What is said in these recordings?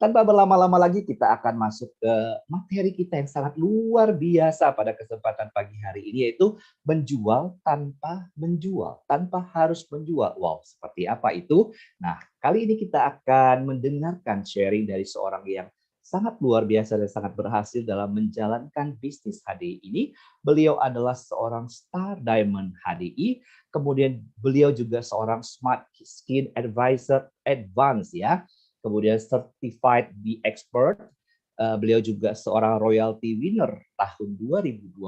tanpa berlama-lama lagi kita akan masuk ke materi kita yang sangat luar biasa pada kesempatan pagi hari ini, yaitu menjual tanpa menjual, tanpa harus menjual. Wow, seperti apa itu? Nah, kali ini kita akan mendengarkan sharing dari seorang yang sangat luar biasa dan sangat berhasil dalam menjalankan bisnis HDI ini. Beliau adalah seorang Star Diamond HDI, kemudian beliau juga seorang Smart Skin Advisor Advance ya. Kemudian Certified Be Expert, beliau juga seorang royalty winner tahun 2021,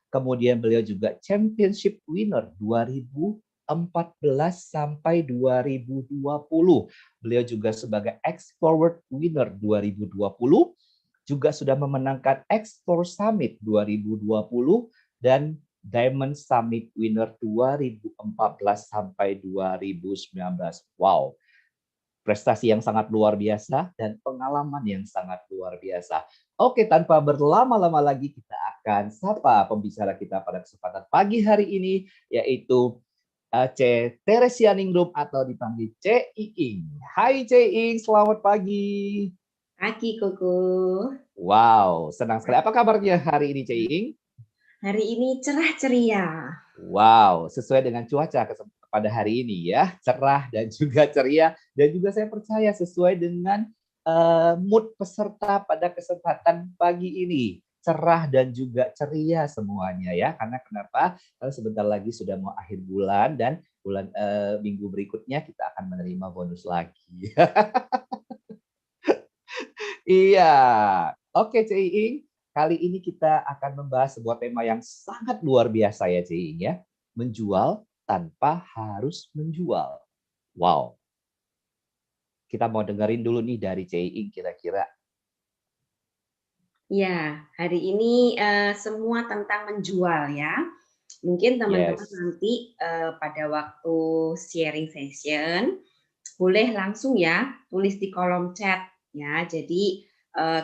kemudian beliau juga championship winner 2014 sampai 2020. Beliau juga sebagai X-Forward winner 2020, juga sudah memenangkan X4 Summit 2020 dan Diamond Summit winner 2014 sampai 2019. Wow. Prestasi yang sangat luar biasa dan pengalaman yang sangat luar biasa. Oke, tanpa berlama-lama lagi kita akan sapa pembicara kita pada kesempatan pagi hari ini, yaitu C. Teresianingrum atau dipanggil C. Iing. Hai C. Iing, selamat pagi. Pagi Koko. Wow, senang sekali. Apa kabarnya hari ini C. Iing? Hari ini cerah ceria. Wow, sesuai dengan cuaca pada hari ini ya, cerah dan juga ceria, dan juga saya percaya sesuai dengan mood peserta pada kesempatan pagi ini, cerah dan juga ceria semuanya ya. Karena kenapa? Karena sebentar lagi sudah mau akhir bulan dan bulan minggu berikutnya kita akan menerima bonus lagi. Iya, oke Ci Iing. Kali ini kita akan membahas sebuah tema yang sangat luar biasa ya Ci Iing ya. Menjual tanpa harus menjual. Wow. Kita mau dengerin dulu nih dari Ci Iing kira-kira. Ya, hari ini semua tentang menjual ya. Mungkin teman-teman nanti pada waktu sharing session boleh langsung ya tulis di kolom chat ya. Jadi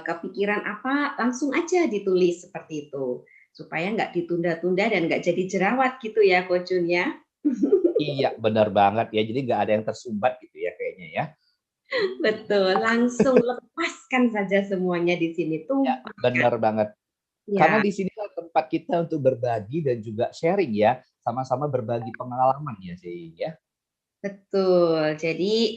kepikiran apa langsung aja ditulis seperti itu supaya nggak ditunda-tunda dan nggak jadi jerawat gitu ya Coach Jun ya. Iya benar banget ya, jadi nggak ada yang tersumbat gitu ya kayaknya ya. Betul, langsung lepaskan saja semuanya di sini tuh. Ya, benar banget. Ya. Karena di sini tempat kita untuk berbagi dan juga sharing ya, sama-sama berbagi pengalaman ya sih ya. Betul. Jadi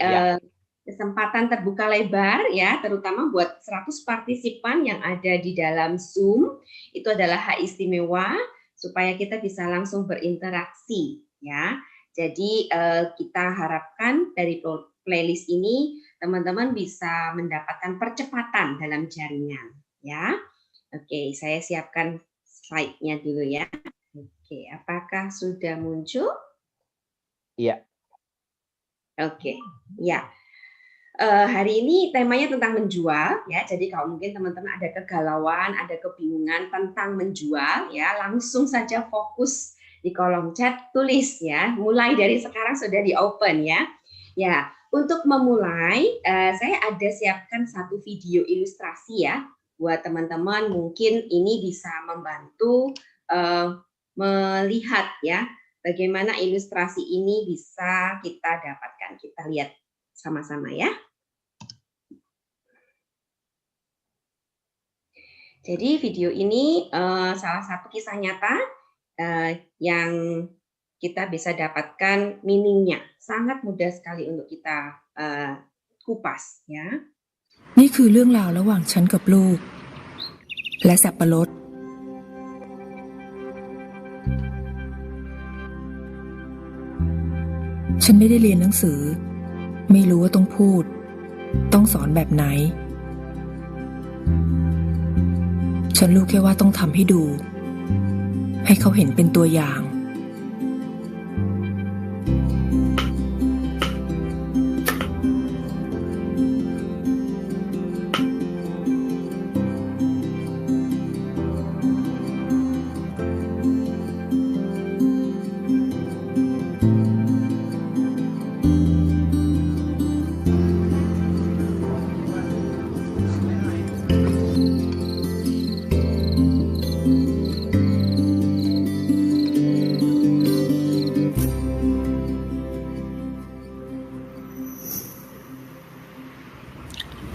kesempatan terbuka lebar ya, terutama buat 100 partisipan yang ada di dalam Zoom. Itu adalah hak istimewa supaya kita bisa langsung berinteraksi ya. Jadi kita harapkan dari playlist ini teman-teman bisa mendapatkan percepatan dalam jaringan ya. Oke, saya siapkan slide-nya dulu ya. Oke, apakah sudah muncul? Iya. Oke, ya. Hari ini temanya tentang menjual ya. Jadi kalau mungkin teman-teman ada kegalauan, ada kebingungan tentang menjual ya, langsung saja fokus di kolom chat, tulis ya. Mulai dari sekarang sudah di open ya. Ya, untuk memulai saya ada siapkan satu video ilustrasi ya buat teman-teman, mungkin ini bisa membantu melihat ya bagaimana ilustrasi ini bisa kita dapatkan. Kita lihat sama-sama ya. Jadi video ini salah satu kisah nyata yang kita bisa dapatkan meaning-nya. Sangat mudah sekali untuk kita kupas ya. นี่คือเรื่องราวระหว่างฉันกับลูกและสับปะรดฉันไม่ได้เรียนหนังสือไม่รู้ว่าต้องพูดต้องสอนแบบไหนฉันรู้แค่ว่าต้องทำให้ดูให้เขาเห็นเป็นตัวอย่าง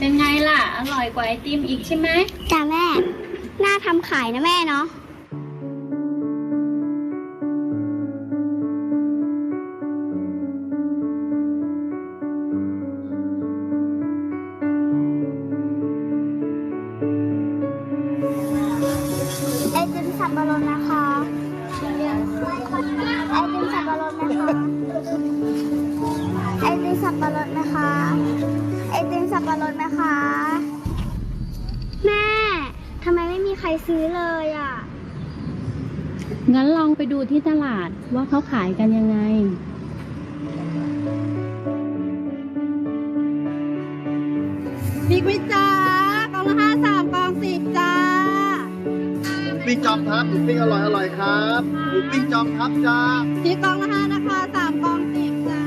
เป็นไงล่ะ อร่อยกว่าไอติมอีกใช่ไหม จ้ะแม่ น่าทำขายนะแม่เนาะ ไอติมสับปะรดนะคะ ไอติมสับปะรดนะคะ ไอติมสับปะรดนะคะ ไอติมสับปะรดนะคะ แม่ ทำไมไม่มีใครซื้อเลยอ่ะ งั้นลองไปดูที่ตลาดว่าเขาขายกันยังไง พริกวิจ้ากล่องละ53กล่อง10จ้า หมูปิ้งจอมทัพหมูปิ้งอร่อยครับหมูปิ้งจอมทัพจ้า พริกกล่องละ5นะคะ3กล่อง10จ้า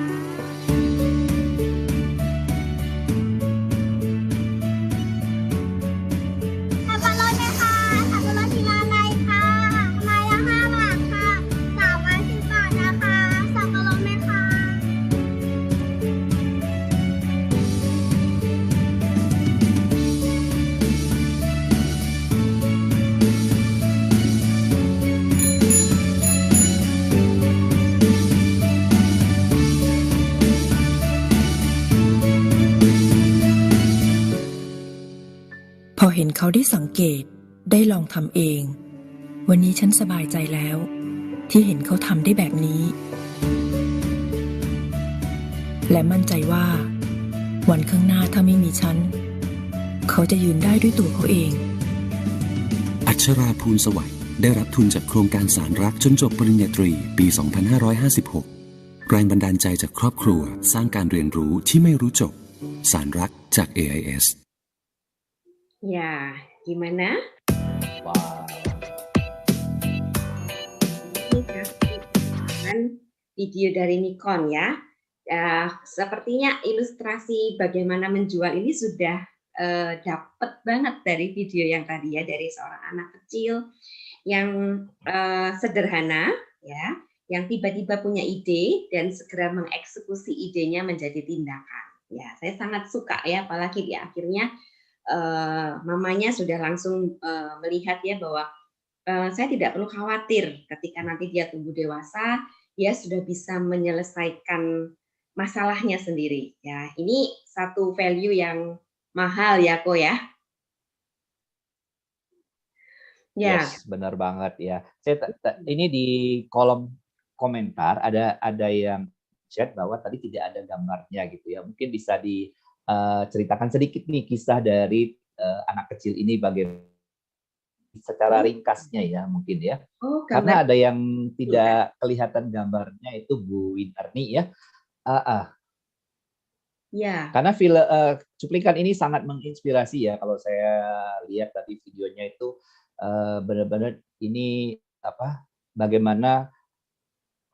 สับปะรดไหมคะสับปะรดทีละอะไรคะไม้ละ5 บาทค่ะ3ไม้10 บาทนะคะ สับปะรดไหมคะ พอเห็นเขาได้สังเกตได้ลองทำเอง วันนี้ฉันสบายใจแล้ว ที่เห็นเขาทำได้แบบนี้ และมั่นใจว่า วันข้างหน้าถ้าไม่มีฉัน เขาจะยืนได้ด้วยตัวเขาเอง อัชราภูลสวัยได้รับทุนจากโครงการสารรักจนจบปริญญาตรีปี 2556 แรงบันดาลใจจากครอบครัวสร้างการเรียนรู้ที่ไม่รู้จบ สารรักจาก AIS Ya, gimana? Wow. Ini kan video dari Nikon ya. Sepertinya ilustrasi bagaimana menjual ini sudah dapat banget dari video yang tadi ya, dari seorang anak kecil yang sederhana ya, yang tiba-tiba punya ide dan segera mengeksekusi idenya menjadi tindakan. Ya, saya sangat suka ya, apalagi di akhirnya mamanya sudah langsung melihat ya bahwa saya tidak perlu khawatir ketika nanti dia tumbuh dewasa, dia sudah bisa menyelesaikan masalahnya sendiri. Ya, ini satu value yang mahal ya, Ko ya. Ya. Yes, benar banget ya. Ini di kolom komentar ada yang chat bahwa tadi tidak ada gambarnya gitu ya. Mungkin bisa ceritakan sedikit nih kisah dari anak kecil ini bagaimana secara ringkasnya ya mungkin ya. Karena ada yang tidak kelihatan gambarnya itu Bu Winarni ya. Ya. Karena cuplikan ini sangat menginspirasi ya, kalau saya lihat tadi videonya itu benar-benar ini bagaimana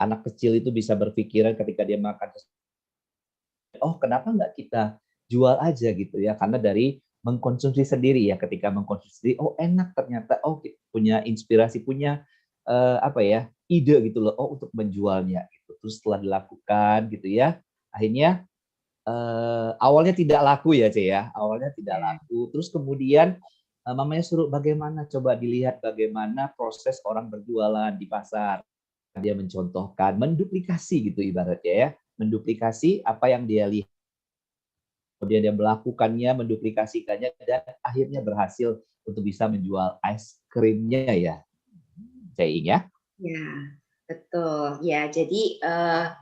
anak kecil itu bisa berpikiran ketika dia makan, oh kenapa nggak kita jual aja gitu ya, karena dari mengkonsumsi sendiri ya, ketika mengkonsumsi sendiri, oh enak ternyata, oh punya inspirasi, punya ide gitu loh, oh untuk menjualnya gitu. Terus setelah dilakukan gitu ya, akhirnya awalnya tidak laku ya Ce ya, awalnya tidak laku, terus kemudian mamanya suruh bagaimana, coba dilihat bagaimana proses orang berjualan di pasar. Dia mencontohkan, menduplikasi gitu ibaratnya ya, menduplikasi apa yang dia lihat. Kemudian dia melakukannya, menduplikasikannya, dan akhirnya berhasil untuk bisa menjual es krimnya ya, Cing ya. Ya, betul. Ya, jadi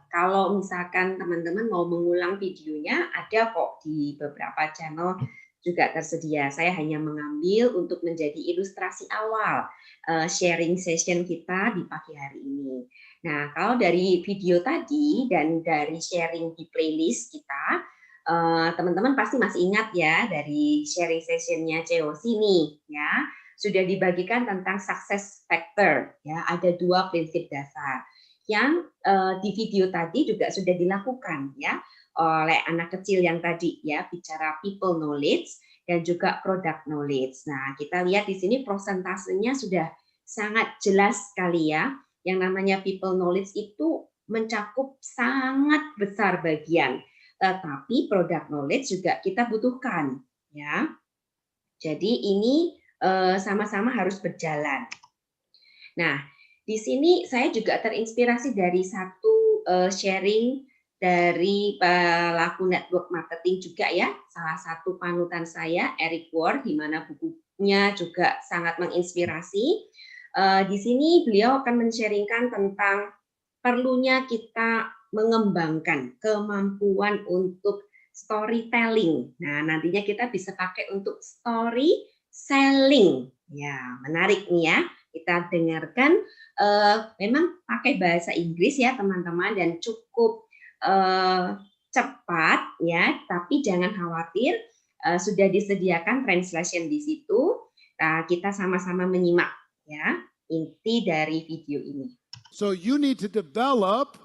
kalau misalkan teman-teman mau mengulang videonya, ada kok di beberapa channel juga tersedia. Saya hanya mengambil untuk menjadi ilustrasi awal sharing session kita di pagi hari ini. Nah, kalau dari video tadi dan dari sharing di playlist kita, teman-teman pasti masih ingat ya dari sharing sessionnya COC nih ya, sudah dibagikan tentang success factor ya, ada 2 prinsip dasar yang di video tadi juga sudah dilakukan ya oleh anak kecil yang tadi ya, bicara people knowledge dan juga product knowledge. Nah, kita lihat di sini prosentasenya sudah sangat jelas sekali ya, yang namanya people knowledge itu mencakup sangat besar bagian. Tetapi product knowledge juga kita butuhkan ya. Jadi ini sama-sama harus berjalan. Nah, di sini saya juga terinspirasi dari satu sharing dari pelaku network marketing juga ya. Salah satu panutan saya, Eric Ward, di mana bukunya juga sangat menginspirasi. Di sini beliau akan men-sharingkan tentang perlunya kita mengembangkan kemampuan untuk storytelling. Nah, nantinya kita bisa pakai untuk story selling. Ya, menarik nih ya. Kita dengarkan, memang pakai bahasa Inggris ya teman-teman, dan cukup cepat ya, tapi jangan khawatir, sudah disediakan translation di situ. Kita sama-sama menyimak ya inti dari video ini. So you need to develop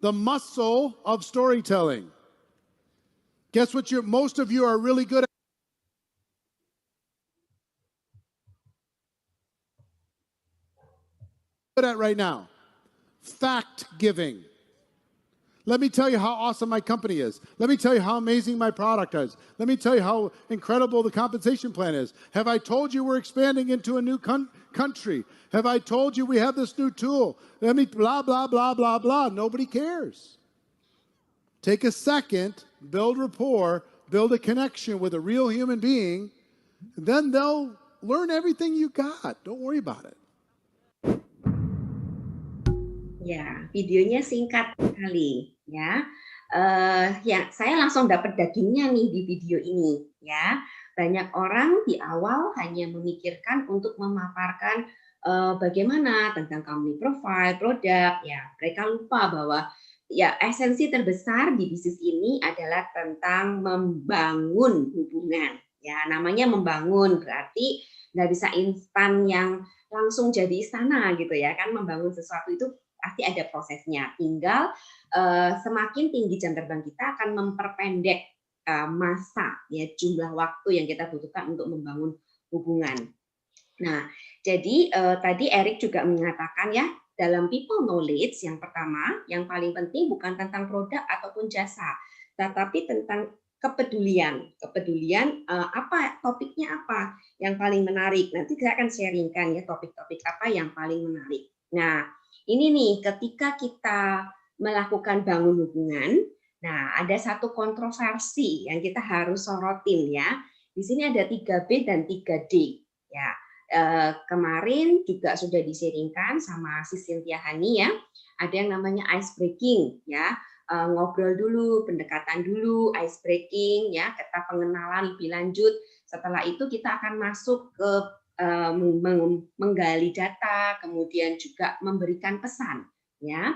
the muscle of storytelling. Guess what most of you are really good at right now? Fact giving. Let me tell you how awesome my company is. Let me tell you how amazing my product is. Let me tell you how incredible the compensation plan is. Have I told you we're expanding into a new country? Have I told you we have this new tool? Let me blah, blah, blah, blah, blah. Nobody cares. Take a second, build rapport, build a connection with a real human being, and then they'll learn everything you got. Don't worry about it. Ya, videonya singkat sekali ya. Ya, saya langsung dapat dagingnya nih di video ini ya. Banyak orang di awal hanya memikirkan untuk memaparkan bagaimana tentang company profile, produk ya. Mereka lupa bahwa ya esensi terbesar di bisnis ini adalah tentang membangun hubungan. Ya, namanya membangun berarti nggak bisa instan yang langsung jadi istana gitu ya kan. Membangun sesuatu itu pasti ada prosesnya. Tinggal semakin tinggi jam terbang kita akan memperpendek masa ya, jumlah waktu yang kita butuhkan untuk membangun hubungan. Nah, jadi tadi Eric juga mengatakan ya, dalam people knowledge yang pertama, yang paling penting bukan tentang produk ataupun jasa, tetapi tentang kepedulian. Kepedulian apa, topiknya apa yang paling menarik. Nanti saya akan sharingkan ya topik-topik apa yang paling menarik. Nah, ini nih ketika kita melakukan bangun hubungan, nah ada satu kontroversi yang kita harus sorotin ya. Di sini ada 3B dan 3D ya. Kemarin juga sudah di-sharingkan sama si Cynthia Hani ya. Ada yang namanya ice breaking ya. Ngobrol dulu, pendekatan dulu, ice breaking ya, kita pengenalan lebih lanjut. Setelah itu kita akan masuk ke menggali data, kemudian juga memberikan pesan ya.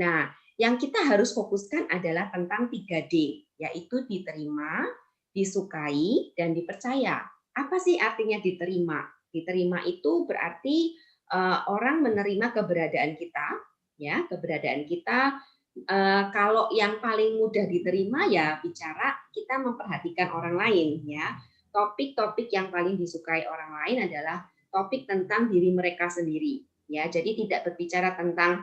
Nah, yang kita harus fokuskan adalah tentang 3D, yaitu diterima, disukai, dan dipercaya. Apa sih artinya diterima? Diterima itu berarti orang menerima keberadaan kita, ya, keberadaan kita. Kalau yang paling mudah diterima ya bicara kita memperhatikan orang lain ya. Topik-topik yang paling disukai orang lain adalah topik tentang diri mereka sendiri ya. Jadi tidak berbicara tentang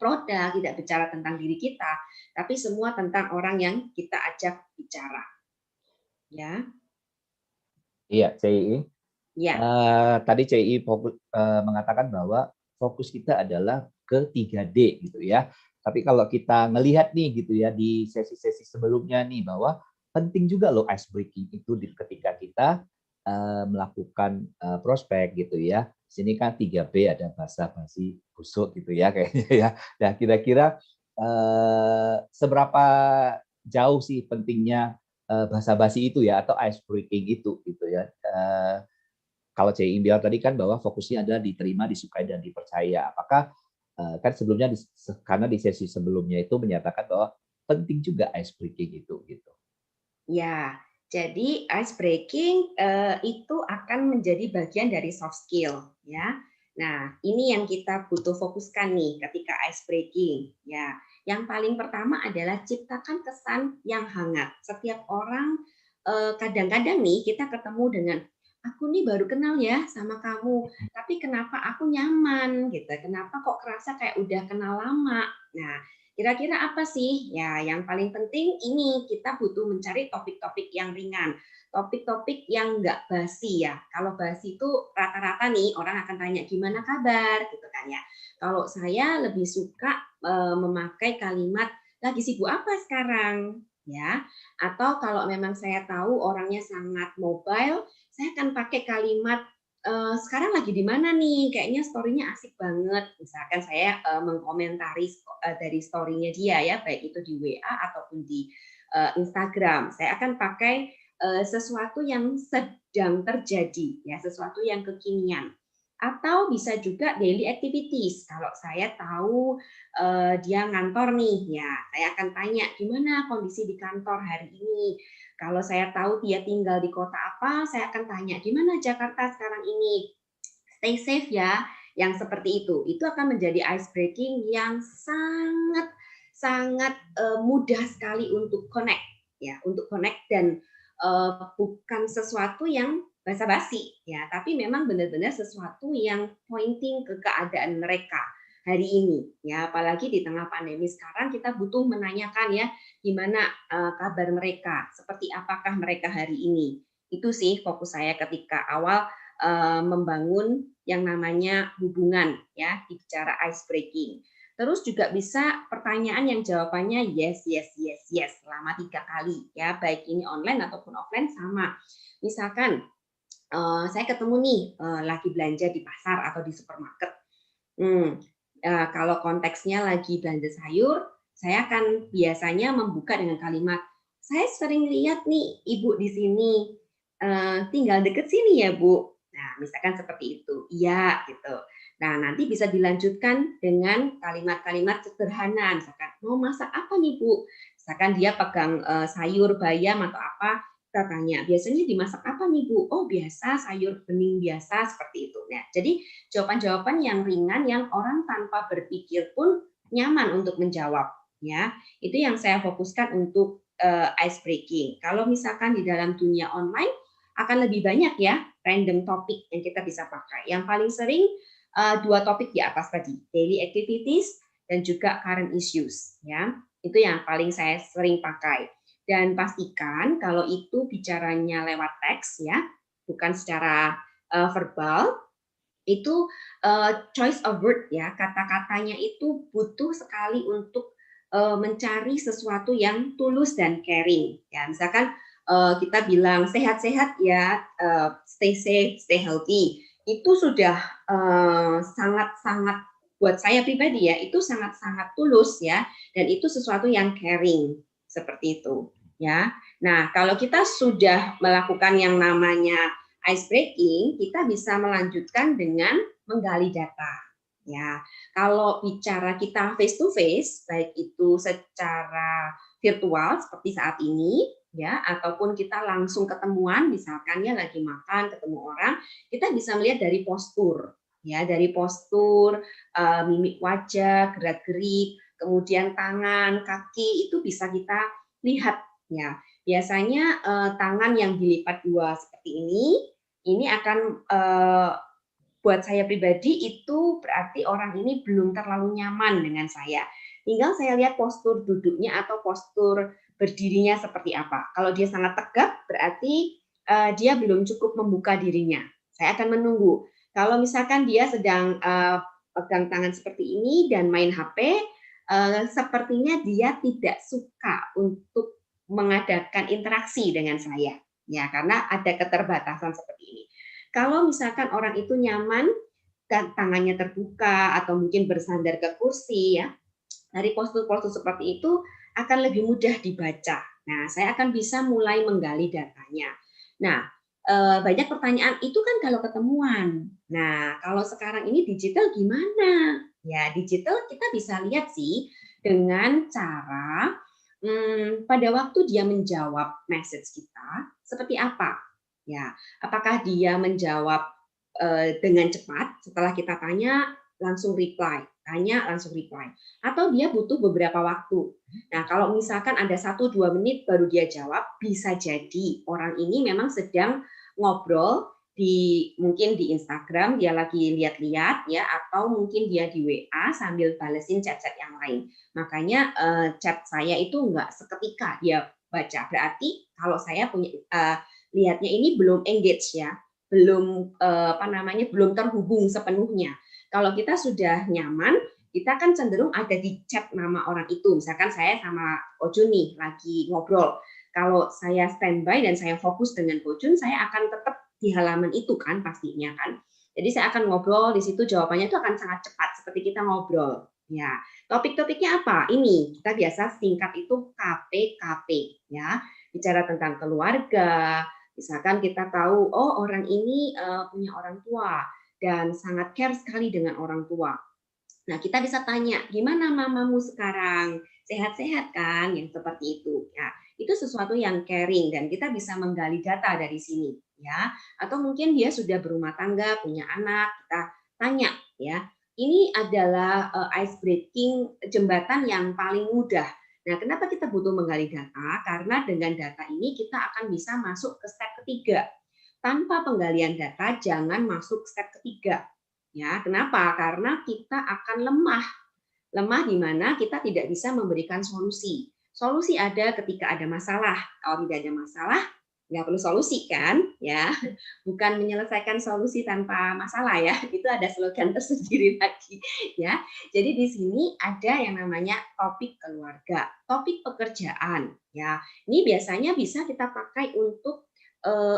produk, tidak bicara tentang diri kita, tapi semua tentang orang yang kita ajak bicara. Ya. Iya, CI. Ya. Tadi CI mengatakan bahwa fokus kita adalah ke 3D gitu ya. Tapi kalau kita ngelihat nih gitu ya di sesi-sesi sebelumnya nih bahwa penting juga loh ice breaking itu ketika kita melakukan prospek gitu ya. Sini kan 3B ada basa-basi busuk gitu ya kayaknya ya. Nah, kira-kira seberapa jauh sih pentingnya basa-basi itu ya atau ice breaking itu gitu ya. Kalau CI bilang tadi kan bahwa fokusnya adalah diterima, disukai dan dipercaya. Apakah kan sebelumnya karena di sesi sebelumnya itu menyatakan bahwa penting juga ice breaking itu gitu. Ya, jadi ice breaking itu akan menjadi bagian dari soft skill ya. Nah, ini yang kita butuh fokuskan nih ketika ice breaking ya. Yang paling pertama adalah ciptakan kesan yang hangat. Setiap orang kadang-kadang nih kita ketemu dengan aku nih baru kenal ya sama kamu, tapi kenapa aku nyaman gitu? Kenapa kok kerasa kayak udah kenal lama? Nah, Kira-kira apa sih? Ya, yang paling penting ini kita butuh mencari topik-topik yang ringan, topik-topik yang nggak basi ya. Kalau basi itu rata-rata nih orang akan tanya gimana kabar gitu kan ya. Kalau saya lebih suka memakai kalimat lagi sibuk apa sekarang ya. Atau kalau memang saya tahu orangnya sangat mobile, saya akan pakai kalimat sekarang lagi di mana nih? Kayaknya story-nya asik banget. Misalkan saya mengkomentari dari story-nya dia ya, baik itu di WA ataupun di Instagram. Saya akan pakai sesuatu yang sedang terjadi, ya, sesuatu yang kekinian. Atau bisa juga daily activities. Kalau saya tahu dia ngantor nih, ya, saya akan tanya gimana kondisi di kantor hari ini. Kalau saya tahu dia tinggal di kota apa, saya akan tanya gimana Jakarta sekarang ini. Stay safe ya, yang seperti itu. Itu akan menjadi ice breaking yang sangat mudah sekali untuk connect, ya, untuk connect dan bukan sesuatu yang basa-basi, ya, tapi memang benar-benar sesuatu yang pointing ke keadaan mereka hari ini, ya, apalagi di tengah pandemi sekarang kita butuh menanyakan ya gimana kabar mereka, seperti apakah mereka hari ini. Itu sih fokus saya ketika awal membangun yang namanya hubungan, ya, bicara ice breaking. Terus juga bisa pertanyaan yang jawabannya yes, yes, yes, yes selama 3 kali, ya, baik ini online ataupun offline sama. Misalkan saya ketemu nih lagi belanja di pasar atau di supermarket. Kalau konteksnya lagi belanja sayur, saya akan biasanya membuka dengan kalimat, saya sering lihat nih ibu di sini tinggal deket sini ya Bu. Nah, misalkan seperti itu, iya gitu. Nah, nanti bisa dilanjutkan dengan kalimat-kalimat sederhana, misalkan mau masak apa nih Bu? Misalkan dia pegang sayur bayam atau apa, kita tanya, biasanya dimasak apa nih Bu? Oh biasa, sayur bening biasa, seperti itu. Nah, jadi jawaban-jawaban yang ringan yang orang tanpa berpikir pun nyaman untuk menjawab. Ya, itu yang saya fokuskan untuk ice breaking. Kalau misalkan di dalam dunia online akan lebih banyak ya random topik yang kita bisa pakai. Yang paling sering 2 topik di atas tadi, daily activities dan juga current issues. Ya, itu yang paling saya sering pakai. Dan pastikan kalau itu bicaranya lewat teks ya, bukan secara verbal, itu choice of word ya, kata-katanya itu butuh sekali untuk mencari sesuatu yang tulus dan caring. Ya, misalkan kita bilang sehat-sehat ya, stay safe, stay healthy. Itu sudah sangat-sangat buat saya pribadi ya, itu sangat-sangat tulus ya, dan itu sesuatu yang caring seperti itu. Ya, nah kalau kita sudah melakukan yang namanya ice breaking, kita bisa melanjutkan dengan menggali data. Ya, kalau bicara kita face to face, baik itu secara virtual seperti saat ini, ya, ataupun kita langsung ketemuan, misalkan ya lagi makan ketemu orang, kita bisa melihat dari postur, ya, dari postur, mimik wajah, gerak-gerik, kemudian tangan, kaki itu bisa kita lihat. Ya, biasanya tangan yang dilipat 2 seperti ini akan buat saya pribadi itu berarti orang ini belum terlalu nyaman dengan saya. Tinggal saya lihat postur duduknya atau postur berdirinya seperti apa. Kalau dia sangat tegap berarti dia belum cukup membuka dirinya. Saya akan menunggu. Kalau misalkan dia sedang pegang tangan seperti ini dan main HP, sepertinya dia tidak suka untuk mengadakan interaksi dengan saya, ya, karena ada keterbatasan seperti ini. Kalau misalkan orang itu nyaman dan tangannya terbuka atau mungkin bersandar ke kursi, ya, dari postur-postur seperti itu akan lebih mudah dibaca. Nah, saya akan bisa mulai menggali datanya. Nah, banyak pertanyaan itu kan kalau ketemuan. Nah, kalau sekarang ini digital gimana? Ya, digital kita bisa lihat sih dengan cara pada waktu dia menjawab message kita seperti apa, ya, apakah dia menjawab dengan cepat setelah kita tanya langsung reply, atau dia butuh beberapa waktu. Nah, kalau misalkan ada 1-2 menit baru dia jawab, bisa jadi orang ini memang sedang ngobrol mungkin di Instagram dia lagi lihat-lihat ya, atau mungkin dia di WA sambil balesin chat-chat yang lain. Makanya chat saya itu nggak seketika dia baca. Berarti kalau saya punya lihatnya ini belum engage ya, belum belum terhubung sepenuhnya. Kalau kita sudah nyaman, kita kan cenderung ada di chat nama orang itu. Misalkan saya sama Kojun nih lagi ngobrol. Kalau saya standby dan saya fokus dengan Kojun, saya akan tetap di halaman itu kan pastinya kan. Jadi saya akan ngobrol di situ, jawabannya itu akan sangat cepat seperti kita ngobrol. Ya, topik-topiknya apa? Ini kita biasa singkat itu KPKP ya. Bicara tentang keluarga. Misalkan kita tahu, oh orang ini punya orang tua dan sangat care sekali dengan orang tua. Nah, kita bisa tanya, gimana mamamu sekarang? Sehat-sehat kan? Yang seperti itu. Ya, itu sesuatu yang caring dan kita bisa menggali data dari sini, ya. Atau mungkin dia sudah berumah tangga, punya anak, kita tanya, ya. Ini adalah ice breaking jembatan yang paling mudah. Nah, kenapa kita butuh menggali data? Karena dengan data ini kita akan bisa masuk ke step ketiga. Tanpa penggalian data, jangan masuk step ketiga. Ya, kenapa? Karena kita akan lemah. Lemah di mana kita tidak bisa memberikan solusi. Solusi ada ketika ada masalah. Kalau tidak ada masalah, nggak perlu solusi kan? Ya, bukan menyelesaikan solusi tanpa masalah ya. Itu ada slogan tersendiri lagi ya. Jadi di sini ada yang namanya topik keluarga, topik pekerjaan ya. Ini biasanya bisa kita pakai untuk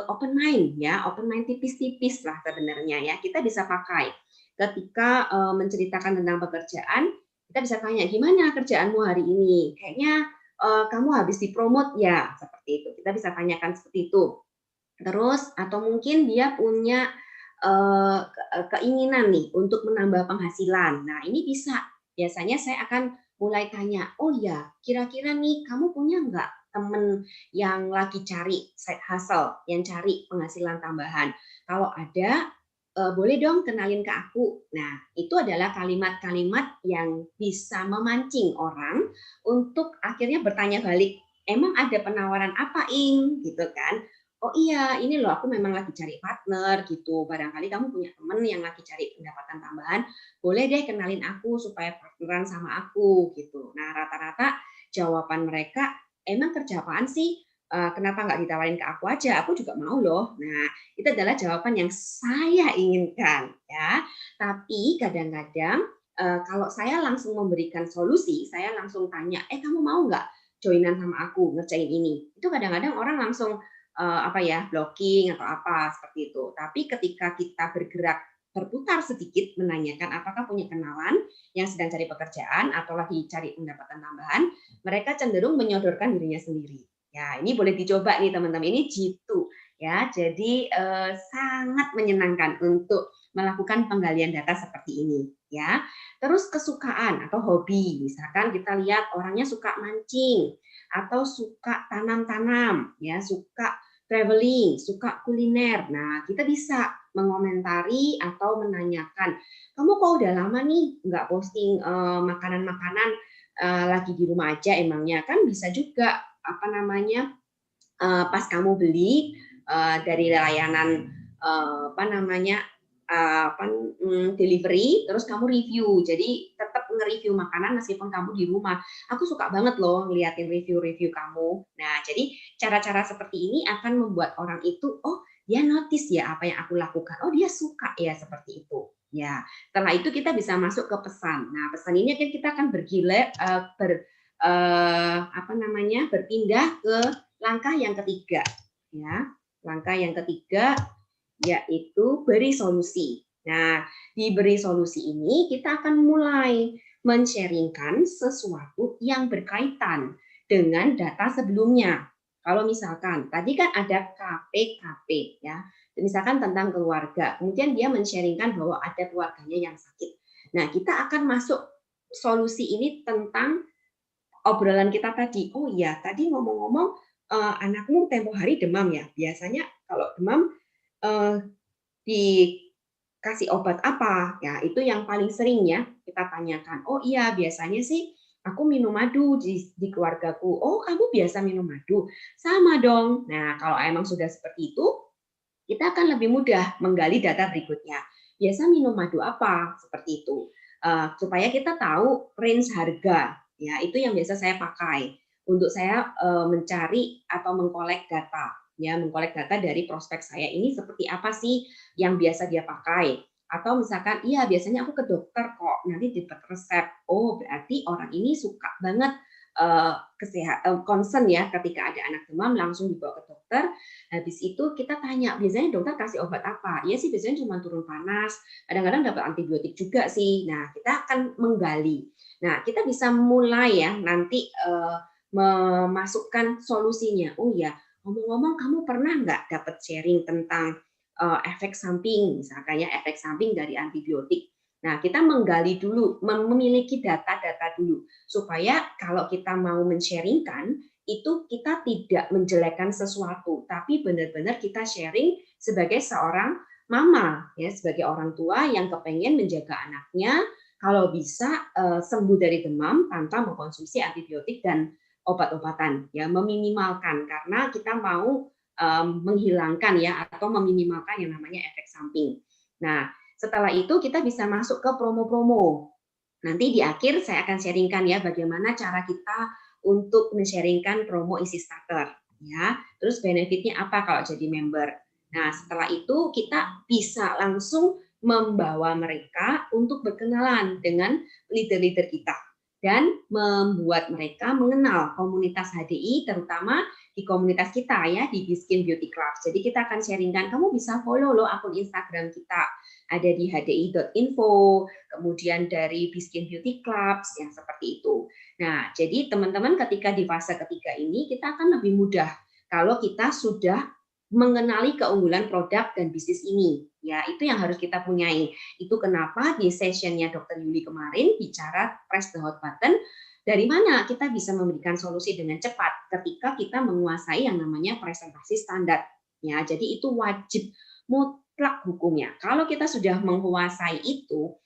open mind ya, open mind tipis-tipis lah sebenarnya ya. Kita bisa pakai ketika menceritakan tentang pekerjaan, kita bisa tanya gimana kerjaanmu hari ini? Kayaknya kamu habis dipromot ya, seperti itu. Kita bisa tanyakan seperti itu. Terus atau mungkin dia punya keinginan nih untuk menambah penghasilan. Nah, ini bisa. Biasanya saya akan mulai tanya, oh ya, kira-kira nih kamu punya nggak temen yang lagi cari side hustle, yang cari penghasilan tambahan? Kalau ada, boleh dong kenalin ke aku. Nah, itu adalah kalimat-kalimat yang bisa memancing orang untuk akhirnya bertanya balik, emang ada penawaran apa, Ing? Gitu kan. Oh iya, ini loh aku memang lagi cari partner gitu. Barangkali kamu punya temen yang lagi cari pendapatan tambahan, boleh deh kenalin aku supaya partneran sama aku gitu. Nah, rata-rata jawaban mereka, emang kerja apaan sih? Kenapa nggak ditawarin ke aku aja? Aku juga mau loh. Nah, itu adalah jawaban yang saya inginkan ya. Tapi kadang-kadang kalau saya langsung memberikan solusi, saya langsung tanya, kamu mau nggak joinan sama aku ngerjain ini? Itu kadang-kadang orang langsung blocking atau apa seperti itu. Tapi ketika kita bergerak berputar sedikit menanyakan apakah punya kenalan yang sedang cari pekerjaan atau lagi cari pendapatan tambahan, mereka cenderung menyodorkan dirinya sendiri. Ya, ini boleh dicoba nih teman-teman. Ini jitu ya. Jadi sangat menyenangkan untuk melakukan penggalian data seperti ini ya. Terus kesukaan atau hobi. Misalkan kita lihat orangnya suka mancing atau suka tanam-tanam ya, suka traveling, suka kuliner. Nah, kita bisa mengomentari atau menanyakan, kamu kok udah lama nih nggak posting makanan-makanan lagi di rumah aja emangnya? Kan bisa juga pas kamu beli dari layanan delivery, terus kamu review. Jadi tetap nge-review makanan meskipun kamu di rumah. Aku suka banget loh ngeliatin review-review kamu. Nah, jadi cara-cara seperti ini akan membuat orang itu, oh dia notice ya apa yang aku lakukan. Oh dia suka ya seperti itu. Ya, setelah itu kita bisa masuk ke pesan. Nah, pesan ini kita akan berpindah ke langkah yang ketiga. Ya, langkah yang ketiga yaitu beri solusi. Nah, di beri solusi ini kita akan mulai men-sharingkan sesuatu yang berkaitan dengan data sebelumnya. Kalau misalkan tadi kan ada KPKP ya, misalkan tentang keluarga, kemudian dia men-sharingkan bahwa ada keluarganya yang sakit. Nah, kita akan masuk solusi ini tentang obrolan kita tadi. Oh iya, tadi ngomong-ngomong anakmu tempo hari demam ya. Biasanya kalau demam dikasih obat apa? Ya, itu yang paling sering ya kita tanyakan. Oh iya, biasanya sih aku minum madu di keluargaku. Oh, kamu biasa minum madu? Sama dong. Nah, kalau emang sudah seperti itu, kita akan lebih mudah menggali data berikutnya. Biasa minum madu apa? Seperti itu. Supaya kita tahu range harga, ya itu yang biasa saya pakai untuk saya mencari atau mengkolek data, ya mengkolek data dari prospek saya ini seperti apa sih yang biasa dia pakai. Atau misalkan, iya biasanya aku ke dokter kok, nanti dapat resep. Oh berarti orang ini suka banget concern ya ketika ada anak demam langsung dibawa ke dokter. Habis itu kita tanya, biasanya dokter kasih obat apa? Ya sih biasanya cuma turun panas, kadang-kadang dapat antibiotik juga sih. Nah kita akan menggali. Nah kita bisa mulai ya nanti memasukkan solusinya. Oh ya, ngomong-ngomong kamu pernah nggak dapat sharing tentang efek samping, misalkan ya efek samping dari antibiotik. Nah, kita menggali dulu, memiliki data-data dulu, supaya kalau kita mau men-sharingkan, itu kita tidak menjelekkan sesuatu, tapi benar-benar kita sharing sebagai seorang mama, ya sebagai orang tua yang kepengen menjaga anaknya, kalau bisa sembuh dari demam tanpa mengkonsumsi antibiotik dan obat-obatan, ya meminimalkan, karena kita mau menghilangkan ya atau meminimalkan yang namanya efek samping. Nah, setelah itu kita bisa masuk ke promo-promo. Nanti di akhir saya akan sharingkan ya bagaimana cara kita untuk men-sharingkan promo Easy Starter ya. Terus benefitnya apa kalau jadi member. Nah, setelah itu kita bisa langsung membawa mereka untuk berkenalan dengan leader-leader kita dan membuat mereka mengenal komunitas HDI, terutama di komunitas kita ya di Biskin Beauty Club. Jadi kita akan sharingkan, kamu bisa follow loh akun Instagram kita, ada di hdi.info, kemudian dari Biskin Beauty Club yang seperti itu. Nah, jadi teman-teman ketika di fase ketiga ini kita akan lebih mudah kalau kita sudah mengenali keunggulan produk dan bisnis ini. Ya, itu yang harus kita punyai. Itu kenapa di sessionnya Dr. Yuli kemarin bicara press the hot button, dari mana kita bisa memberikan solusi dengan cepat ketika kita menguasai yang namanya presentasi standar. Ya, jadi itu wajib mutlak hukumnya. Kalau kita sudah menguasai itu,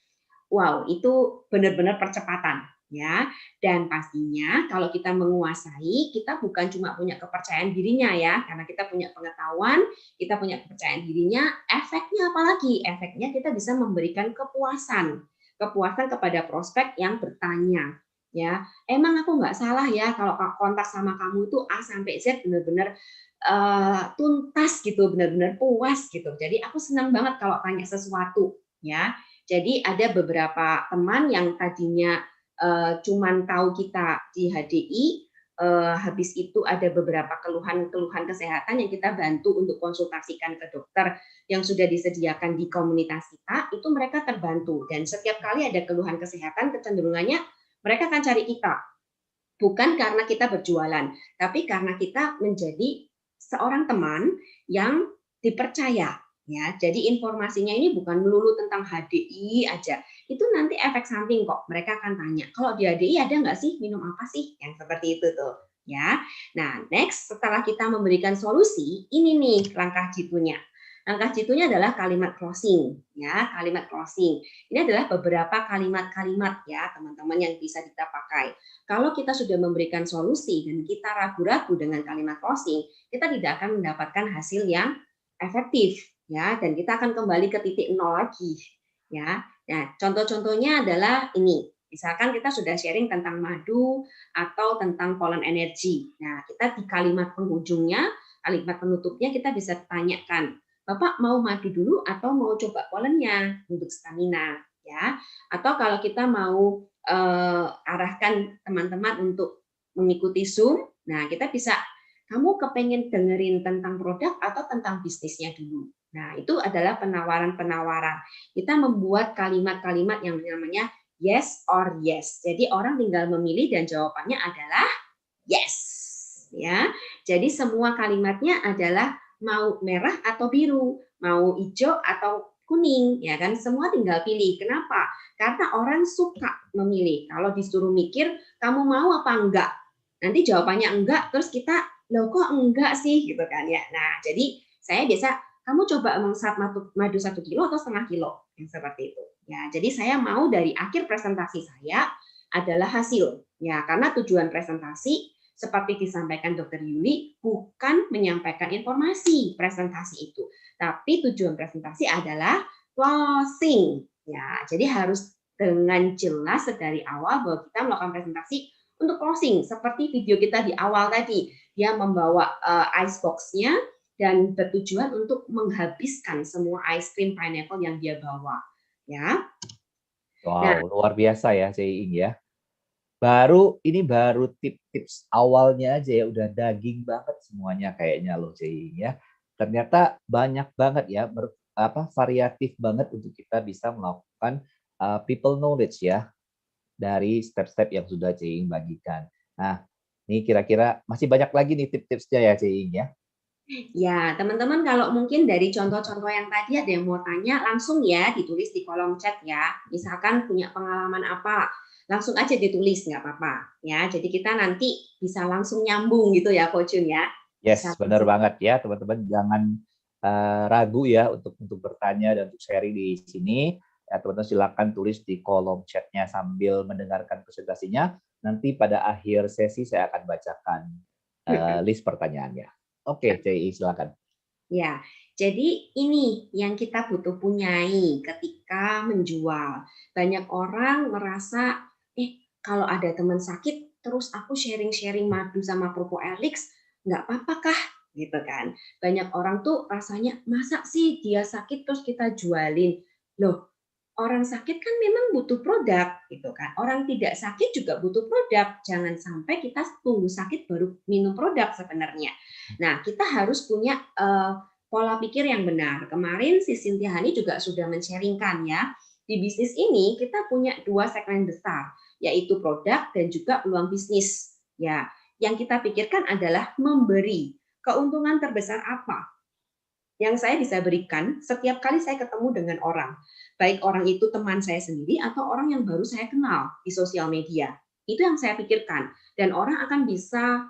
wow, itu benar-benar percepatan. Ya, dan pastinya kalau kita menguasai, kita bukan cuma punya kepercayaan dirinya ya, karena kita punya pengetahuan, kita punya kepercayaan dirinya, efeknya apalagi? Efeknya kita bisa memberikan kepuasan kepada prospek yang bertanya. Ya, emang aku nggak salah ya kalau kontak sama kamu itu A sampai Z benar-benar tuntas gitu, benar-benar puas gitu. Jadi aku senang banget kalau tanya sesuatu ya. Jadi ada beberapa teman yang tadinya cuman tahu kita di HDI, habis itu ada beberapa keluhan kesehatan yang kita bantu untuk konsultasikan ke dokter yang sudah disediakan di komunitas kita, itu mereka terbantu. Dan setiap kali ada keluhan kesehatan, kecenderungannya mereka akan cari kita. Bukan karena kita berjualan, tapi karena kita menjadi seorang teman yang dipercaya. Ya, jadi informasinya ini bukan melulu tentang HDI aja. Itu nanti efek samping kok. Mereka akan tanya, kalau di HDI ada nggak sih minum apa sih? Yang seperti itu tuh. Ya. Nah, next setelah kita memberikan solusi, ini nih langkah jitu-nya. Langkah jitu-nya adalah kalimat closing. Ya, kalimat closing. Ini adalah beberapa kalimat-kalimat ya, teman-teman yang bisa kita pakai. Kalau kita sudah memberikan solusi dan kita ragu-ragu dengan kalimat closing, kita tidak akan mendapatkan hasil yang efektif. Ya, dan kita akan kembali ke titik nol lagi. Ya, nah contoh-contohnya adalah ini. Misalkan kita sudah sharing tentang madu atau tentang pollen energy. Nah, kita di kalimat penghujungnya, kalimat penutupnya kita bisa tanyakan, Bapak mau madu dulu atau mau coba pollennya untuk stamina, ya? Atau kalau kita mau arahkan teman-teman untuk mengikuti Zoom, nah kita bisa, kamu kepengen dengerin tentang produk atau tentang bisnisnya dulu. Nah, itu adalah penawaran-penawaran. Kita membuat kalimat-kalimat yang namanya yes or yes. Jadi orang tinggal memilih dan jawabannya adalah yes. Ya. Jadi semua kalimatnya adalah mau merah atau biru, mau hijau atau kuning, ya kan? Semua tinggal pilih. Kenapa? Karena orang suka memilih. Kalau disuruh mikir, kamu mau apa enggak? Nanti jawabannya enggak, terus kita, loh kok enggak sih? Gitu kan ya. Nah, jadi saya biasa, kamu coba menghisap madu 1 kilo atau setengah kilo, yang seperti itu. Ya, jadi saya mau dari akhir presentasi saya adalah hasil. Ya, karena tujuan presentasi seperti disampaikan Dr. Yuli, bukan menyampaikan informasi presentasi itu, tapi tujuan presentasi adalah closing. Ya, jadi harus dengan jelas dari awal bahwa kita melakukan presentasi untuk closing, seperti video kita di awal tadi, dia membawa ice box-nya dan bertujuan untuk menghabiskan semua ice cream pineapple yang dia bawa. Ya. Wow, luar biasa ya, Ceing ya. Baru tips awalnya aja ya, udah daging banget semuanya kayaknya loh, Ceing ya. Ternyata banyak banget ya, variatif banget untuk kita bisa melakukan people knowledge ya, dari step-step yang sudah Ceing bagikan. Nah, ini kira-kira masih banyak lagi nih tips-tipsnya ya, Ceing ya. Ya, teman-teman kalau mungkin dari contoh-contoh yang tadi ada yang mau tanya, langsung ya ditulis di kolom chat ya. Misalkan punya pengalaman apa, langsung aja ditulis, nggak apa-apa. Ya, jadi kita nanti bisa langsung nyambung gitu ya, Coach Jun ya. Yes, benar banget ya, teman-teman. Jangan ragu ya untuk bertanya dan untuk sharing di sini. Ya, teman-teman silakan tulis di kolom chatnya sambil mendengarkan presentasinya. Nanti pada akhir sesi saya akan bacakan list pertanyaannya. Oke, CI silakan. Ya, jadi ini yang kita butuh punyai ketika menjual. Banyak orang merasa, kalau ada teman sakit, terus aku sharing-sharing madu sama Propoelix, nggak apa-apa kah? Gitu kan. Banyak orang tuh rasanya, masa sih dia sakit terus kita jualin? Loh, orang sakit kan memang butuh produk, gitu kan. Orang tidak sakit juga butuh produk. Jangan sampai kita tunggu sakit baru minum produk sebenarnya. Nah, kita harus punya pola pikir yang benar. Kemarin si Cynthia Hani juga sudah men-sharingkan ya. Di bisnis ini kita punya 2 segmen besar, yaitu produk dan juga peluang bisnis. Ya, yang kita pikirkan adalah memberi. Keuntungan terbesar apa yang saya bisa berikan setiap kali saya ketemu dengan orang, baik orang itu teman saya sendiri atau orang yang baru saya kenal di sosial media. Itu yang saya pikirkan, dan orang akan bisa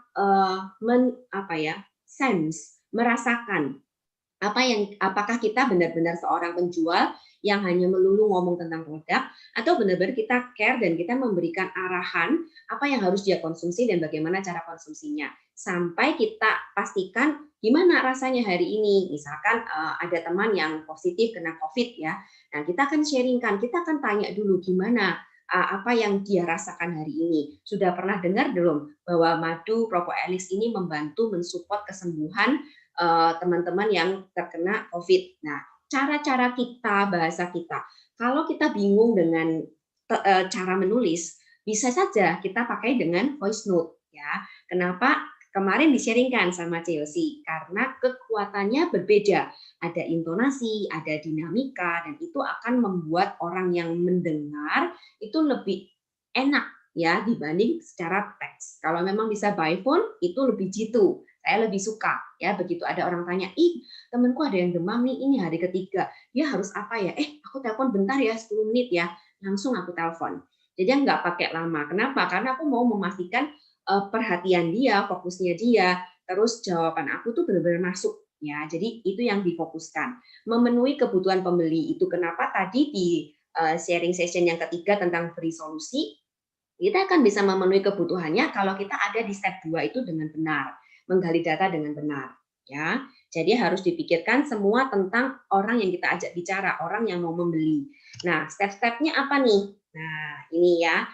sense, merasakan apakah kita benar-benar seorang penjual yang hanya melulu ngomong tentang produk, atau benar-benar kita care dan kita memberikan arahan apa yang harus dia konsumsi dan bagaimana cara konsumsinya, sampai kita pastikan gimana rasanya hari ini. Misalkan ada teman yang positif kena COVID ya, nah kita akan sharingkan, kita akan tanya dulu gimana apa yang dia rasakan hari ini. Sudah pernah dengar belum bahwa madu Propoelix ini membantu mensupport kesembuhan teman-teman yang terkena COVID. Nah, cara-cara kita, bahasa kita. Kalau kita bingung dengan cara menulis, bisa saja kita pakai dengan voice note ya. Kenapa? Kemarin di-sharingkan sama Chelsea karena kekuatannya berbeda. Ada intonasi, ada dinamika, dan itu akan membuat orang yang mendengar itu lebih enak ya dibanding secara teks. Kalau memang bisa by phone itu lebih jitu. Saya lebih suka ya, begitu ada orang tanya, temanku ada yang demam nih, ini hari ketiga, dia harus apa ya? Aku telepon bentar ya, 10 menit ya, langsung aku telepon. Jadi nggak pakai lama. Kenapa? Karena aku mau memastikan perhatian dia, fokusnya dia, terus jawaban aku tuh benar-benar masuk ya. Jadi itu yang difokuskan, memenuhi kebutuhan pembeli. Itu kenapa tadi di sharing session yang ketiga tentang beri solusi, kita akan bisa memenuhi kebutuhannya kalau kita ada di step 2 itu dengan benar, menggali data dengan benar ya. Jadi harus dipikirkan semua tentang orang yang kita ajak bicara, orang yang mau membeli. Nah, step-stepnya apa nih? Nah, ini ya,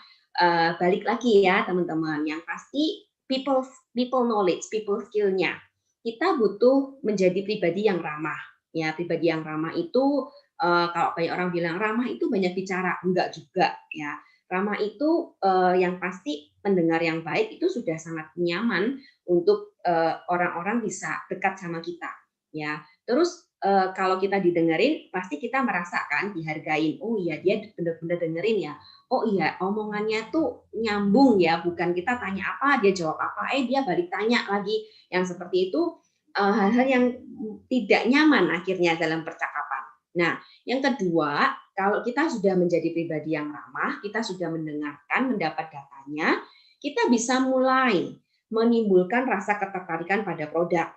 balik lagi ya teman-teman, yang pasti people knowledge, people skill-nya. Kita butuh menjadi pribadi yang ramah ya. Pribadi yang ramah itu kalau banyak orang bilang ramah itu banyak bicara, enggak juga ya. Ramah itu yang pasti pendengar yang baik itu sudah sangat nyaman untuk orang-orang bisa dekat sama kita ya. Terus kalau kita didengerin pasti kita merasakan dihargain. Oh iya, dia benar-benar dengerin ya. Oh iya, omongannya tuh nyambung ya, bukan kita tanya apa dia jawab apa, dia balik tanya lagi. Yang seperti itu hal-hal yang tidak nyaman akhirnya dalam percakapan. Nah, yang kedua, kalau kita sudah menjadi pribadi yang ramah, kita sudah mendengarkan, mendapat datanya, kita bisa mulai menimbulkan rasa ketertarikan pada produk.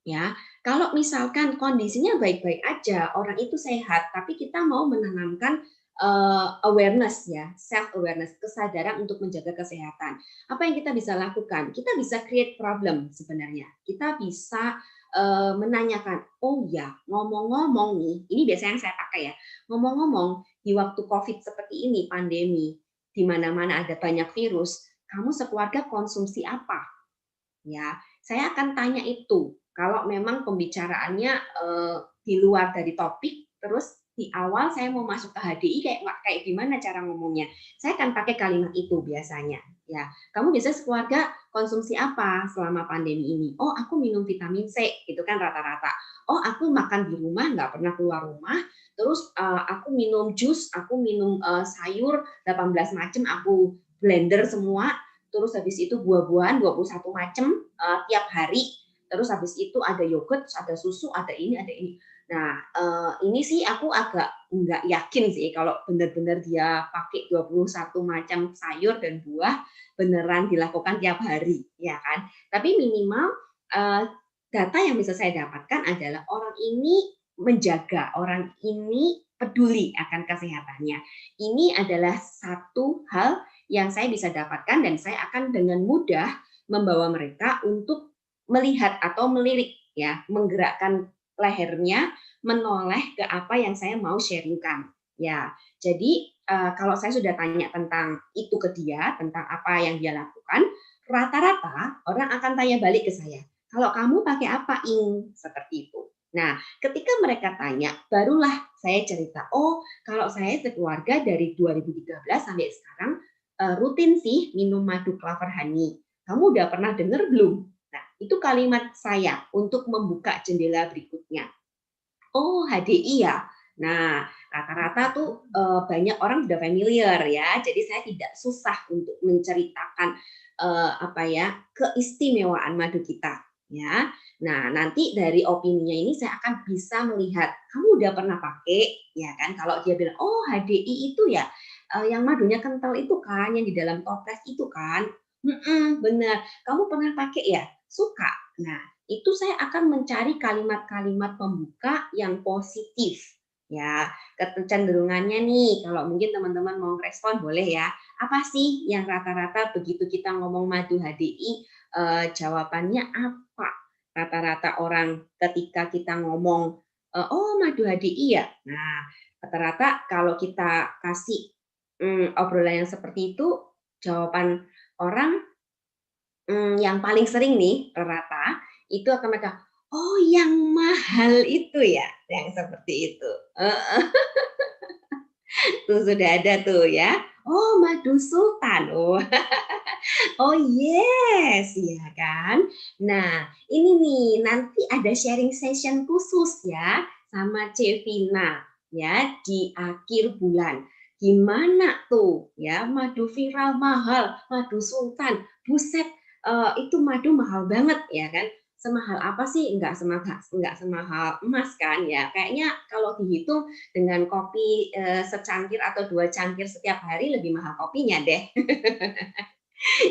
Ya, kalau misalkan kondisinya baik-baik aja, orang itu sehat, tapi kita mau menanamkan awareness ya, self awareness, kesadaran untuk menjaga kesehatan. Apa yang kita bisa lakukan? Kita bisa create problem sebenarnya. Kita bisa menanyakan, oh ya, ngomong-ngomong nih, ini biasanya yang saya pakai ya, ngomong-ngomong di waktu COVID seperti ini, pandemi, di mana-mana ada banyak virus, kamu sekeluarga konsumsi apa? Ya, saya akan tanya itu. Kalau memang pembicaraannya di luar dari topik, terus di awal saya mau masuk ke HDI kayak gimana cara ngomongnya? Saya akan pakai kalimat itu biasanya. Ya, kamu biasanya sekeluarga konsumsi apa selama pandemi ini? Oh, aku minum vitamin C, itu kan rata-rata. Oh, aku makan di rumah, nggak pernah keluar rumah. Terus aku minum jus, aku minum sayur 18 macam, aku blender semua. Terus habis itu buah-buahan 21 macam tiap hari. Terus habis itu ada yogurt, ada susu, ada ini, ada ini. Nah, ini sih aku agak nggak yakin sih kalau benar-benar dia pakai 21 macam sayur dan buah beneran dilakukan tiap hari, ya kan? Tapi minimal data yang bisa saya dapatkan adalah orang ini menjaga, orang ini peduli akan kesehatannya. Ini adalah satu hal yang saya bisa dapatkan dan saya akan dengan mudah membawa mereka untuk melihat atau melirik ya, menggerakkan lehernya menoleh ke apa yang saya mau sharingkan. Ya, jadi kalau saya sudah tanya tentang itu ke dia, tentang apa yang dia lakukan, rata-rata orang akan tanya balik ke saya. Kalau kamu pakai apa, Ing? Seperti itu. Nah, ketika mereka tanya, barulah saya cerita, oh, kalau saya sekeluarga dari 2013 sampai sekarang rutin sih minum madu clover honey. Kamu udah pernah dengar belum? Nah, itu kalimat saya untuk membuka jendela berikutnya. Oh, HDI ya. Nah, rata-rata tuh banyak orang sudah familiar ya. Jadi saya tidak susah untuk menceritakan keistimewaan madu kita ya. Nah, nanti dari opininya ini saya akan bisa melihat kamu udah pernah pakai ya kan. Kalau dia bilang, "Oh, HDI itu ya yang madunya kental itu kan, yang di dalam toples itu kan." Benar. Kamu pernah pakai ya? Suka. Nah, itu saya akan mencari kalimat-kalimat pembuka yang positif. Ya, kecenderungannya nih, kalau mungkin teman-teman mau respon boleh ya. Apa sih yang rata-rata begitu kita ngomong madu HDI, jawabannya apa? Rata-rata orang ketika kita ngomong, oh madu HDI ya. Nah, rata-rata kalau kita kasih obrolan yang seperti itu, jawaban orang yang paling sering nih rata itu akan mereka, oh yang mahal itu ya, yang seperti itu. Tuh sudah ada tuh ya. Oh madu sultan. Oh yes, ya kan. Nah ini nih nanti ada sharing session khusus ya sama Cevina ya di akhir bulan. Gimana tuh ya madu viral mahal, madu sultan, buset itu madu mahal banget ya kan. Semahal apa sih? Enggak semahal emas kan ya. Kayaknya kalau dihitung dengan kopi secangkir atau 2 cangkir setiap hari lebih mahal kopinya deh.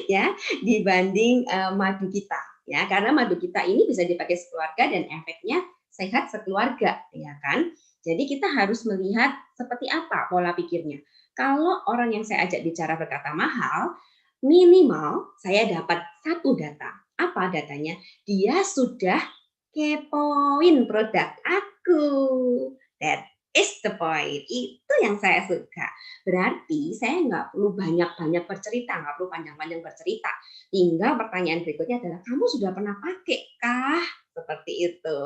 Ya, dibanding madu kita ya. Karena madu kita ini bisa dipakai sekeluarga dan efeknya sehat sekeluarga ya kan. Jadi kita harus melihat seperti apa pola pikirnya. Kalau orang yang saya ajak bicara berkata mahal, minimal saya dapat satu data. Apa datanya? Dia sudah kepoin produk aku. That is the point. Itu yang saya suka. Berarti saya nggak perlu banyak-banyak bercerita, nggak perlu panjang-panjang bercerita. Tinggal pertanyaan berikutnya adalah, kamu sudah pernah pakai kah? Seperti itu.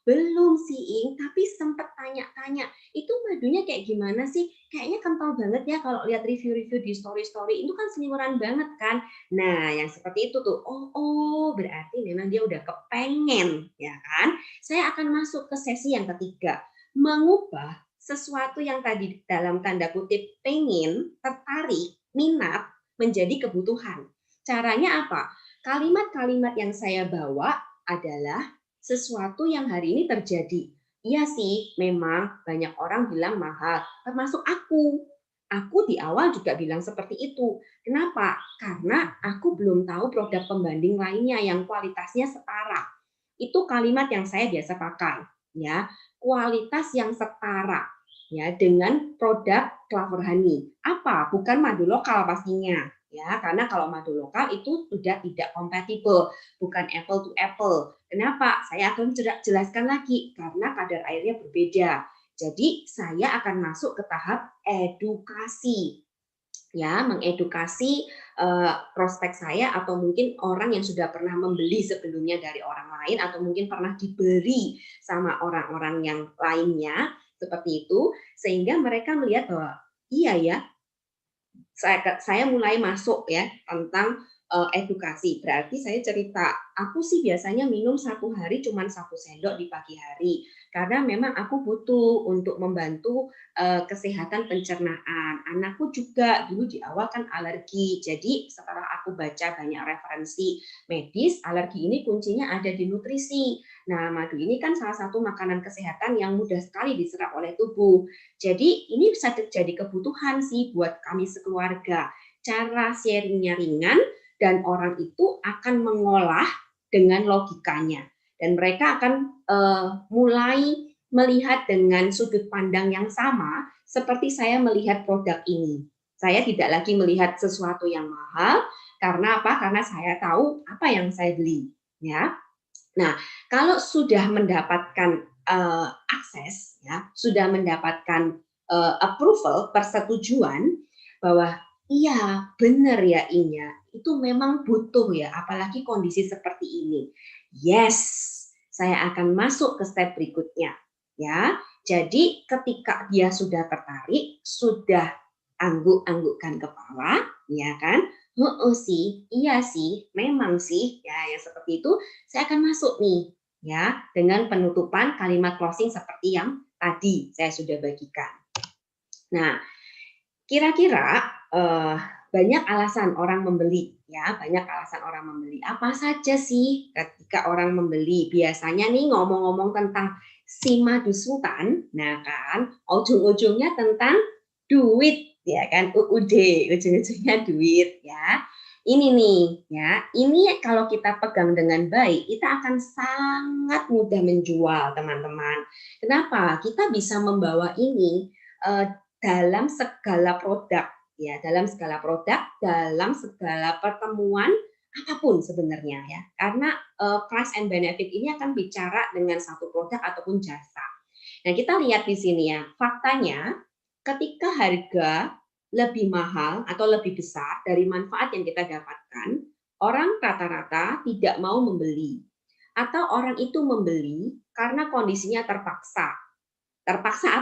Belum sih, Ing, tapi sempat tanya-tanya, itu madunya kayak gimana sih? Kayaknya kental banget ya kalau lihat review-review di story-story, itu kan seliweran banget kan? Nah, yang seperti itu tuh, oh berarti memang dia udah kepengen, ya kan? Saya akan masuk ke sesi yang ketiga, mengubah sesuatu yang tadi dalam tanda kutip pengen, tertarik, minat, menjadi kebutuhan. Caranya apa? Kalimat-kalimat yang saya bawa adalah sesuatu yang hari ini terjadi. Iya sih, memang banyak orang bilang mahal, termasuk aku. Aku di awal juga bilang seperti itu. Kenapa? Karena aku belum tahu produk pembanding lainnya yang kualitasnya setara. Itu kalimat yang saya biasa pakai, ya. Kualitas yang setara. ya dengan produk Clover Honey. Apa? Bukan madu lokal pastinya, ya, karena kalau madu lokal itu sudah tidak kompatibel, bukan apple to apple. Kenapa? Saya akan jelaskan lagi, karena kadar airnya berbeda. Jadi saya akan masuk ke tahap edukasi, ya, mengedukasi prospek saya atau mungkin orang yang sudah pernah membeli sebelumnya dari orang lain atau mungkin pernah diberi sama orang-orang yang lainnya seperti itu, sehingga mereka melihat bahwa iya ya, saya mulai masuk ya tentang edukasi. Berarti saya cerita, aku sih biasanya minum 1 hari cuma 1 sendok di pagi hari, karena memang aku butuh untuk membantu kesehatan pencernaan. Anakku juga dulu di awal kan alergi, jadi setelah aku baca banyak referensi medis, alergi ini kuncinya ada di nutrisi. Nah, madu ini kan salah satu makanan kesehatan yang mudah sekali diserap oleh tubuh. Jadi ini bisa jadi kebutuhan sih buat kami sekeluarga. Cara sharingnya ringan, dan orang itu akan mengolah dengan logikanya. Dan mereka akan mulai melihat dengan sudut pandang yang sama seperti saya melihat produk ini. Saya tidak lagi melihat sesuatu yang mahal, karena apa? Karena saya tahu apa yang saya beli. Ya. Nah, kalau sudah mendapatkan akses, ya, sudah mendapatkan approval, persetujuan bahwa iya, benar ya Inya, itu memang butuh ya, apalagi kondisi seperti ini. Yes, saya akan masuk ke step berikutnya. Ya, jadi ketika dia sudah tertarik, sudah angguk-anggukkan kepala, ya kan? Sih, iya sih, memang sih, ya yang seperti itu, saya akan masuk nih, ya, dengan penutupan kalimat closing seperti yang tadi saya sudah bagikan. Nah, kira-kira banyak alasan orang membeli, ya, banyak alasan orang membeli. Apa saja sih ketika orang membeli? Biasanya nih ngomong-ngomong tentang si madu sultan, nah kan, ujung-ujungnya tentang duit, ya kan, UUD, ujung-ujungnya duit, ya. Ini nih, ya, ini kalau kita pegang dengan baik, kita akan sangat mudah menjual, teman-teman. Kenapa? Kita bisa membawa ini dalam segala produk, ya, dalam segala produk, dalam segala pertemuan apapun sebenarnya, ya, karena price and benefit ini akan bicara dengan satu produk ataupun jasa. Nah, kita lihat di sini ya, faktanya ketika harga lebih mahal atau lebih besar dari manfaat yang kita dapatkan, orang rata-rata tidak mau membeli, atau orang itu membeli karena kondisinya terpaksa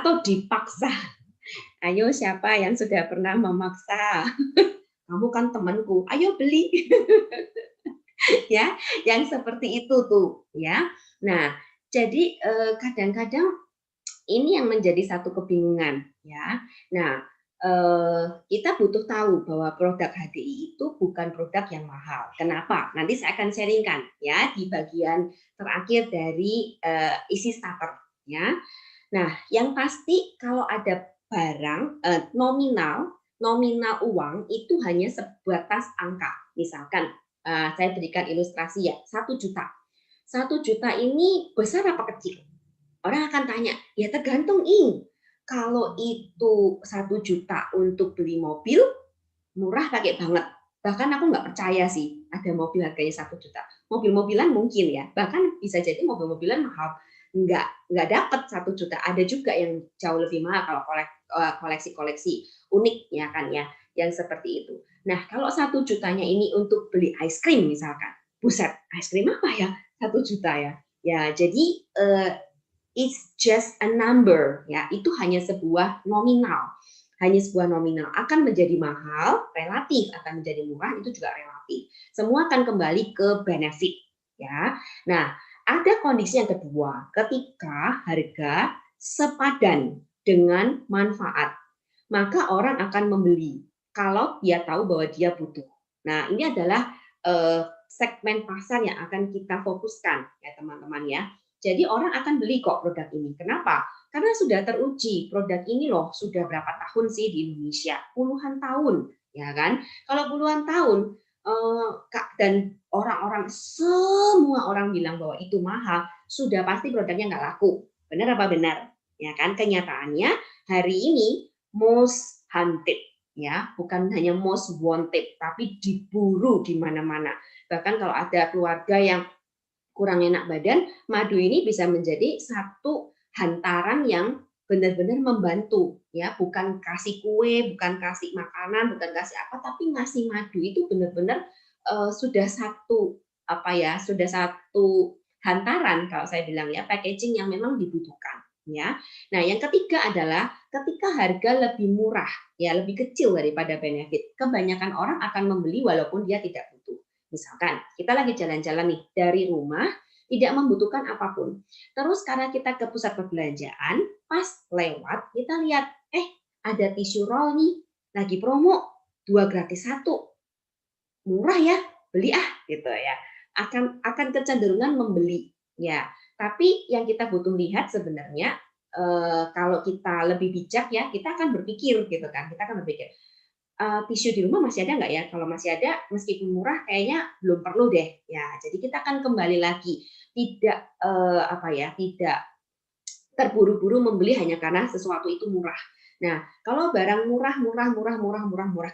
atau dipaksa. Ayo, siapa yang sudah pernah memaksa? Kamu kan temanku, ayo beli. Ya, yang seperti itu tuh, ya. Nah, jadi kadang-kadang ini yang menjadi satu kebingungan, ya. Nah, kita butuh tahu bahwa produk HDI itu bukan produk yang mahal. Kenapa? Nanti saya akan sharingkan ya di bagian terakhir dari isi starter, ya. Nah, yang pasti kalau ada barang nominal uang itu hanya sebatas angka. Misalkan saya berikan ilustrasi ya, 1 juta. 1 juta ini besar apa kecil? Orang akan tanya, ya tergantung kalau itu 1 juta untuk beli mobil, murah pakai banget. Bahkan aku nggak percaya sih ada mobil harganya 1 juta. Mobil-mobilan mungkin ya, bahkan bisa jadi mobil-mobilan mahal. Nggak dapat 1 juta. Ada juga yang jauh lebih mahal kalau koleksi-koleksi unik ya kan ya, yang seperti itu. Nah, kalau 1 jutanya ini untuk beli ice cream misalkan, buset, ice cream apa ya 1 juta ya? Ya, jadi it's just a number ya, itu hanya sebuah nominal. Hanya sebuah nominal akan menjadi mahal, relatif akan menjadi murah, itu juga relatif. Semua akan kembali ke benefit ya. Nah, ada kondisi yang kedua, ketika harga sepadan dengan manfaat, maka orang akan membeli kalau dia tahu bahwa dia butuh. Nah, ini adalah segmen pasar yang akan kita fokuskan ya teman-teman ya. Jadi orang akan beli kok produk ini. Kenapa? Karena sudah teruji. Produk ini loh sudah berapa tahun sih di Indonesia? Puluhan tahun, ya kan? Kalau puluhan tahun dan semua orang bilang bahwa itu mahal, sudah pasti produknya nggak laku. Benar apa benar? Ya kan, kenyataannya hari ini most hunted, ya, bukan hanya most wanted, tapi diburu di mana-mana. Bahkan kalau ada keluarga yang kurang enak badan, madu ini bisa menjadi satu hantaran yang benar-benar membantu, ya, bukan kasih kue, bukan kasih makanan, bukan kasih apa, tapi ngasih madu itu benar-benar sudah satu sudah satu hantaran kalau saya bilang ya, packaging yang memang dibutuhkan, ya. Nah, yang ketiga adalah ketika harga lebih murah, ya, lebih kecil daripada benefit, kebanyakan orang akan membeli walaupun dia tidak butuh. Misalkan kita lagi jalan-jalan nih dari rumah, tidak membutuhkan apapun. Terus karena kita ke pusat perbelanjaan, pas lewat kita lihat, ada tisu roll nih, lagi promo 2 gratis 1. Murah ya, beli gitu ya. Akan kecenderungan membeli, ya. Tapi yang kita butuh lihat sebenarnya kalau kita lebih bijak ya, kita akan berpikir gitu kan. Kita akan berpikir, tisu di rumah masih ada nggak ya? Kalau masih ada, meskipun murah, kayaknya belum perlu deh. Ya, jadi kita akan kembali lagi, tidak tidak terburu-buru membeli hanya karena sesuatu itu murah. Nah, kalau barang murah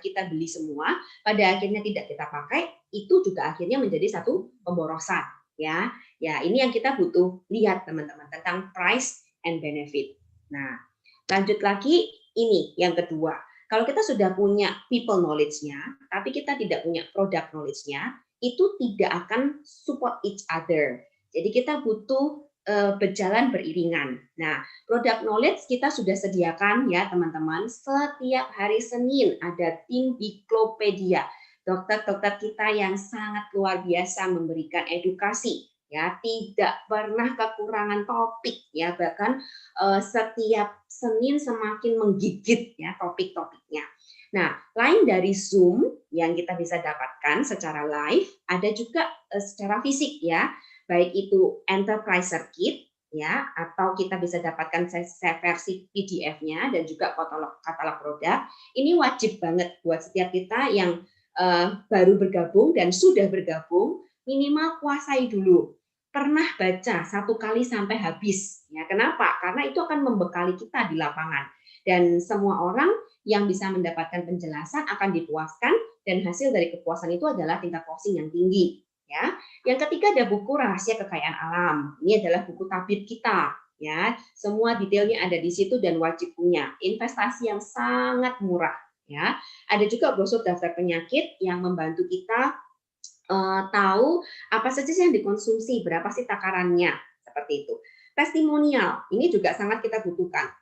kita beli semua, pada akhirnya tidak kita pakai, itu juga akhirnya menjadi satu pemborosan. Ya, ini yang kita butuh lihat teman-teman tentang price and benefit. Nah, lanjut lagi ini yang kedua. Kalau kita sudah punya people knowledge-nya, tapi kita tidak punya product knowledge-nya, itu tidak akan support each other. Jadi kita butuh berjalan beriringan. Nah, product knowledge kita sudah sediakan ya teman-teman. Setiap hari Senin ada tim Biklopedia. Dokter-dokter kita yang sangat luar biasa memberikan edukasi. Ya, tidak pernah kekurangan topik ya, bahkan setiap Senin semakin menggigit ya topik-topiknya. Nah, lain dari Zoom yang kita bisa dapatkan secara live, ada juga secara fisik ya, baik itu Enterprise Circuit ya, atau kita bisa dapatkan versi PDF-nya dan juga katalog produk. Ini wajib banget buat setiap kita yang baru bergabung dan sudah bergabung, minimal kuasai dulu. Pernah baca 1 kali sampai habis. Ya, kenapa? Karena itu akan membekali kita di lapangan. Dan semua orang yang bisa mendapatkan penjelasan akan dipuaskan, dan hasil dari kepuasan itu adalah tingkat closing yang tinggi. Ya. Yang ketiga ada buku Rahasia Kekayaan Alam. Ini adalah buku tabib kita. Ya, semua detailnya ada di situ dan wajib punya. Investasi yang sangat murah. Ya, ada juga brosur daftar penyakit yang membantu kita tahu apa saja yang dikonsumsi, berapa sih takarannya, seperti itu. Testimonial, ini juga sangat kita butuhkan.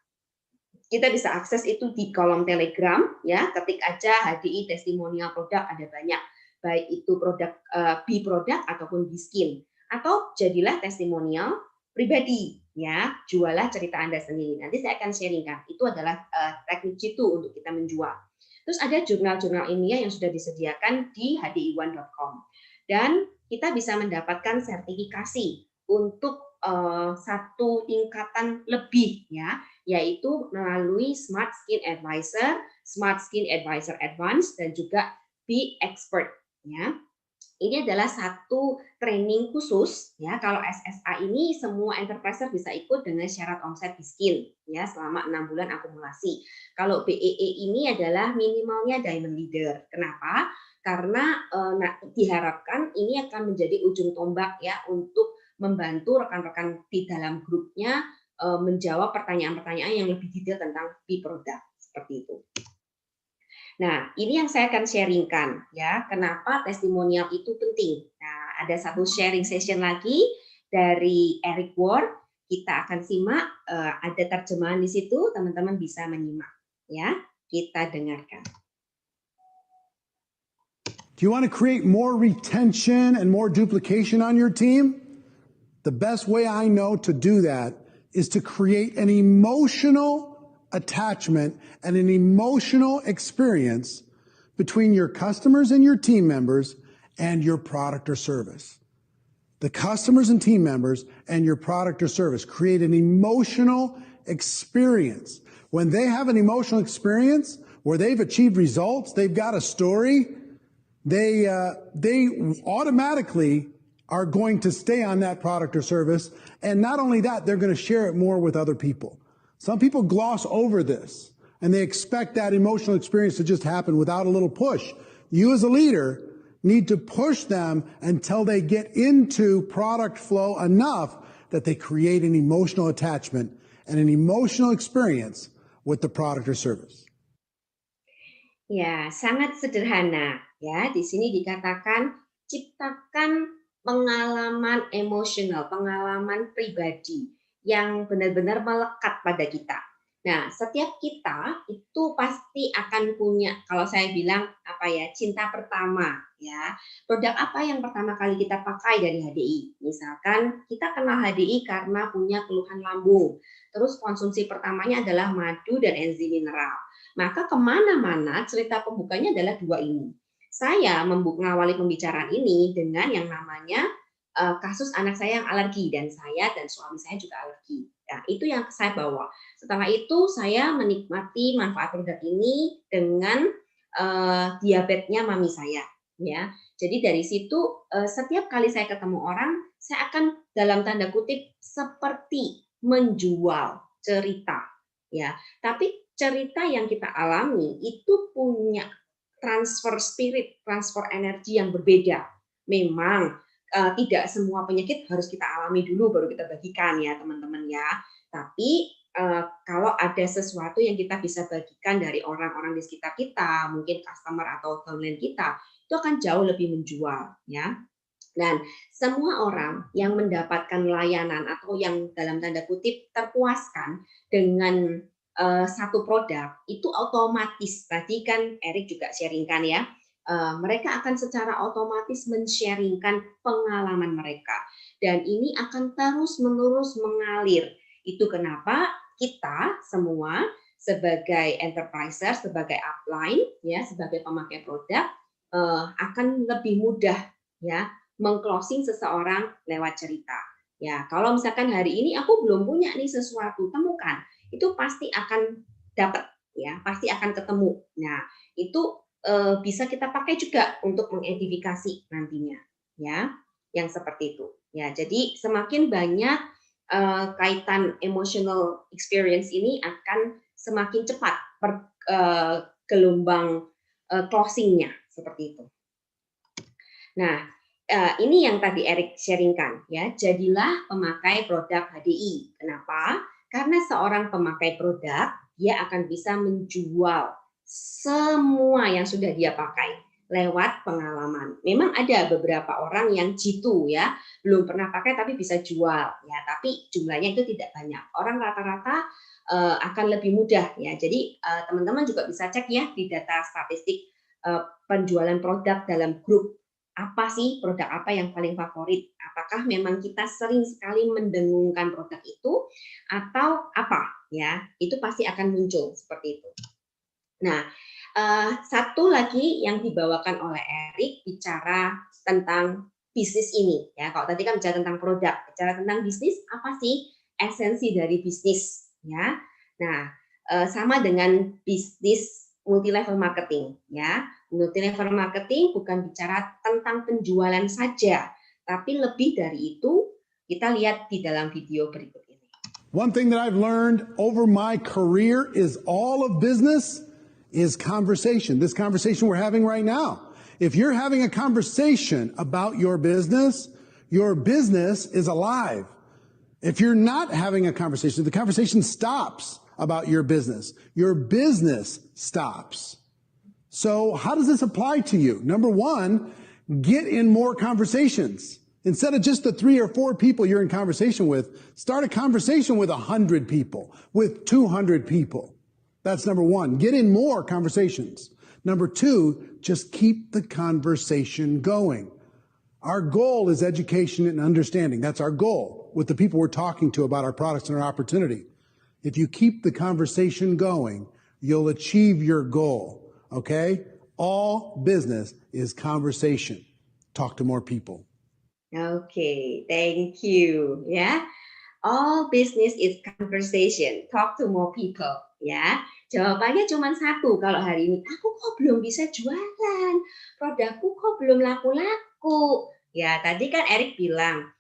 Kita bisa akses itu di kolom Telegram, ya, ketik aja HDI testimonial produk, ada banyak, baik itu produk B-product ataupun B-skin, atau jadilah testimonial pribadi, ya, jualah cerita Anda sendiri. Nanti saya akan sharingkan, itu adalah teknik jitu untuk kita menjual. Terus ada jurnal-jurnal ilmiah yang sudah disediakan di hdi1.com. Dan kita bisa mendapatkan sertifikasi untuk satu tingkatan lebih ya, yaitu melalui Smart Skin Advisor, Smart Skin Advisor Advanced, dan juga Be Expert ya. Ini adalah satu training khusus ya. Kalau SSA ini semua enterpriser bisa ikut dengan syarat omset Biskin ya selama 6 bulan akumulasi. Kalau BEE ini adalah minimalnya Diamond Leader. Kenapa? Karena diharapkan ini akan menjadi ujung tombak ya untuk membantu rekan-rekan di dalam grupnya menjawab pertanyaan-pertanyaan yang lebih detail tentang B-product seperti itu. Nah, ini yang saya akan sharingkan ya, kenapa testimonial itu penting. Nah, ada satu sharing session lagi dari Eric Ward. Kita akan simak, ada terjemahan di situ, teman-teman bisa menyimak ya. Kita dengarkan. Do you want to create more retention and more duplication on your team? The best way I know to do that is to create an emotional attachment and an emotional experience between your customers and your team members and your product or service. The customers and team members and your product or service create an emotional experience. When they have an emotional experience where they've achieved results, they've got a story, they automatically are going to stay on that product or service. And not only that, they're going to share it more with other people. Some people gloss over this and they expect that emotional experience to just happen without a little push. You as a leader need to push them until they get into product flow enough that they create an emotional attachment and an emotional experience with the product or service. Ya, sangat sederhana ya. Di sini dikatakan ciptakan pengalaman emosional, pengalaman pribadi yang benar-benar melekat pada kita. Nah, setiap kita itu pasti akan punya, kalau saya bilang apa ya, cinta pertama ya. Produk apa yang pertama kali kita pakai dari HDI? Misalkan kita kenal HDI karena punya keluhan lambung. Terus konsumsi pertamanya adalah madu dan enzim mineral. Maka kemana-mana cerita pembukanya adalah dua ini. Saya mengawali pembicaraan ini dengan yang namanya kasus anak saya yang alergi, dan saya dan suami saya juga alergi. Nah, itu yang saya bawa. Setelah itu saya menikmati manfaat produk ini dengan diabetesnya mami saya. Ya, jadi dari situ setiap kali saya ketemu orang, saya akan dalam tanda kutip seperti menjual cerita. Ya, tapi cerita yang kita alami itu punya transfer spirit, transfer energi yang berbeda. Memang tidak semua penyakit harus kita alami dulu baru kita bagikan ya teman-teman ya. Tapi kalau ada sesuatu yang kita bisa bagikan dari orang-orang di sekitar kita, mungkin customer atau downline kita, itu akan jauh lebih menjual ya. Dan semua orang yang mendapatkan layanan atau yang dalam tanda kutip terpuaskan dengan satu produk itu otomatis, tadi kan Erik juga sharingkan ya, mereka akan secara otomatis men-sharingkan pengalaman mereka, dan ini akan terus-menerus mengalir. Itu kenapa kita semua sebagai enterpriser, sebagai upline ya, sebagai pemakai produk akan lebih mudah ya meng-closing seseorang lewat cerita. Ya, kalau misalkan hari ini aku belum punya nih sesuatu, temukan. Itu pasti akan dapat ya, pasti akan ketemu. Nah, itu bisa kita pakai juga untuk mengidentifikasi nantinya ya, yang seperti itu. Ya, jadi semakin banyak kaitan emotional experience ini akan semakin cepat gelombang closing-nya seperti itu. Nah, ini yang tadi Erik sharingkan ya, jadilah pemakai produk HDI. Kenapa? Karena seorang pemakai produk, dia akan bisa menjual semua yang sudah dia pakai lewat pengalaman. Memang ada beberapa orang yang jitu ya, belum pernah pakai tapi bisa jual ya, tapi jumlahnya itu tidak banyak. Orang rata-rata akan lebih mudah ya. Jadi teman-teman juga bisa cek ya di data statistik penjualan produk dalam grup. Apa sih produk apa yang paling favorit? Apakah memang kita sering sekali mendengungkan produk itu atau apa ya? Itu pasti akan muncul seperti itu. Nah, satu lagi yang dibawakan oleh Erik bicara tentang bisnis ini ya. Kalau tadi kan bicara tentang produk, bicara tentang bisnis, apa sih esensi dari bisnis ya? Nah, sama dengan bisnis multi-level marketing ya. Multi-level marketing bukan bicara tentang penjualan saja, tapi lebih dari itu. Kita lihat di dalam video berikut ini. One thing that I've learned over my career is all of business is conversation. This conversation we're having right now. If you're having a conversation about your business is alive. If you're not having a conversation, the conversation stops about your business stops. So how does this apply to you? Number one, get in more conversations. Instead of just the 3 or 4 people you're in conversation with, start a conversation with 100 people, with 200 people. That's number one. Get in more conversations. Number two, just keep the conversation going. Our goal is education and understanding. That's our goal with the people we're talking to about our products and our opportunity. If you keep the conversation going, you'll achieve your goal, okay? All business is conversation. Talk to more people. Okay, thank you. Ya, all business is conversation. Talk to more people. Ya, jawabannya cuma satu kalau hari ini. Aku kok belum bisa jualan, produkku kok belum laku-laku. Ya, tadi kan Erik bilang,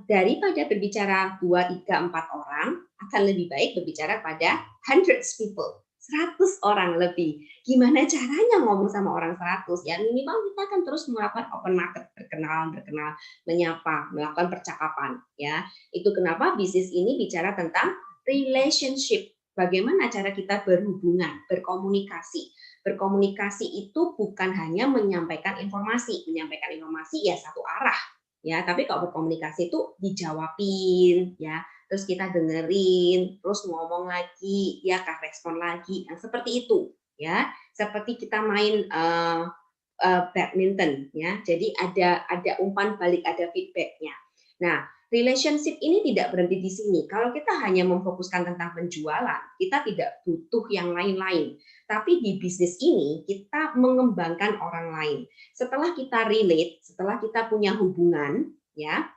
daripada berbicara 2, 3, 4 orang, akan lebih baik berbicara pada hundreds people, 100 orang lebih. Gimana caranya ngomong sama orang 100? Ya minimal kita akan terus melakukan open market, berkenalan, menyapa, melakukan percakapan. Ya, itu kenapa bisnis ini bicara tentang relationship. Bagaimana cara kita berhubungan, berkomunikasi. Berkomunikasi itu bukan hanya menyampaikan informasi ya satu arah. Ya, tapi kalau berkomunikasi itu dijawabin, ya, terus kita dengerin, terus ngomong lagi, ya, respon lagi, yang seperti itu, ya, seperti kita main badminton, ya, jadi ada umpan balik, ada feedbacknya. Nah, relationship ini tidak berhenti di sini. Kalau kita hanya memfokuskan tentang penjualan, kita tidak butuh yang lain-lain. Tapi di bisnis ini kita mengembangkan orang lain. Setelah kita relate, setelah kita punya hubungan, ya,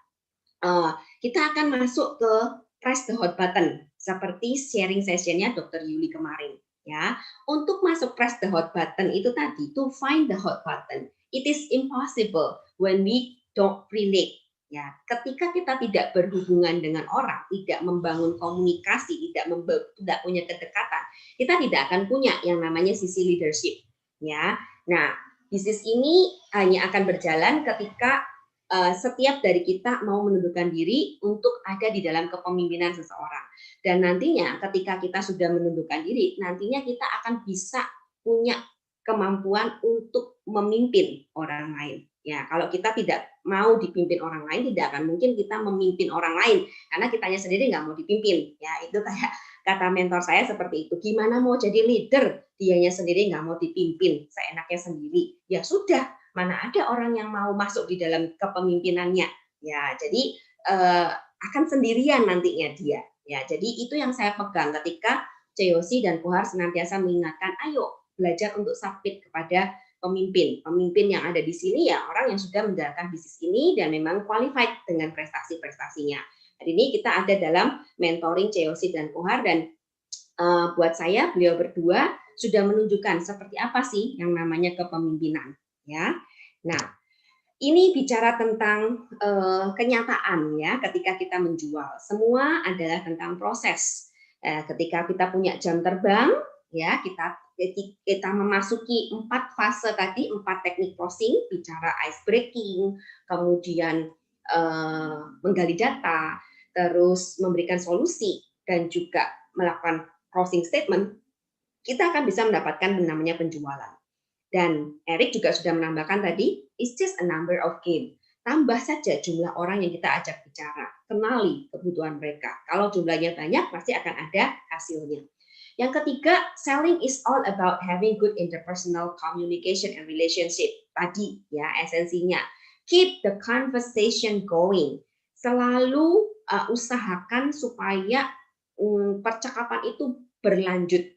kita akan masuk ke press the hot button seperti sharing sessionnya Dr. Yuli kemarin. Ya, untuk masuk press the hot button itu tadi, to find the hot button, it is impossible when we don't relate. Ya, ketika kita tidak berhubungan dengan orang, tidak membangun komunikasi, tidak punya kedekatan, kita tidak akan punya yang namanya sisi leadership. Ya, nah bisnis ini hanya akan berjalan ketika setiap dari kita mau menundukkan diri untuk ada di dalam kepemimpinan seseorang. Dan nantinya ketika kita sudah menundukkan diri, nantinya kita akan bisa punya kemampuan untuk memimpin orang lain. Ya, kalau kita tidak mau dipimpin orang lain, tidak akan mungkin kita memimpin orang lain karena kitanya sendiri nggak mau dipimpin. Ya, itu kayak kata mentor saya seperti itu. Gimana mau jadi leader, dianya sendiri nggak mau dipimpin, seenaknya sendiri. Ya sudah, mana ada orang yang mau masuk di dalam kepemimpinannya. Ya, jadi akan sendirian nantinya dia. Ya, jadi itu yang saya pegang ketika COC dan Kohar senantiasa mengingatkan, ayo belajar untuk submit kepada pemimpin yang ada di sini ya orang yang sudah menjalankan bisnis ini dan memang qualified dengan prestasi-prestasinya. Hari ini kita ada dalam mentoring COC dan Kohar dan buat saya beliau berdua sudah menunjukkan seperti apa sih yang namanya kepemimpinan. Ya, nah ini bicara tentang kenyataan ya ketika kita menjual. Semua adalah tentang proses. Ketika kita punya jam terbang, ya kita memasuki 4 fase tadi, 4 teknik closing, bicara ice breaking, kemudian menggali data, terus memberikan solusi dan juga melakukan closing statement, kita akan bisa mendapatkan namanya penjualan. Dan Eric juga sudah menambahkan tadi, it's just a number of game. Tambah saja jumlah orang yang kita ajak bicara, kenali kebutuhan mereka. Kalau jumlahnya banyak, pasti akan ada hasilnya. Yang ketiga, selling is all about having good interpersonal communication and relationship. Tadi ya esensinya. Keep the conversation going. Selalu usahakan supaya percakapan itu berlanjut.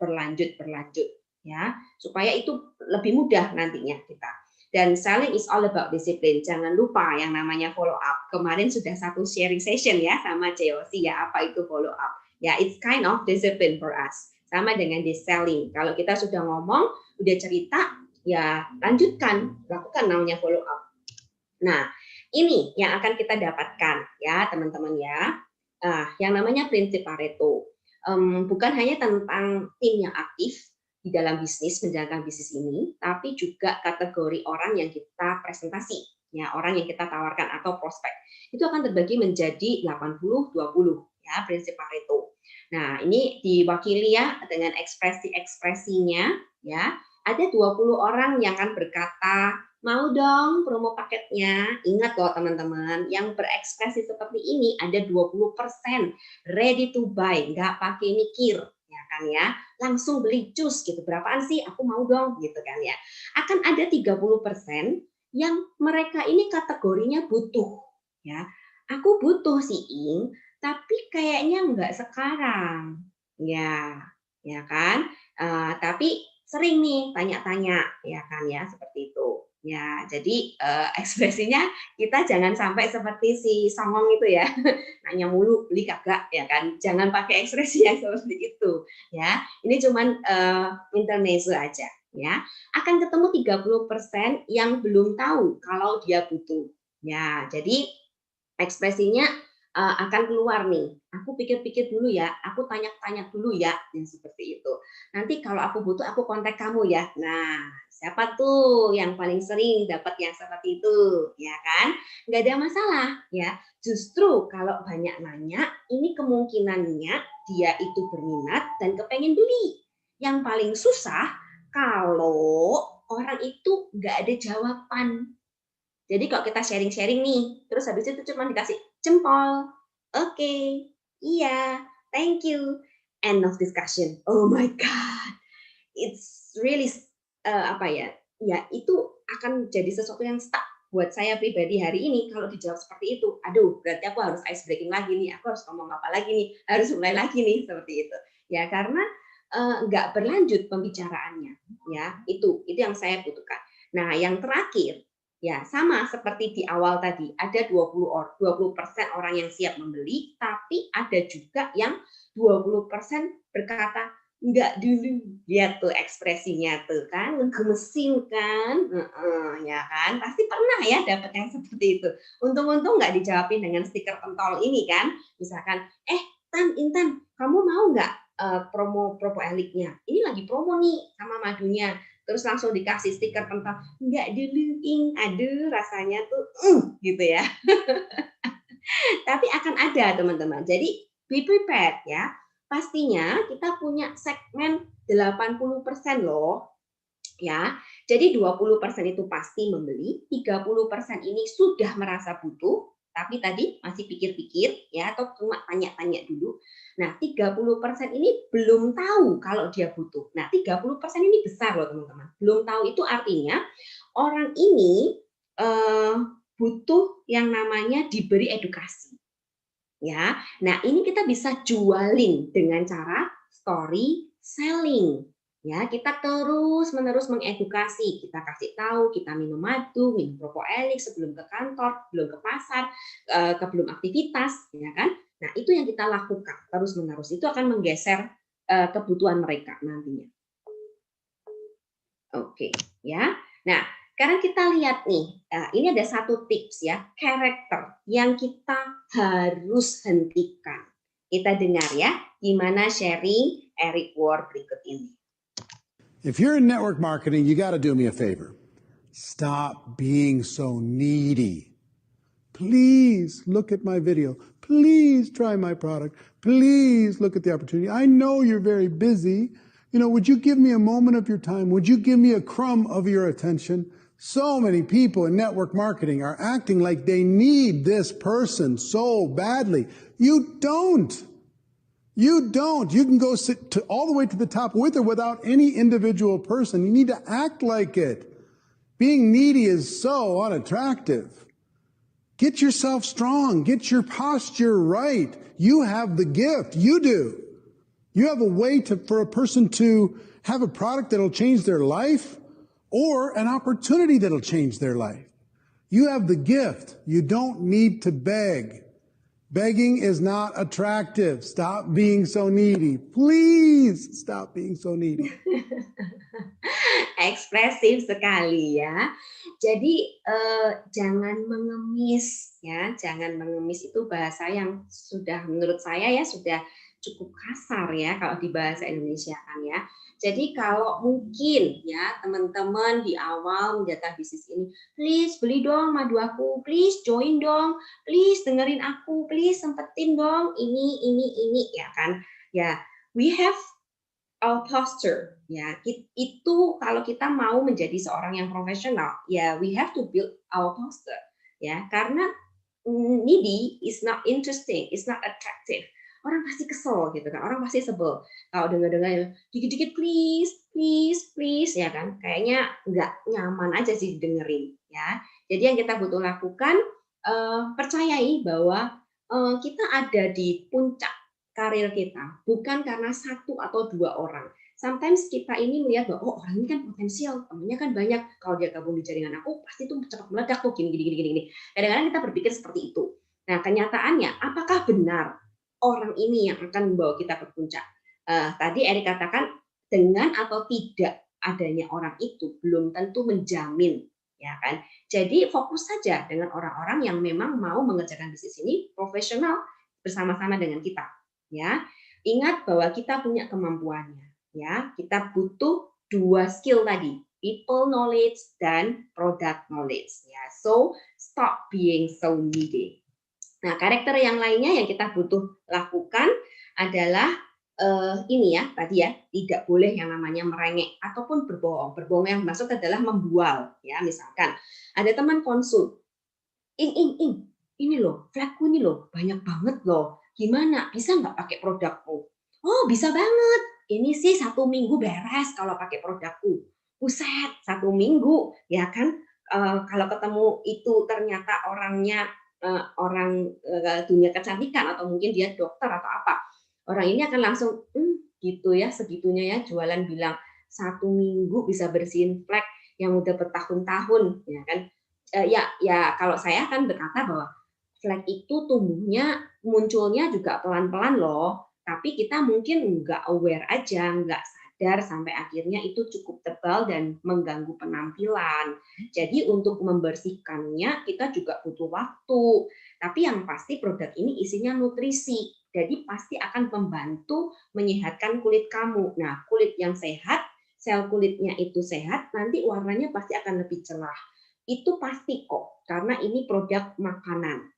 Ya, supaya itu lebih mudah nantinya kita. Dan selling is all about discipline. Jangan lupa yang namanya follow up. Kemarin sudah satu sharing session ya sama COC ya, apa itu follow up. Ya, it's kind of discipline for us. Sama dengan di selling. Kalau kita sudah ngomong, udah cerita, ya lanjutkan, lakukan namanya follow up. Nah, ini yang akan kita dapatkan ya teman-teman ya. Yang namanya prinsip Pareto. Bukan hanya tentang tim yang aktif di dalam bisnis, menjalankan bisnis ini, tapi juga kategori orang yang kita presentasi, ya orang yang kita tawarkan atau prospek. Itu akan terbagi menjadi 80-20, ya prinsip Pareto. Nah, ini diwakili ya dengan ekspresi-ekspresinya, ya. Ada 20 orang yang akan berkata, mau dong promo paketnya. Ingat loh teman-teman, yang berekspresi seperti ini ada 20% ready to buy, nggak pakai mikir. Ya kan ya, langsung beli cus gitu, berapaan sih aku mau dong gitu kan ya. Akan ada 30% yang mereka ini kategorinya butuh ya. Aku butuh sih Ing, tapi kayaknya enggak sekarang. Ya kan? Tapi sering nih tanya-tanya ya kan ya seperti itu. Ya, jadi ekspresinya kita jangan sampai seperti si songong itu ya, nanya mulu beli kagak ya kan, jangan pakai ekspresi yang seperti itu ya. Ini cuman intermezzo aja ya. Akan ketemu 30% yang belum tahu kalau dia butuh. Ya, jadi ekspresinya akan keluar nih. Aku pikir-pikir dulu ya, aku tanya-tanya dulu ya, yang seperti itu. Nanti kalau aku butuh, aku kontak kamu ya. Nah, siapa tuh yang paling sering dapat yang seperti itu, ya kan? Nggak ada masalah, ya. Justru kalau banyak nanya, ini kemungkinannya dia itu berminat dan kepengen beli. Yang paling susah kalau orang itu nggak ada jawaban. Jadi kalau kita sharing-sharing nih, terus habis itu cuma dikasih jempol, oke, iya, thank you, end of discussion. Oh my God, it's really apa ya? Ya itu akan jadi sesuatu yang stuck buat saya pribadi hari ini kalau dijawab seperti itu. Aduh, berarti aku harus ice breaking lagi nih. Aku harus ngomong apa lagi nih? Harus mulai lagi nih seperti itu. Ya karena nggak berlanjut pembicaraannya. Ya itu yang saya butuhkan. Nah yang terakhir. Ya, sama seperti di awal tadi, ada 20% orang yang siap membeli, tapi ada juga yang 20% berkata, enggak dulu. Lihat tuh ekspresinya tuh kan, ngegemesin kan, ya kan, pasti pernah ya dapat yang seperti itu. Untung-untung nggak dijawabin dengan stiker pentol ini kan, misalkan, Intan, kamu mau nggak promo eliknya? Ini lagi promo nih sama madunya. Terus langsung dikasih stiker pentol, enggak dulu, aduh rasanya tuh, gitu ya. Tapi akan ada teman-teman. Jadi be prepared ya. Pastinya kita punya segmen 80% loh. Ya. Jadi 20% itu pasti membeli, 30% ini sudah merasa butuh, tapi tadi masih pikir-pikir ya atau cuma tanya-tanya dulu. Nah, 30% ini belum tahu kalau dia butuh. Nah, 30% ini besar loh teman-teman. Belum tahu itu artinya orang ini butuh yang namanya diberi edukasi. Ya. Nah, ini kita bisa jualin dengan cara story selling. Ya, kita terus-menerus mengedukasi, kita kasih tahu, kita minum madu, minum propoelik sebelum ke kantor, belum ke pasar, belum aktivitas, ya kan? Nah, itu yang kita lakukan terus-menerus. Itu akan menggeser kebutuhan mereka nantinya. Oke, ya. Nah, sekarang kita lihat nih, ini ada satu tips ya, karakter yang kita harus hentikan. Kita dengar ya, gimana sharing Eric Ward berikut ini. If you're in network marketing, you got to do me a favor. Stop being so needy. Please look at my video. Please try my product. Please look at the opportunity. I know you're very busy. Would you give me a moment of your time? Would you give me a crumb of your attention? So many people in network marketing are acting like they need this person so badly. You don't. You don't. You can go sit all the way to the top with or without any individual person. You need to act like it. Being needy is so unattractive. Get yourself strong. Get your posture right. You have the gift. You do. You have a way for a person to have a product that'll change their life or an opportunity that'll change their life. You have the gift. You don't need to beg. Begging is not attractive. Stop being so needy. Please stop being so needy. Ekspresif sekali ya. Jadi jangan mengemis ya. Jangan mengemis itu bahasa yang sudah menurut saya ya sudah cukup kasar ya kalau di bahasa Indonesia kan ya. Jadi kalau mungkin ya teman-teman di awal menjalankan bisnis ini, please beli dong madu aku, please join dong, please dengerin aku, please sempetin dong ini ya kan. Ya, we have our posture ya. Itu kalau kita mau menjadi seorang yang profesional, ya we have to build our posture ya. Karena needy is not interesting, is not attractive. Orang pasti kesel gitu kan, orang pasti sebel kalau dengar-dengar dikit-dikit please ya kan, kayaknya nggak nyaman aja sih dengerin ya. Jadi yang kita butuh lakukan, percayai bahwa kita ada di puncak karir kita bukan karena satu atau dua orang. Sometimes kita ini melihat bahwa orang ini kan potensial, temennya kan banyak, kalau dia gabung di jaringan aku pasti tuh cepat meledak tuh gini. Kadang-kadang kita berpikir seperti itu. Nah kenyataannya apakah benar orang ini yang akan membawa kita ke puncak? Tadi Eric katakan dengan atau tidak adanya orang itu belum tentu menjamin, ya kan? Jadi fokus saja dengan orang-orang yang memang mau mengerjakan bisnis ini profesional bersama-sama dengan kita, ya. Ingat bahwa kita punya kemampuannya, ya. Kita butuh 2 skill tadi, people knowledge dan product knowledge, ya. So stop being so needy. Nah, karakter yang lainnya yang kita butuh lakukan adalah ini ya, tadi ya, tidak boleh yang namanya merengek ataupun berbohong. Berbohong yang maksud adalah membual, ya. Misalkan ada teman konsul, ini loh, flagku ini loh, banyak banget loh. Gimana? Bisa nggak pakai produkku? Oh, bisa banget. Ini sih 1 minggu beres kalau pakai produkku. Buset, 1 minggu, ya kan? Kalau ketemu itu ternyata orangnya orang dunia kecantikan atau mungkin dia dokter atau apa, orang ini akan langsung gitu ya, segitunya ya jualan, bilang 1 minggu bisa bersihin flek yang udah bertahun-tahun, ya kan? Ya kalau saya kan berkata bahwa flek itu tumbuhnya munculnya juga pelan-pelan loh, tapi kita mungkin nggak aware aja, nggak sadar sampai akhirnya itu cukup tebal dan mengganggu penampilan. Jadi untuk membersihkannya kita juga butuh waktu. Tapi yang pasti produk ini isinya nutrisi, jadi pasti akan membantu menyehatkan kulit kamu. Nah, kulit yang sehat, sel kulitnya itu sehat, nanti warnanya pasti akan lebih cerah. Itu pasti kok, karena ini produk makanan.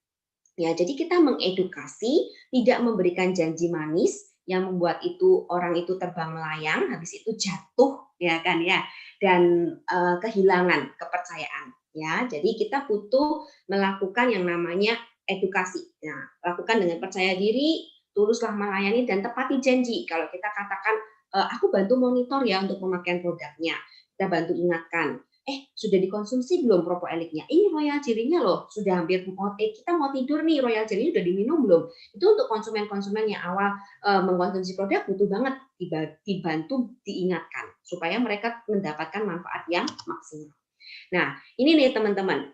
Ya, jadi kita mengedukasi, tidak memberikan janji manis yang membuat itu orang itu terbang melayang, habis itu jatuh, ya kan ya, dan kehilangan kepercayaan. Ya, jadi kita butuh melakukan yang namanya edukasi. Nah, lakukan dengan percaya diri, tuluslah melayani dan tepati janji. Kalau kita katakan aku bantu monitor ya untuk pemakaian produknya, kita bantu ingatkan. Sudah dikonsumsi belum propoeliknya? Ini royal jelly-nya loh, sudah hampir kita mau tidur nih, royal jelly udah diminum belum? Itu untuk konsumen-konsumen yang awal mengkonsumsi produk butuh banget dibantu diingatkan supaya mereka mendapatkan manfaat yang maksimal. Nah, ini nih teman-teman,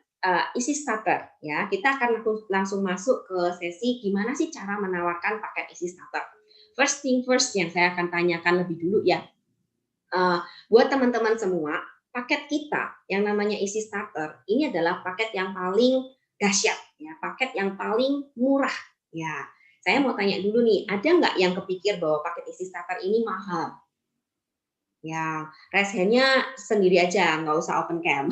easy starter ya. Kita akan langsung masuk ke sesi gimana sih cara menawarkan paket easy starter. First thing first yang saya akan tanyakan lebih dulu ya. Buat teman-teman semua, paket kita yang namanya easy starter ini adalah paket yang paling dahsyat ya, paket yang paling murah ya. Saya mau tanya dulu nih, ada nggak yang kepikir bahwa paket easy starter ini mahal? Ya, raise hand-nya sendiri aja, nggak usah open cam.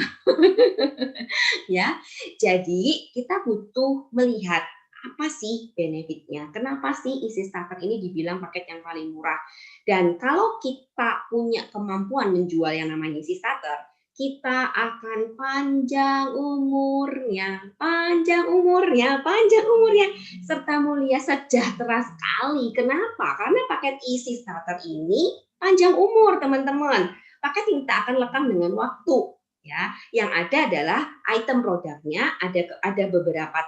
Ya, jadi kita butuh melihat apa sih benefitnya? Kenapa sih easy starter ini dibilang paket yang paling murah? Dan kalau kita punya kemampuan menjual yang namanya easy starter, kita akan panjang umurnya, serta mulia sejahtera sekali. Kenapa? Karena paket easy starter ini panjang umur, teman-teman. Paket yang tak akan lekang dengan waktu. Ya, yang ada adalah item produknya, ada beberapa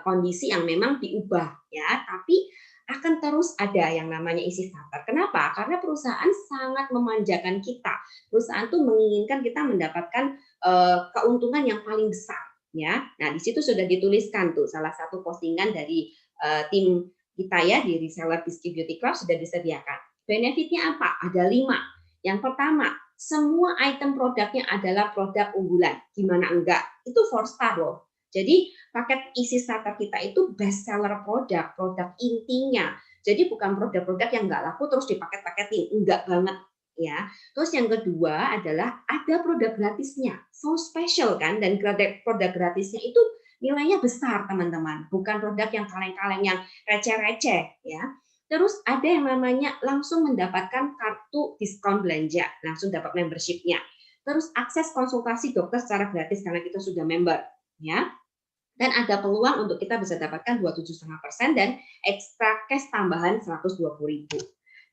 kondisi yang memang diubah ya, tapi akan terus ada yang namanya easy starter. Kenapa? Karena perusahaan sangat memanjakan kita. Perusahaan tuh menginginkan kita mendapatkan keuntungan yang paling besar ya. Nah, di situ sudah dituliskan tuh salah satu postingan dari tim kita ya di Reseller Bisky Beauty Club sudah disediakan. Benefitnya apa? Ada 5. Yang pertama, semua item produknya adalah produk unggulan. Gimana enggak? Itu 4 star loh. Jadi paket easy starter kita itu best seller produk intinya. Jadi bukan produk-produk yang enggak laku terus dipaket-paketin, enggak banget ya. Terus yang kedua adalah ada produk gratisnya. So special kan, dan produk gratisnya itu nilainya besar teman-teman. Bukan produk yang kaleng-kaleng yang receh-receh ya. Terus ada yang namanya langsung mendapatkan kartu diskon belanja, langsung dapat membership-nya. Terus akses konsultasi dokter secara gratis karena kita sudah member ya. Dan ada peluang untuk kita bisa dapatkan 27,5% dan ekstra cash tambahan 120.000.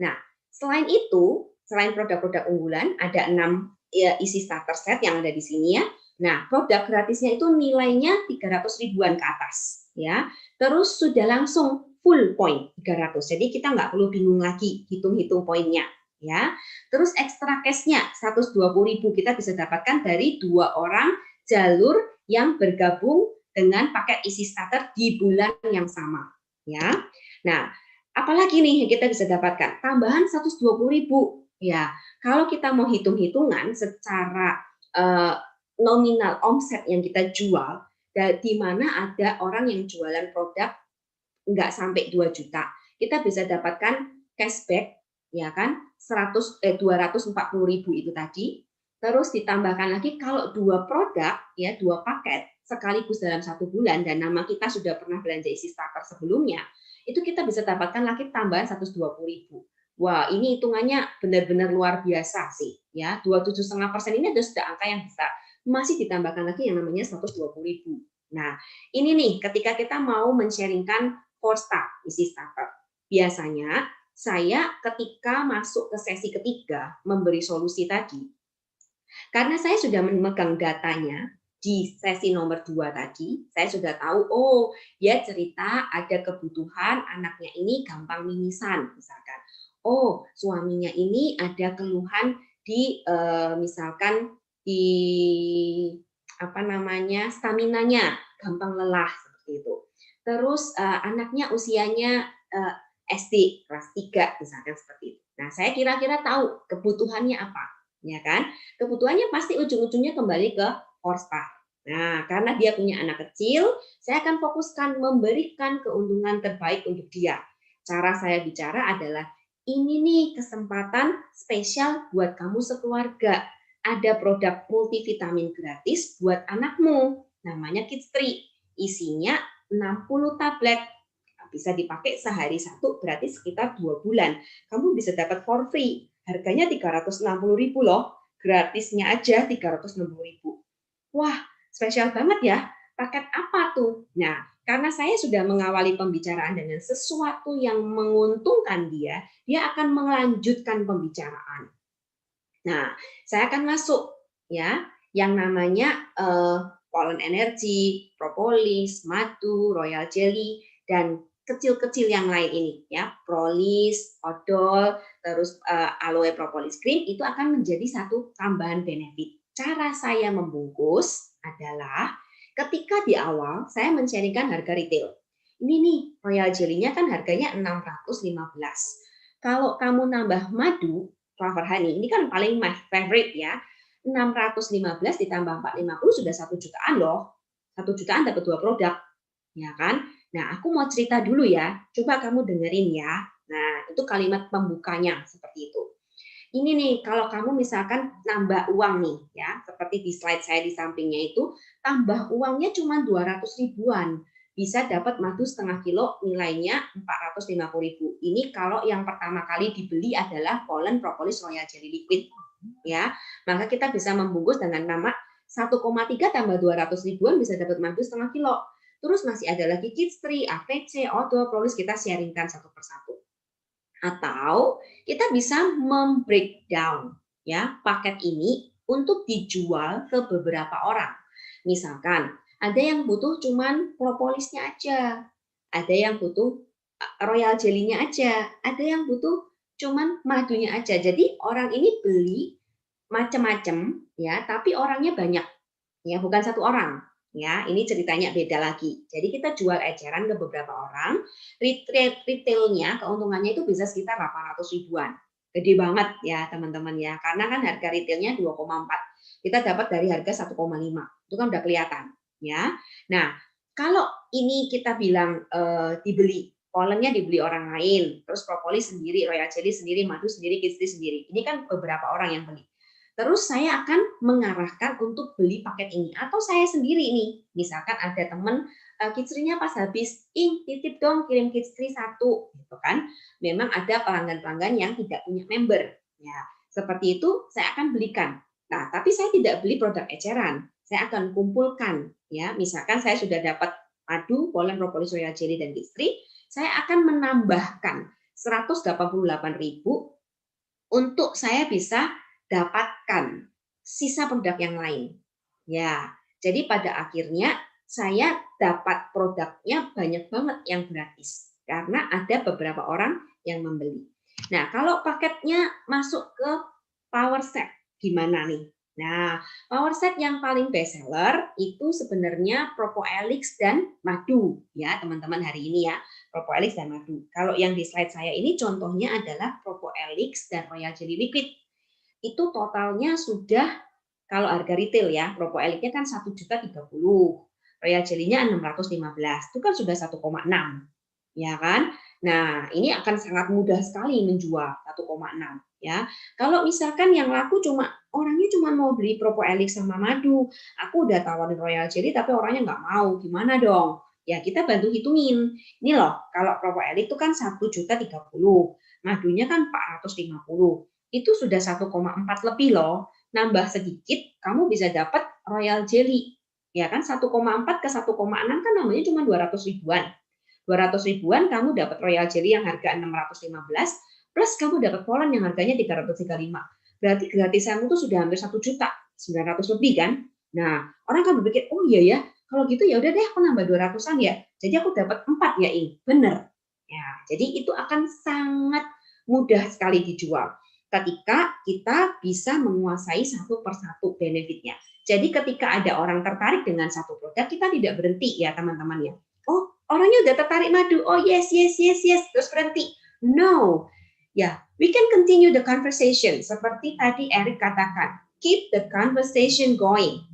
Nah, selain itu, selain produk-produk unggulan, ada 6 easy starter set yang ada di sini ya. Nah, produk gratisnya itu nilainya 300 ribuan ke atas ya. Terus sudah langsung full point 300. Jadi kita nggak perlu bingung lagi hitung-hitung poinnya ya. Terus ekstra cash-nya 120.000 kita bisa dapatkan dari 2 orang jalur yang bergabung dengan paket easy starter di bulan yang sama ya. Nah, apalagi nih yang kita bisa dapatkan? Tambahan 120.000 ya. Kalau kita mau hitung-hitungan secara nominal omset yang kita jual, di mana ada orang yang jualan produk nggak sampai 2 juta, kita bisa dapatkan cashback, ya kan, 240.000 itu tadi. Terus ditambahkan lagi kalau 2 produk, ya 2 paket sekaligus dalam 1 bulan, dan nama kita sudah pernah belanja isi starter sebelumnya, itu kita bisa dapatkan lagi tambahan 120.000. Wah, ini hitungannya benar-benar luar biasa sih, ya. 27,5% ini ada sudah angka yang besar. Masih ditambahkan lagi yang namanya 120.000. Nah, ini nih ketika kita mau men-sharingkan 4-star isi starter. Biasanya saya ketika masuk ke sesi ketiga memberi solusi tadi, karena saya sudah memegang datanya di sesi nomor 2 tadi, saya sudah tahu, oh dia cerita ada kebutuhan anaknya ini gampang mimisan misalkan. Oh, suaminya ini ada keluhan di misalkan di staminanya gampang lelah seperti itu. Terus anaknya usianya SD kelas 3 misalkan seperti itu. Nah, saya kira-kira tahu kebutuhannya apa, ya kan? Kebutuhannya pasti ujung-ujungnya kembali ke 4-star. Nah, karena dia punya anak kecil, saya akan fokuskan memberikan keuntungan terbaik untuk dia. Cara saya bicara adalah, ini nih kesempatan spesial buat kamu sekeluarga. Ada produk multivitamin gratis buat anakmu, namanya Kids Tree. Isinya 60 tablet. Bisa dipakai sehari 1, berarti sekitar 2 bulan. Kamu bisa dapat for free. Harganya 360.000 loh. Gratisnya aja 360.000. Wah, spesial banget ya. Paket apa tuh? Nah, karena saya sudah mengawali pembicaraan dengan sesuatu yang menguntungkan dia akan melanjutkan pembicaraan. Nah, saya akan masuk ya yang namanya pollen energy, propolis, madu, royal jelly, dan kecil-kecil yang lain ini ya, prolis, odol, terus aloe propolis cream itu akan menjadi satu tambahan benefit. Cara saya membungkus adalah ketika di awal saya men-sharingkan harga retail. Ini nih, royal jelly-nya kan harganya 615. Kalau kamu nambah madu, flower honey, ini kan paling my favorite ya. 615 ditambah 450 sudah 1 jutaan loh. 1 jutaan dapat 2 produk. Ya kan? Nah, aku mau cerita dulu ya. Coba kamu dengerin ya. Nah, itu kalimat pembukanya seperti itu. Ini nih, kalau kamu misalkan nambah uang nih ya, seperti di slide saya di sampingnya itu, tambah uangnya cuma 200 ribuan. Bisa dapat madu setengah kilo nilainya 450.000. Ini kalau yang pertama kali dibeli adalah pollen propolis royal jelly liquid ya. Maka kita bisa membungkus dengan nama 1,3 tambah 200 ribuan bisa dapat madu setengah kilo. Terus masih ada lagi Kids Tree, AVC, odol, propolis, kita sharingkan satu persatu. Atau kita bisa membreakdown ya paket ini untuk dijual ke beberapa orang. Misalkan ada yang butuh cuman propolisnya aja, ada yang butuh royal jelly-nya aja, ada yang butuh cuman madunya aja. Jadi orang ini beli macam-macam ya, tapi orangnya banyak ya, bukan satu orang ya. Ini ceritanya beda lagi. Jadi kita jual eceran ke beberapa orang, retailnya keuntungannya itu bisa sekitar 800 ribuan. Gede banget ya teman-teman ya, karena kan harga retailnya 2,4, kita dapat dari harga 1,5, itu kan udah kelihatan ya. Nah, kalau ini kita bilang dibeli, pollennya dibeli orang lain, terus propolis sendiri, royal jelly sendiri, madu sendiri, Kids Tree sendiri, ini kan beberapa orang yang beli. Terus saya akan mengarahkan untuk beli paket ini, atau saya sendiri nih, misalkan ada temen Kids Tree-nya pas habis, titip dong kirim Kids Tree 1, gitu kan. Memang ada pelanggan-pelanggan yang tidak punya member, ya seperti itu saya akan belikan. Nah, tapi saya tidak beli produk eceran, saya akan kumpulkan, ya misalkan saya sudah dapat madu, pollen, propolis, royal jelly, dan Kids Tree, saya akan menambahkan 188.000 untuk saya bisa dapatkan sisa produk yang lain. Ya, jadi pada akhirnya saya dapat produknya banyak banget yang gratis karena ada beberapa orang yang membeli. Nah, kalau paketnya masuk ke power set, gimana nih? Nah, power set yang paling best seller itu sebenarnya Propoelix dan madu ya, teman-teman hari ini ya. Propoelix dan madu. Kalau yang di slide saya ini contohnya adalah Propoelix dan royal jelly liquid. Itu totalnya sudah Kalau harga retail ya, Propoeliknya kan 1.030.000, Royal Jelly-nya 615, itu kan sudah 1,6, ya kan? Nah, ini akan sangat mudah sekali menjual 1,6 ya. Kalau misalkan yang laku orangnya cuma mau beli Propoelik sama madu, aku udah tawarin Royal Jelly tapi orangnya nggak mau, gimana dong? Ya kita bantu hitungin. Ini loh, kalau Propoelik itu kan 1.030.000, madunya kan 450, itu sudah 1,4 lebih loh. Nambah sedikit, kamu bisa dapat Royal Jelly. Ya kan 1,4 ke 1,6 kan namanya cuma 200 ribuan. 200 ribuan kamu dapat Royal Jelly yang harga 615 plus kamu dapat Poland yang harganya 335. Berarti gratisanmu tuh sudah hampir 1.900.000 lebih kan? Nah, orang kan berpikir, "Oh iya ya, kalau gitu ya udah deh aku nambah 200-an ya. Jadi aku dapat 4 ya, ini." Bener. Ya, jadi itu akan sangat mudah sekali dijual ketika kita bisa menguasai satu persatu benefitnya. Jadi ketika ada orang tertarik dengan satu produk, kita tidak berhenti ya teman-teman ya. Oh, orangnya udah tertarik madu. Oh yes, terus berhenti. No. Ya, we can continue the conversation seperti tadi Eric katakan. Keep the conversation going.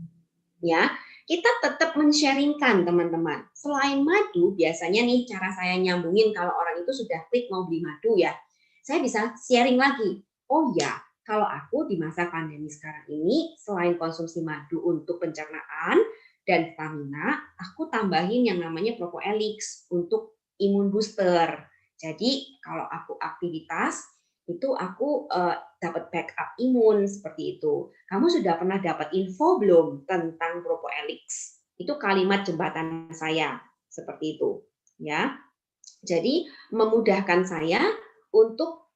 Ya, kita tetap men-sharingkan teman-teman. Selain madu, biasanya nih cara saya nyambungin kalau orang itu sudah klik mau beli madu ya. Saya bisa sharing lagi. Oh ya, kalau aku di masa pandemi sekarang ini, selain konsumsi madu untuk pencernaan dan stamina, aku tambahin yang namanya Propoelix untuk imun booster. Jadi kalau aku aktivitas, itu aku dapat backup imun seperti itu. Kamu sudah pernah dapat info belum tentang Propoelix? Itu kalimat jembatan saya seperti itu, ya. Jadi memudahkan saya untuk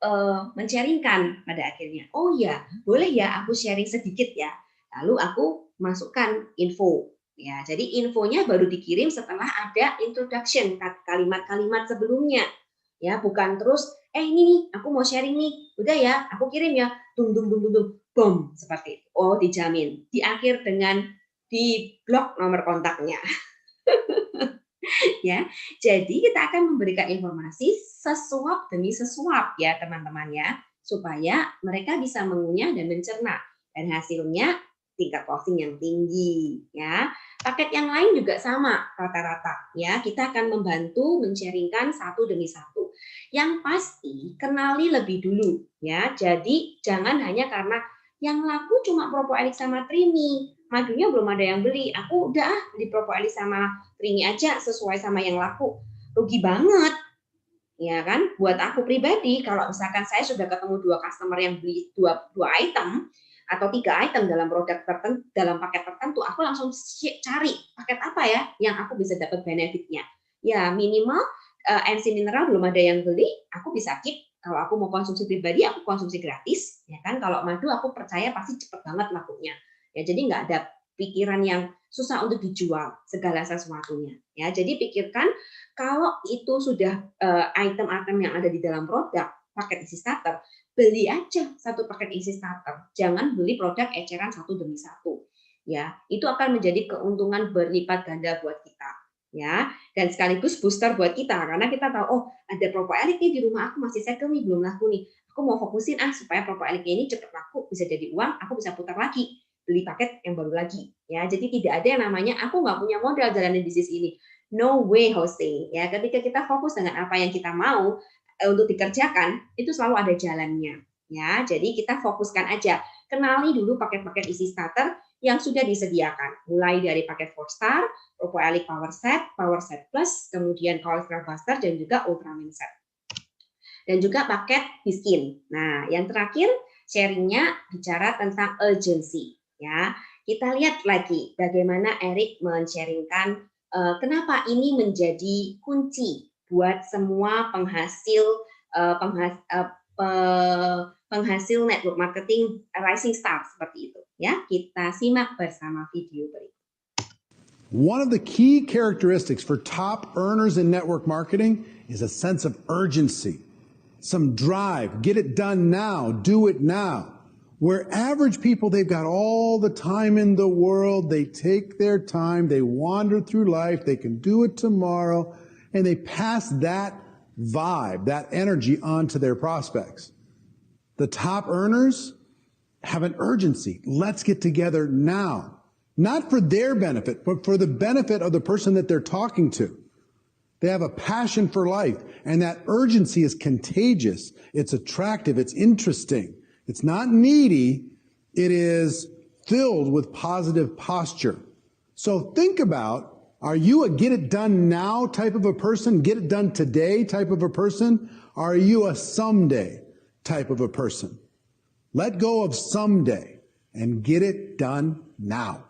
men-sharingkan pada akhirnya. Oh ya, boleh ya aku sharing sedikit ya. Lalu aku masukkan info. Ya, jadi infonya baru dikirim setelah ada introduction, kalimat-kalimat sebelumnya. Ya, bukan terus ini nih, aku mau sharing nih. Udah ya, aku kirim ya. Dung, boom, seperti itu. Oh, dijamin. Di akhir dengan di blok nomor kontaknya. Ya, jadi kita akan memberikan informasi sesuap demi sesuap ya teman-teman ya, supaya mereka bisa mengunyah dan mencerna dan hasilnya tingkat closing yang tinggi ya. Paket yang lain juga sama rata-rata ya, kita akan membantu men-sharingkan satu demi satu. Yang pasti kenali lebih dulu ya. Jadi jangan hanya karena yang laku cuma Propoelix sama Trini, madunya belum ada yang beli, aku udah beli Propoelix sama Trini aja sesuai sama yang laku, rugi banget ya kan. Buat aku pribadi, kalau misalkan saya sudah ketemu 2 customer yang beli dua item atau 3 item dalam produk tertentu, dalam paket tertentu, aku langsung cari paket apa ya yang aku bisa dapat benefitnya. Ya minimal NC mineral belum ada yang beli, aku bisa keep. Kalau aku mau konsumsi pribadi, aku konsumsi gratis, ya kan. Kalau madu, aku percaya pasti cepet banget lakunya. Ya, jadi nggak ada pikiran yang susah untuk dijual segala sesuatunya. Ya, jadi pikirkan kalau itu sudah item-item yang ada di dalam produk paket isi starter, beli aja satu paket isi starter. Jangan beli produk eceran satu demi satu. Ya, itu akan menjadi keuntungan berlipat ganda buat kita. Ya, dan sekaligus booster buat kita karena kita tahu oh ada Propoelix nih di rumah aku masih segel nih belum laku nih, aku mau fokusin supaya Propoelix ini cepat laku bisa jadi uang, aku bisa putar lagi beli paket yang baru lagi ya. Jadi tidak ada yang namanya aku nggak punya modal jalanin bisnis ini, no way Jose ya. Ketika kita fokus dengan apa yang kita mau untuk dikerjakan itu selalu ada jalannya ya. Jadi kita fokuskan aja, kenali dulu paket-paket isi starter yang sudah disediakan, mulai dari paket 4-star, Propoelix Power Set Plus, kemudian Ultra Buster, dan juga Ultramin Set. Dan juga paket Biskin. Nah, yang terakhir, sharingnya bicara tentang urgency. Ya, kita lihat lagi bagaimana Eric men-sharingkan kenapa ini menjadi kunci buat semua penghasil network marketing rising star seperti itu. Ya, kita simak bersama video berikut. One of the key characteristics for top earners in network marketing is a sense of urgency, some drive, get it done now, do it now. Where average people, they've got all the time in the world, they take their time, they wander through life, they can do it tomorrow, and they pass that vibe, that energy on to their prospects. The top earners, have an urgency. Let's get together now. Not for their benefit, but for the benefit of the person that they're talking to. They have a passion for life, and that urgency is contagious. It's attractive. It's interesting. It's not needy. It is filled with positive posture. So think about, are you a get it done now type of a person, get it done today type of a person? Or are you a someday type of a person? Let go of someday and get it done now.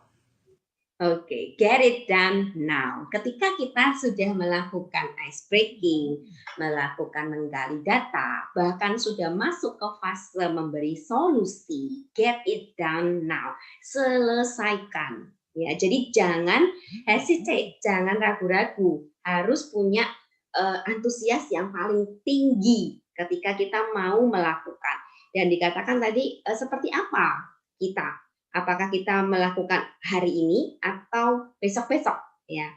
Oke, get it done now. Ketika kita sudah melakukan ice breaking, melakukan menggali data, bahkan sudah masuk ke fase memberi solusi, get it done now. Selesaikan. Ya, jadi jangan hesitate, jangan ragu-ragu. Harus punya antusias yang paling tinggi ketika kita mau melakukan. Dan dikatakan tadi seperti apa kita? Apakah kita melakukan hari ini atau besok-besok? Ya,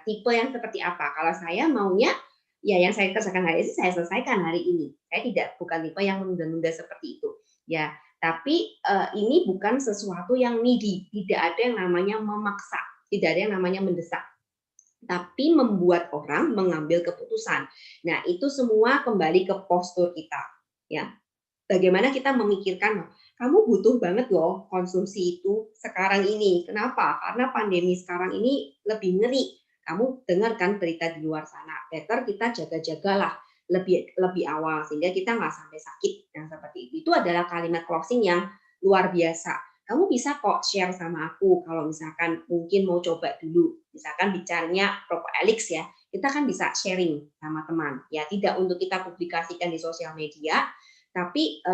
tipe yang seperti apa? Kalau saya maunya, ya yang saya kerjakan hari ini saya selesaikan hari ini. Saya bukan tipe yang menunda-nunda seperti itu. Ya, tapi ini bukan sesuatu yang needy. Tidak ada yang namanya memaksa, tidak ada yang namanya mendesak. Tapi membuat orang mengambil keputusan. Nah, itu semua kembali ke postur kita. Ya, bagaimana kita memikirkan, kamu butuh banget loh konsumsi itu sekarang ini. Kenapa? Karena pandemi sekarang ini lebih ngeri. Kamu dengar kan berita di luar sana. Better kita jaga-jagalah lebih awal sehingga kita nggak sampai sakit. Yang seperti itu. Itu adalah kalimat closing yang luar biasa. Kamu bisa kok share sama aku kalau misalkan mungkin mau coba dulu. Misalkan bicaranya Propoelix ya. Kita kan bisa sharing sama teman. Ya, tidak untuk kita publikasikan di sosial media, tapi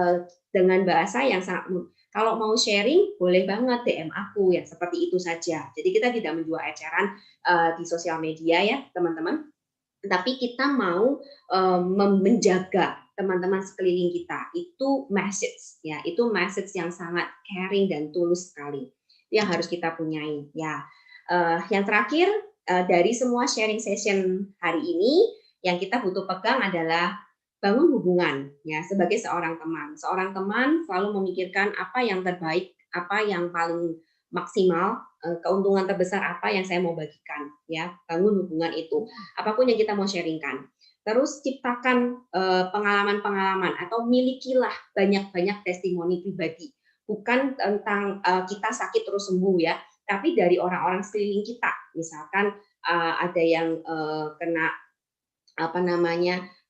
dengan bahasa yang sangat, kalau mau sharing boleh banget DM aku ya, seperti itu saja. Jadi kita tidak menjual eceran di sosial media ya teman-teman, tapi kita mau menjaga teman-teman sekeliling kita. Itu message ya, itu message yang sangat caring dan tulus sekali yang harus kita punyai ya. Yang terakhir dari semua sharing session hari ini yang kita butuh pegang adalah bangun hubungan ya sebagai seorang teman. Seorang teman selalu memikirkan apa yang terbaik, apa yang paling maksimal, keuntungan terbesar apa yang saya mau bagikan ya. Bangun hubungan itu. Apapun yang kita mau sharingkan. Terus ciptakan pengalaman-pengalaman atau milikilah banyak-banyak testimoni pribadi. Bukan tentang kita sakit terus sembuh ya, tapi dari orang-orang sekeliling kita. Misalkan ada yang kena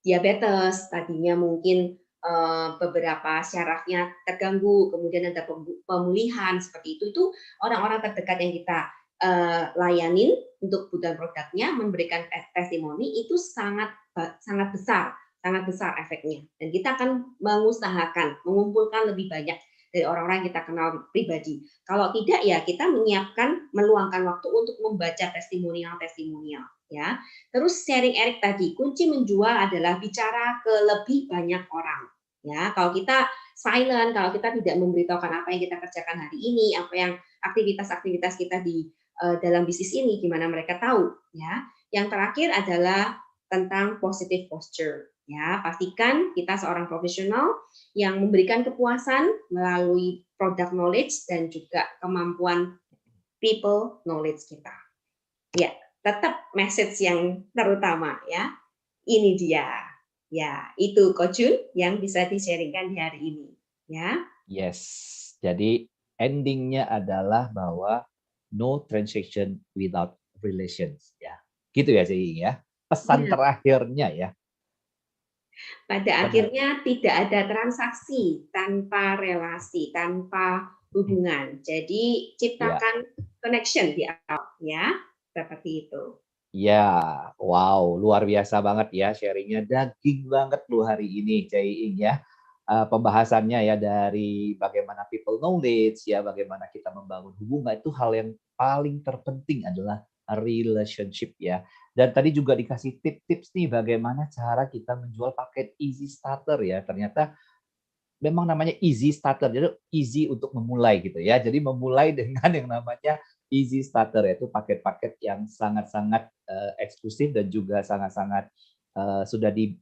diabetes, tadinya mungkin beberapa syarafnya terganggu, kemudian ada pemulihan seperti itu orang-orang terdekat yang kita layanin untuk produk-produknya memberikan testimoni itu sangat besar efeknya, dan kita akan mengusahakan mengumpulkan lebih banyak dari orang-orang yang kita kenal pribadi. Kalau tidak ya kita menyiapkan, meluangkan waktu untuk membaca testimonial ya. Terus sharing Eric tadi, kunci menjual adalah bicara ke lebih banyak orang. Ya, kalau kita silent, kalau kita tidak memberitahukan apa yang kita kerjakan hari ini, apa yang aktivitas-aktivitas kita di dalam bisnis ini, gimana mereka tahu. Ya, yang terakhir adalah tentang positive posture. Ya, pastikan kita seorang profesional yang memberikan kepuasan melalui product knowledge dan juga kemampuan people knowledge kita. Ya. Tetap message yang terutama ya. Ini dia. Ya, itu Coach Jun yang bisa di-sharingkan di hari ini ya. Yes. Jadi endingnya adalah bahwa no transaction without relations ya. Gitu ya Cing ya. Pesan terakhirnya ya. Pada akhirnya tidak ada transaksi tanpa relasi, tanpa hubungan. Jadi ciptakan connection di awal ya. Seperti itu. Ya, wow, luar biasa banget ya sharingnya, daging banget lu hari ini, Cai-ing ya. Pembahasannya ya dari bagaimana people knowledge ya, bagaimana kita membangun hubungan, itu hal yang paling terpenting adalah relationship ya. Dan tadi juga dikasih tips-tips nih bagaimana cara kita menjual paket easy starter ya. Ternyata memang namanya easy starter, jadi easy untuk memulai gitu ya. Jadi memulai dengan yang namanya easy starter, yaitu paket-paket yang sangat-sangat eksklusif dan juga sangat-sangat sudah di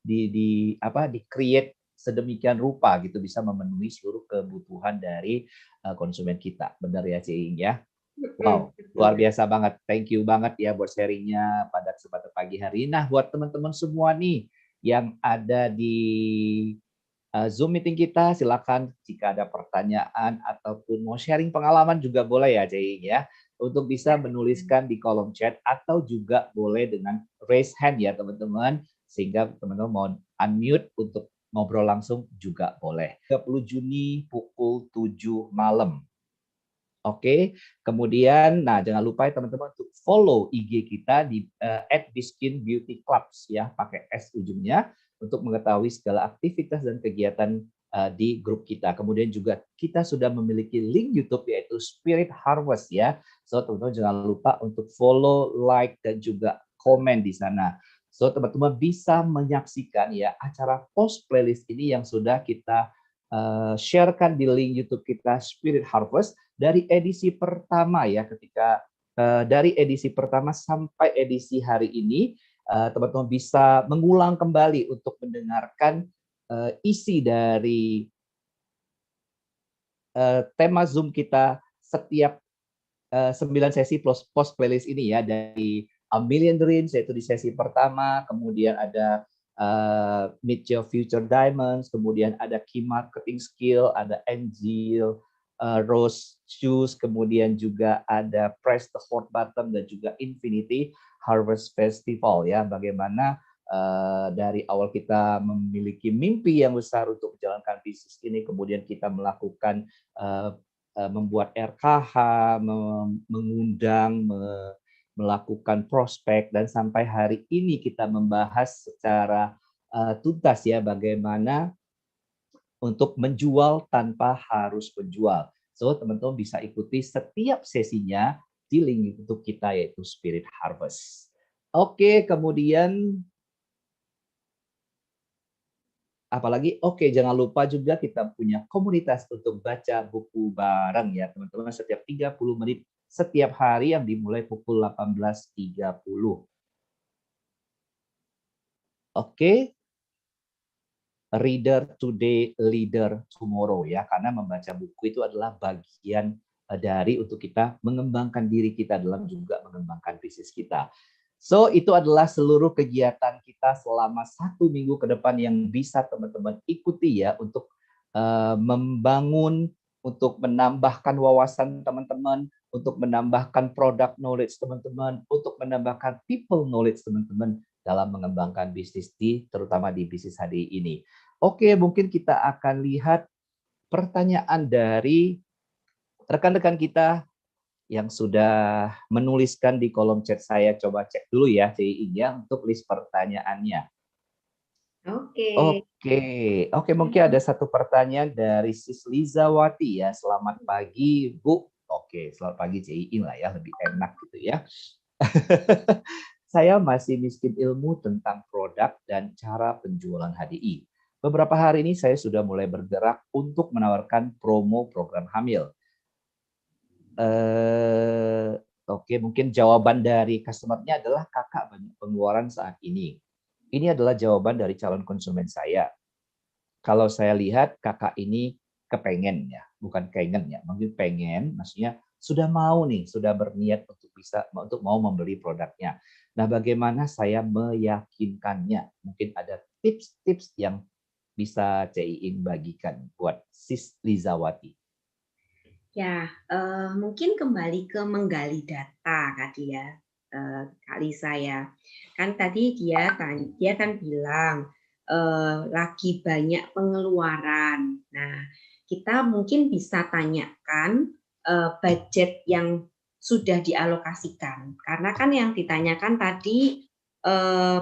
create sedemikian rupa gitu bisa memenuhi seluruh kebutuhan dari konsumen kita. Benar ya, Cing ya? Wow, luar biasa banget. Thank you banget ya buat sharingnya pada kesempatan pagi hari ini. Nah, buat teman-teman semua nih yang ada di Zoom meeting kita, silakan jika ada pertanyaan ataupun mau sharing pengalaman juga boleh ya, Cing ya. Untuk bisa menuliskan di kolom chat atau juga boleh dengan raise hand ya teman-teman, sehingga teman-teman mau unmute untuk ngobrol langsung juga boleh. 30 Juni pukul 7 malam. Oke, kemudian nah jangan lupa ya teman-teman untuk follow IG kita di @biskinbeautyclubs ya, pakai S ujungnya untuk mengetahui segala aktivitas dan kegiatan di grup kita. Kemudian juga kita sudah memiliki link YouTube yaitu Spirit Harvest ya. So teman-teman jangan lupa untuk follow, like dan juga komen di sana. So teman-teman bisa menyaksikan ya acara post playlist ini yang sudah kita sharekan di link YouTube kita Spirit Harvest dari edisi pertama ya, ketika dari edisi pertama sampai edisi hari ini teman-teman bisa mengulang kembali untuk mendengarkan isi dari tema Zoom kita setiap 9 sesi post playlist ini ya, dari A Million Dreams yaitu di sesi pertama, kemudian ada Meet Your Future Diamonds, kemudian ada Key Marketing Skill, ada Angel, Rose Shoes, kemudian juga ada Press the Hot Button dan juga Infinity Harvest Festival ya, bagaimana dari awal kita memiliki mimpi yang besar untuk menjalankan bisnis ini, kemudian kita melakukan membuat RKH, mengundang, melakukan prospek, dan sampai hari ini kita membahas secara tuntas ya bagaimana untuk menjual tanpa harus menjual. So teman-teman bisa ikuti setiap sesinya di link YouTube kita yaitu Spirit Harvest. Oke, kemudian apalagi, oke, jangan lupa juga kita punya komunitas untuk baca buku bareng ya teman-teman, setiap 30 menit setiap hari yang dimulai pukul 18.30. Oke. Reader today, leader tomorrow ya, karena membaca buku itu adalah bagian dari untuk kita mengembangkan diri kita dalam juga mengembangkan bisnis kita. So, itu adalah seluruh kegiatan kita selama 1 minggu ke depan yang bisa teman-teman ikuti ya untuk membangun, untuk menambahkan wawasan teman-teman, untuk menambahkan product knowledge teman-teman, untuk menambahkan people knowledge teman-teman dalam mengembangkan bisnis terutama di bisnis hari ini. Oke, mungkin kita akan lihat pertanyaan dari rekan-rekan kita yang sudah menuliskan di kolom chat saya. Coba cek dulu ya, CI ya, untuk list pertanyaannya. Oke, mungkin ada satu pertanyaan dari Sis Lizawati ya. Selamat pagi, Bu. Oke, selamat pagi CI lah ya, lebih enak gitu ya. Saya masih miskin ilmu tentang produk dan cara penjualan HDI. Beberapa hari ini saya sudah mulai bergerak untuk menawarkan promo program hamil. Oke, mungkin jawaban dari customer-nya adalah kakak banyak pengeluaran saat ini. Ini adalah jawaban dari calon konsumen saya. Kalau saya lihat kakak ini kepengen ya, bukan kengen ya, mungkin pengen, maksudnya sudah mau nih, sudah berniat untuk mau membeli produknya. Nah, bagaimana saya meyakinkannya? Mungkin ada tips-tips yang bisa CIIN bagikan buat Sis Lizawati. Ya, mungkin kembali ke menggali data tadi ya, Kak Lisa ya. Kan tadi dia kan bilang lagi banyak pengeluaran. Nah, kita mungkin bisa tanyakan budget yang sudah dialokasikan. Karena kan yang ditanyakan tadi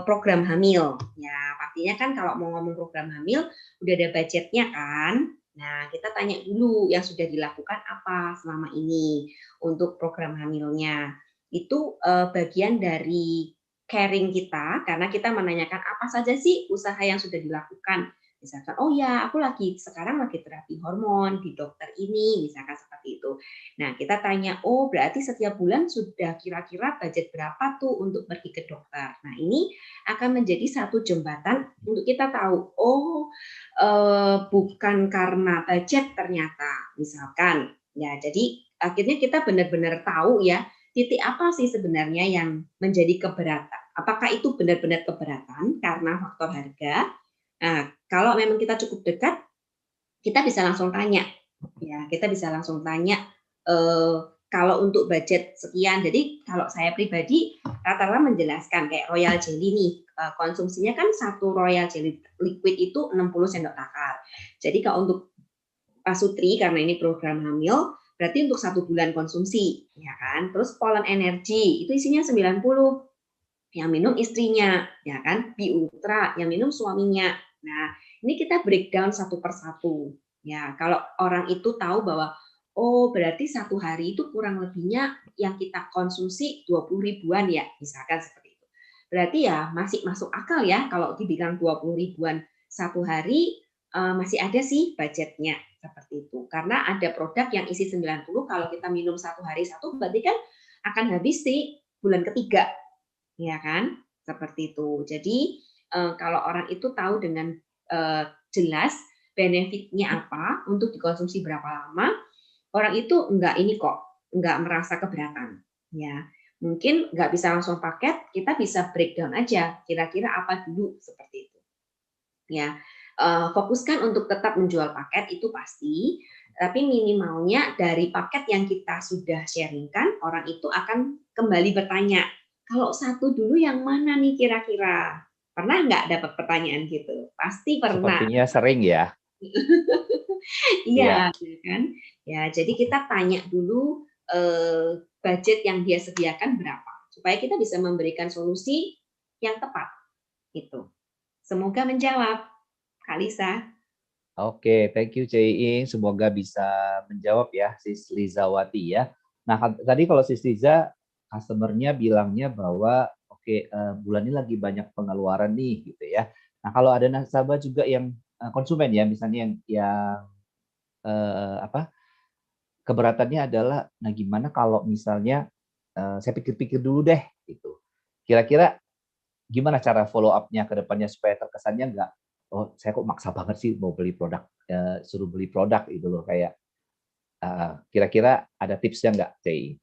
program hamil. Ya, pastinya kan kalau mau ngomong program hamil udah ada budgetnya kan. Nah, kita tanya dulu yang sudah dilakukan apa selama ini untuk program hamilnya. Itu bagian dari caring kita, karena kita menanyakan apa saja sih usaha yang sudah dilakukan. Misalkan, oh ya, aku sekarang lagi terapi hormon di dokter ini, misalkan seperti seperti itu. Nah, kita tanya, oh berarti setiap bulan sudah kira-kira budget berapa tuh untuk pergi ke dokter. Nah, ini akan menjadi satu jembatan untuk kita tahu, oh bukan karena budget ternyata, misalkan. Ya, jadi akhirnya kita benar-benar tahu ya, titik apa sih sebenarnya yang menjadi keberatan. Apakah itu benar-benar keberatan karena faktor harga? Nah, kalau memang kita cukup dekat, kita bisa langsung tanya. Ya, kita bisa langsung tanya kalau untuk budget sekian. Jadi kalau saya pribadi rata-rata menjelaskan kayak Royal Jelly nih, konsumsinya kan satu Royal Jelly liquid itu 60 sendok takar. Jadi kalau untuk Pak Sutri karena ini program hamil, berarti untuk 1 bulan konsumsi, ya kan? Terus Pollen Energy itu isinya 90, yang minum istrinya, ya kan? Bi Ultra yang minum suaminya. Nah, ini kita breakdown satu persatu. Ya, kalau orang itu tahu bahwa oh berarti satu hari itu kurang lebihnya yang kita konsumsi 20 ribuan ya, misalkan seperti itu. Berarti ya masih masuk akal ya kalau dibilang 20 ribuan satu hari, masih ada sih budgetnya seperti itu. Karena ada produk yang isi 90, kalau kita minum satu hari satu, berarti kan akan habis di bulan ketiga, ya kan? Seperti itu. Jadi kalau orang itu tahu dengan jelas benefitnya apa, untuk dikonsumsi berapa lama, orang itu enggak merasa keberatan. Ya, mungkin nggak bisa langsung paket, kita bisa breakdown aja, kira-kira apa dulu seperti itu. Ya. Fokuskan untuk tetap menjual paket itu pasti, tapi minimalnya dari paket yang kita sudah sharingkan, orang itu akan kembali bertanya, kalau satu dulu yang mana nih kira-kira? Pernah nggak dapat pertanyaan gitu? Pasti pernah. Sepertinya sering ya. Iya, kan? Ya, jadi kita tanya dulu budget yang dia sediakan berapa, supaya kita bisa memberikan solusi yang tepat. Gitu. Semoga menjawab. Kak Lisa. Oke, thank you Cei. Semoga bisa menjawab ya Sis Lizawati ya. Nah, tadi kalau Sis Liza, customer-nya bilangnya bahwa oke, bulan ini lagi banyak pengeluaran nih gitu ya. Nah, kalau ada nasabah juga yang konsumen ya, misalnya yang keberatannya adalah, nah gimana kalau misalnya saya pikir-pikir dulu deh gitu. Kira-kira gimana cara follow up-nya ke depannya supaya terkesannya nggak, oh saya kok maksa banget sih mau beli produk, suruh beli produk gitu loh, kayak kira-kira ada tipsnya nggak, Cei?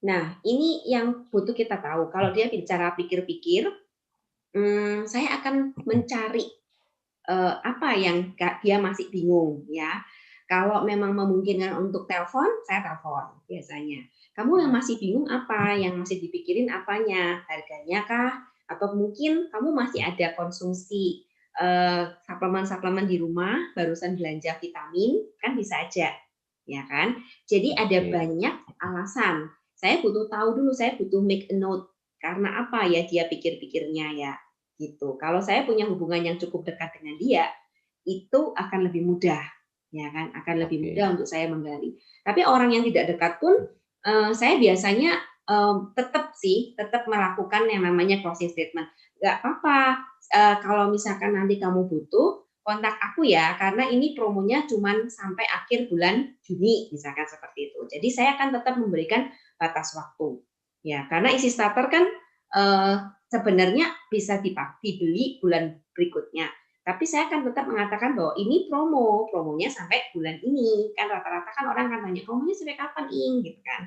Nah, ini yang butuh kita tahu. Kalau dia bicara pikir-pikir, saya akan mencari apa yang dia masih bingung ya. Kalau memang memungkinkan untuk telepon, saya telepon biasanya. Kamu yang masih bingung apa? Yang masih dipikirin apanya? Harganya kah? Atau mungkin kamu masih ada konsumsi suplemen-suplemen di rumah, barusan belanja vitamin, kan bisa aja, ya kan? Jadi ada banyak alasan. Saya butuh tahu dulu, saya butuh make a note. Karena apa ya dia pikir-pikirnya ya, gitu. Kalau saya punya hubungan yang cukup dekat dengan dia, itu akan lebih mudah, ya kan? Akan lebih mudah untuk saya menggali. Tapi orang yang tidak dekat pun, saya biasanya tetap melakukan yang namanya closing statement. Nggak apa-apa, kalau misalkan nanti kamu butuh, kontak aku ya, karena ini promonya cuma sampai akhir bulan Juni, misalkan seperti itu. Jadi saya akan tetap memberikan batas waktu. Ya, karena isi starter kan sebenarnya bisa dibeli bulan berikutnya. Tapi saya akan tetap mengatakan bahwa ini promonya sampai bulan ini. Kan rata-rata kan orang akan tanya, promonya sampai kapan, Ing? Gitu kan.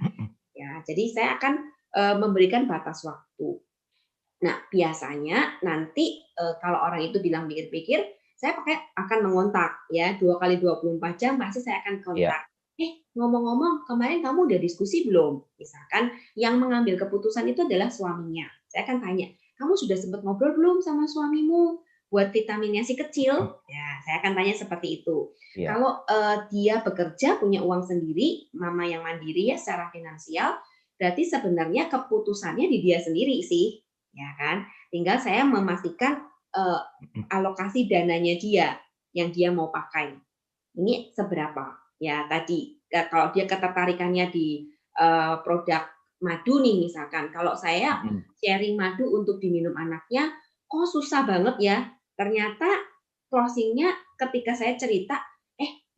Ya, jadi saya akan memberikan batas waktu. Nah, biasanya nanti kalau orang itu bilang pikir-pikir, saya akan mengontak ya, 2 kali 24 jam pasti saya akan kontak. Ngomong-ngomong, kemarin kamu udah diskusi belum? Misalkan yang mengambil keputusan itu adalah suaminya. Saya akan tanya, kamu sudah sempat ngobrol belum sama suamimu buat vitaminnya si kecil? Ya, saya akan tanya seperti itu. Kalau dia bekerja, punya uang sendiri, mama yang mandiri ya secara finansial, berarti sebenarnya keputusannya di dia sendiri sih, ya kan? Tinggal saya memastikan alokasi dananya dia yang dia mau pakai. Ini seberapa? Ya tadi kalau dia ketertarikannya di produk madu nih misalkan, kalau saya sharing madu untuk diminum anaknya, kok susah banget ya. Ternyata closingnya ketika saya cerita,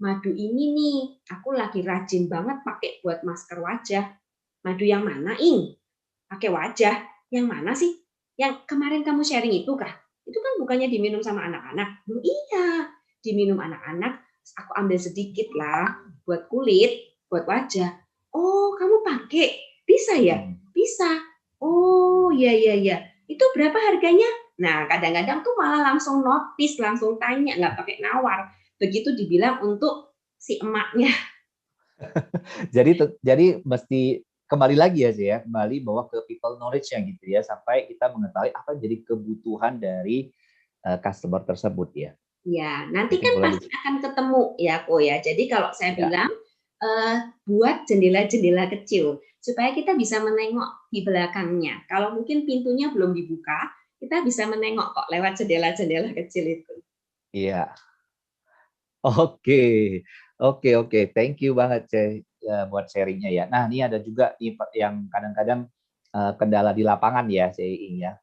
madu ini nih, aku lagi rajin banget pakai buat masker wajah. Madu yang mana, Ing? Pakai wajah. Yang mana sih? Yang kemarin kamu sharing itu kah? Itu kan bukannya diminum sama anak-anak. Iya, diminum anak-anak. Aku ambil sedikit lah buat kulit, buat wajah. Oh, kamu pakai? Bisa ya? Bisa. Oh, iya. Itu berapa harganya? Nah, kadang-kadang tuh malah langsung notice, langsung tanya, nggak pakai nawar. Begitu dibilang untuk si emaknya. Jadi mesti kembali lagi ya sih ya, kembali bawa ke people knowledge yang gitu ya, sampai kita mengetahui apa jadi kebutuhan dari customer tersebut ya. Ya, nanti kan pasti akan ketemu ya, Ko ya. Jadi kalau saya bilang buat jendela-jendela kecil supaya kita bisa menengok di belakangnya. Kalau mungkin pintunya belum dibuka, kita bisa menengok kok lewat jendela-jendela kecil itu. Iya. Oke. Thank you banget buat sharingnya ya. Nah, ini ada juga yang kadang-kadang kendala di lapangan ya, Ing ya.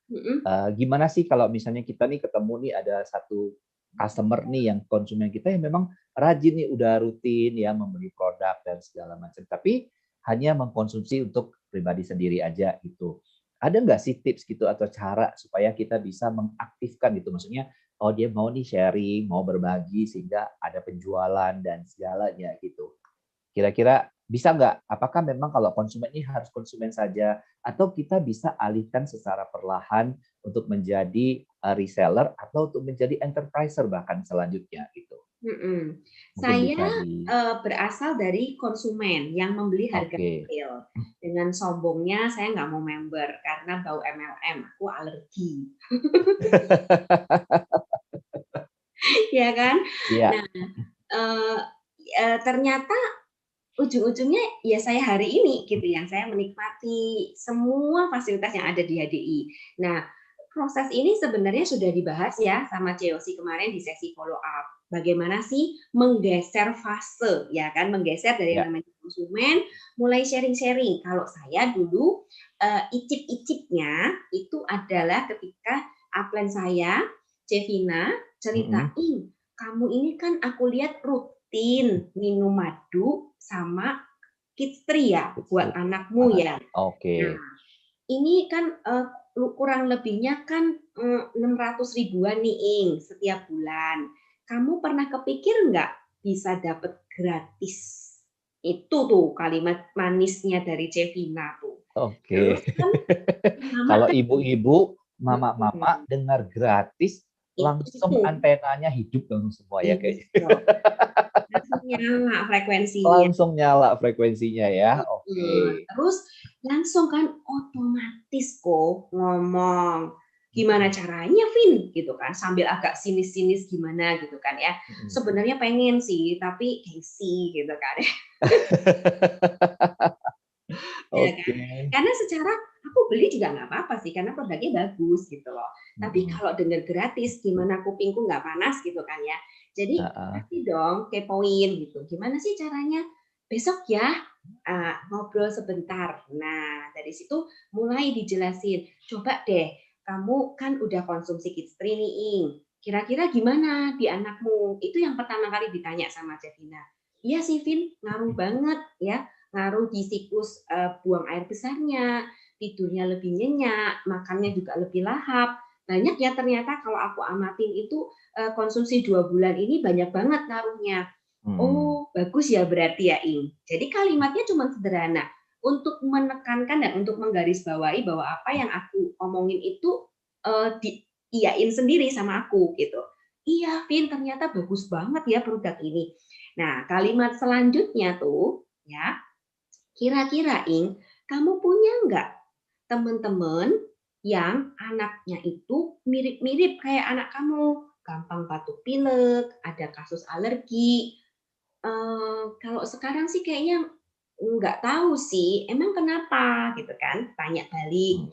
Gimana sih kalau misalnya kita nih ketemu nih ada satu customer nih yang konsumen kita yang memang rajin nih, udah rutin ya membeli produk dan segala macam, tapi hanya mengkonsumsi untuk pribadi sendiri aja gitu. Ada nggak sih tips gitu atau cara supaya kita bisa mengaktifkan gitu, maksudnya oh dia mau nih sharing, mau berbagi sehingga ada penjualan dan segalanya gitu. Kira-kira bisa nggak? Apakah memang kalau konsumen ini harus konsumen saja atau kita bisa alihkan secara perlahan untuk menjadi reseller atau untuk menjadi enterpriser bahkan selanjutnya gitu? Saya berasal dari konsumen yang membeli harga retail. Dengan sombongnya saya nggak mau member karena bau MLM, aku alergi. Ya kan? Yeah. Nah, ternyata ujung-ujungnya ya saya hari ini gitu yang saya menikmati semua fasilitas yang ada di HDI. Nah, proses ini sebenarnya sudah dibahas ya sama COC kemarin di sesi follow up. Bagaimana sih menggeser fase, ya kan, menggeser dari yang namanya konsumen, mulai sharing-sharing. Kalau saya dulu icip-icipnya itu adalah ketika upline saya, Cevina, ceritain, kamu ini kan aku lihat rutin minum madu sama Kids Tree ya, buat anakmu ya. Oke. Nah, ini kan kurang lebihnya kan 600 ribuan nih, Ing, setiap bulan. Kamu pernah kepikir nggak bisa dapat gratis? Itu tuh kalimat manisnya dari Cevina tuh. Oke. Kalau ibu-ibu, mama-mama dengar gratis, langsung antenanya hidup langsung semua ya kayaknya. Langsung nyala frekuensinya ya. Oke. Terus langsung kan otomatis kok ngomong gimana caranya, Vin, gitu kan, sambil agak sinis-sinis gimana gitu kan ya. Sebenarnya pengen sih, tapi gengsi gitu kan ya. Ya kan? Karena secara aku beli juga nggak apa-apa sih, karena produknya bagus gitu loh. Tapi kalau dengar gratis, gimana kupingku nggak panas gitu kan ya. Jadi pasti dong kepoin gitu. Gimana sih caranya? Besok ya ngobrol sebentar. Nah dari situ mulai dijelasin. Coba deh, kamu kan udah konsumsi Kids Tree nih, Ing. Kira-kira gimana di anakmu? Itu yang pertama kali ditanya sama Cevina. Iya sih, Vin, ngaruh banget ya. Ngaruh di siklus buang air besarnya, tidurnya lebih nyenyak, makannya juga lebih lahap. Banyak ya ternyata kalau aku amatin itu konsumsi 2 bulan ini banyak banget ngaruhnya. Oh, bagus ya berarti ya, Ing. Jadi kalimatnya cuma sederhana. Untuk menekankan dan untuk menggarisbawahi bahwa apa yang aku omongin itu diiyain sendiri sama aku gitu. Iya, Vin, ternyata bagus banget ya produk ini. Nah, kalimat selanjutnya tuh ya, kira-kira, Ing, kamu punya nggak teman-teman yang anaknya itu mirip-mirip kayak anak kamu, gampang batuk pilek, ada kasus alergi. Kalau sekarang sih kayaknya nggak tahu sih, emang kenapa gitu kan? Tanya balik.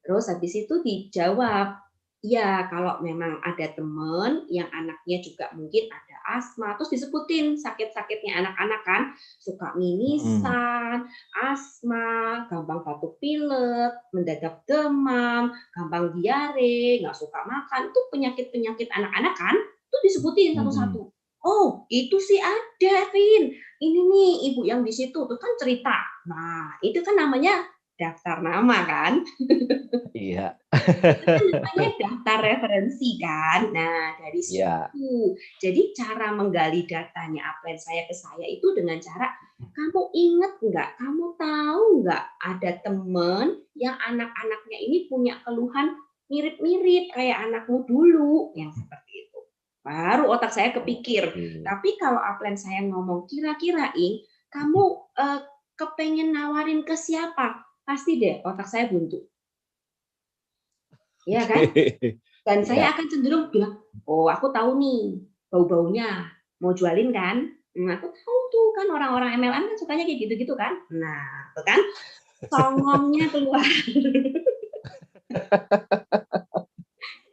Terus habis itu dijawab, ya kalau memang ada teman yang anaknya juga mungkin ada asma, terus disebutin sakit-sakitnya anak-anak kan, suka mimisan, asma, gampang batuk pilek, mendadak demam, gampang diare, nggak suka makan, itu penyakit-penyakit anak-anak kan, itu disebutin satu-satu. Oh, itu sih ada, Vin. Ini nih ibu yang di situ tuh kan cerita. Nah, itu kan namanya daftar nama kan? Iya. Itu kan namanya daftar referensi kan. Nah, dari Iya. situ. Jadi cara menggali datanya upline saya ke saya itu dengan cara, kamu ingat nggak? Kamu tahu nggak ada temen yang anak-anaknya ini punya keluhan mirip-mirip kayak anakmu dulu yang seperti itu. Baru otak saya kepikir. Tapi kalau upline saya ngomong, kira-kira Ing, kamu kepengen nawarin ke siapa? Pasti deh otak saya buntu. Iya kan? Dan saya akan cenderung bilang, oh aku tahu nih bau-baunya, mau jualin kan? Aku tahu tuh kan orang-orang MLM kan sukanya kayak gitu-gitu kan? Nah, tuh kan songongnya keluar.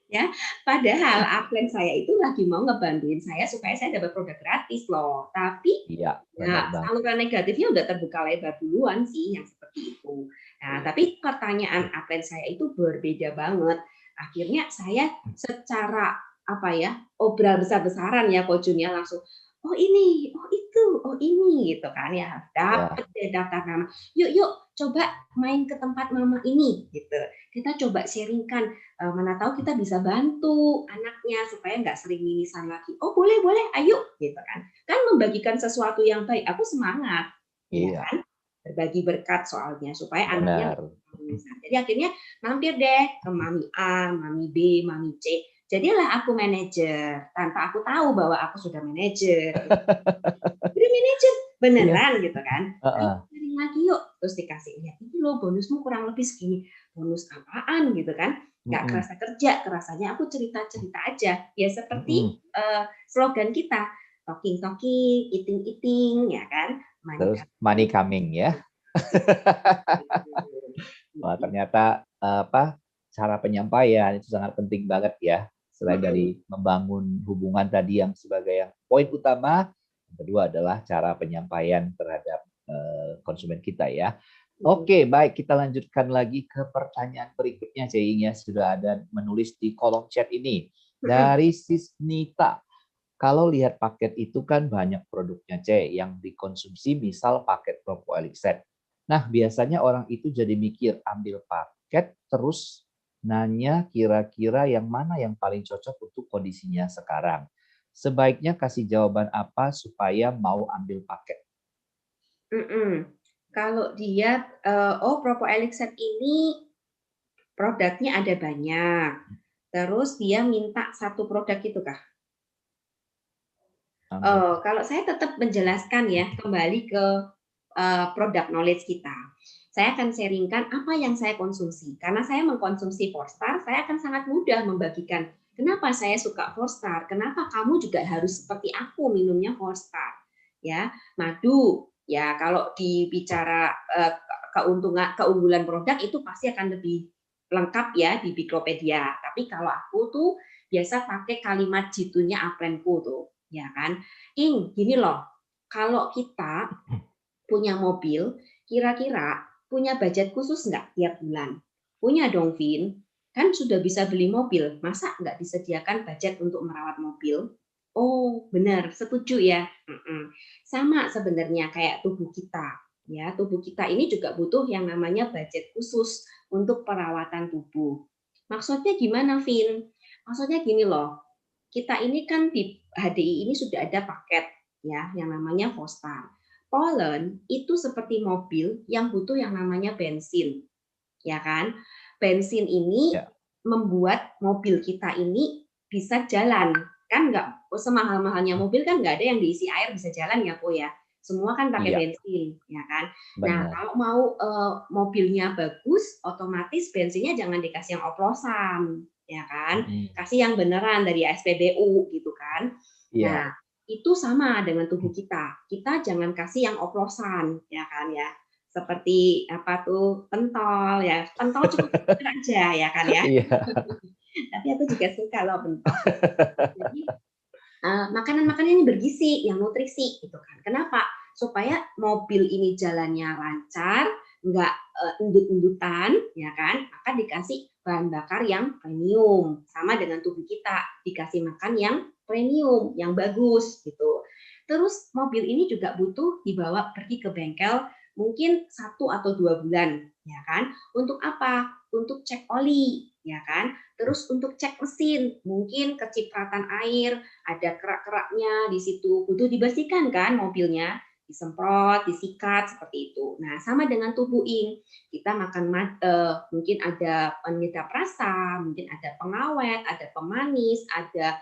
Ya, padahal upline saya itu lagi mau ngebantuin saya supaya saya dapat produk gratis loh. Tapi Iya, ya saluran negatifnya udah terbuka lebar duluan sih yang seperti itu. Nah, tapi pertanyaan upline saya itu berbeda banget. Akhirnya saya secara apa ya, obral besar-besaran ya Coach Jun ya, langsung oh ini, oh itu, oh ini gitu kan ya. Dapat deh daftar nama. Yuk coba main ke tempat mama ini gitu. Kita coba sharingkan, mana tahu kita bisa bantu anaknya supaya nggak sering mimisan lagi. Oh boleh, ayo gitu kan. Kan membagikan sesuatu yang baik, aku semangat. Ya kan? Berbagi berkat soalnya supaya anaknya mimisan. Jadi akhirnya mampir deh ke mami A, mami B, mami C. Jadilah aku manajer tanpa aku tahu bahwa aku sudah manajer. Udah manajer beneran gitu kan. Sharing lagi yuk, terus dikasih lihat ini loh bonusmu kurang lebih segini. Bonus apaan gitu kan? Nggak kerasa kerja, kerasanya aku cerita-cerita aja. Ya seperti slogan kita, talking, eating, ya kan? Terus money coming ya. Wah, ternyata cara penyampaian itu sangat penting banget ya. Selain dari membangun hubungan tadi yang sebagai yang poin utama, yang kedua adalah cara penyampaian terhadap konsumen kita ya. Oke, baik, kita lanjutkan lagi ke pertanyaan berikutnya, Cing ya. Sudah ada menulis di kolom chat ini dari Sisnita. Kalau lihat paket itu kan banyak produknya, C, yang dikonsumsi, misal paket Propo Elixir. Nah, biasanya orang itu jadi mikir ambil paket terus nanya kira-kira yang mana yang paling cocok untuk kondisinya sekarang. Sebaiknya kasih jawaban apa supaya mau ambil paket? Kalau dia, Propo Elixir ini produknya ada banyak. Terus dia minta satu produk itu kah? Kalau saya tetap menjelaskan ya, kembali ke produk knowledge kita. Saya akan sharingkan apa yang saya konsumsi. Karena saya mengkonsumsi 4-star, saya akan sangat mudah membagikan. Kenapa saya suka 4-star? Kenapa kamu juga harus seperti aku minumnya 4-star? Ya, madu. Ya, kalau dibicara keunggulan produk itu pasti akan lebih lengkap ya di Biklopedia. Tapi kalau aku tuh biasa pakai kalimat jitunya upline-ku tuh, ya kan? Ing, gini loh. Kalau kita punya mobil, kira-kira punya budget khusus nggak tiap bulan? Punya dong, Vin. Kan sudah bisa beli mobil, masa nggak disediakan budget untuk merawat mobil? Oh, benar, setuju ya. Sama sebenarnya kayak tubuh kita. Ya, tubuh kita ini juga butuh yang namanya budget khusus untuk perawatan tubuh. Maksudnya gimana, Vin? Maksudnya gini loh, kita ini kan di HDI ini sudah ada paket ya yang namanya 4-star. Polen itu seperti mobil yang butuh yang namanya bensin, ya kan? Bensin ini membuat mobil kita ini bisa jalan, kan nggak semahal-mahalnya mobil kan nggak ada yang diisi air bisa jalan ya Po ya. Semua kan pakai bensin, ya kan? Nah kalau mau mobilnya bagus, otomatis bensinnya jangan dikasih yang oplosan, ya kan? Kasih yang beneran dari SPBU gitu kan? Nah itu sama dengan tubuh kita. Kita jangan kasih yang oplosan, ya kan ya. Seperti apa tuh pentol ya. Pentol cukup aja ya kan ya. Tapi aku juga suka loh pentol. Jadi makanan-makanan yang bergizi, yang nutrisi gitu kan. Kenapa? Supaya mobil ini jalannya lancar, nggak endut-endutan, ya kan? Maka dikasih bahan bakar yang premium. Sama dengan tubuh kita, dikasih makan yang premium yang bagus gitu. Terus mobil ini juga butuh dibawa pergi ke bengkel mungkin 1 atau 2 bulan, ya kan? Untuk apa? Untuk cek oli, ya kan? Terus untuk cek mesin, mungkin kecipratan air, ada kerak-keraknya di situ, butuh dibersihkan kan mobilnya, disemprot, disikat seperti itu. Nah, sama dengan tubuh ing, kita makan mungkin ada penyedap rasa, mungkin ada pengawet, ada pemanis, ada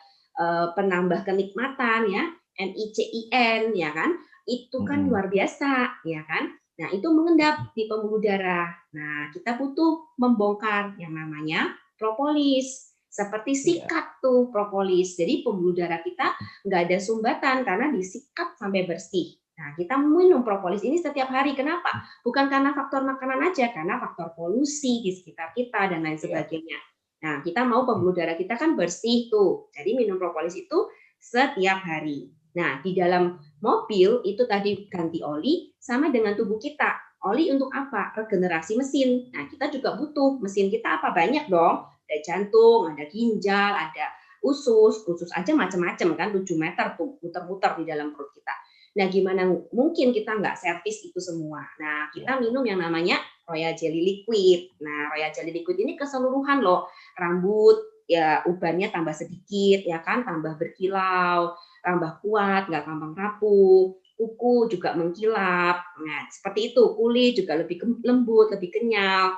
penambah kenikmatan ya, NICIN ya kan? Itu kan luar biasa, ya kan? Nah, itu mengendap di pembuluh darah. Nah, kita butuh membongkar yang namanya propolis. Seperti sikat tuh propolis. Jadi pembuluh darah kita nggak ada sumbatan karena disikat sampai bersih. Nah, kita minum propolis ini setiap hari. Kenapa? Bukan karena faktor makanan aja, karena faktor polusi di sekitar kita dan lain sebagainya. Nah, kita mau pembuluh darah kita kan bersih tuh. Jadi minum propolis itu setiap hari. Nah, di dalam mobil itu tadi ganti oli sama dengan tubuh kita. Oli untuk apa? Regenerasi mesin. Nah, kita juga butuh mesin kita apa? Banyak dong. Ada jantung, ada ginjal, ada usus aja macam-macam kan 7 meter tuh muter-muter di dalam perut kita. Nah, gimana mungkin kita nggak servis itu semua? Nah, kita minum yang namanya Royal Jelly Liquid. Nah, Royal Jelly Liquid ini keseluruhan loh. Rambut ya ubannya tambah sedikit ya kan, tambah berkilau, tambah kuat, nggak gampang rapuh, kuku juga mengkilap. Nah, seperti itu. Kulit juga lebih lembut, lebih kenyal,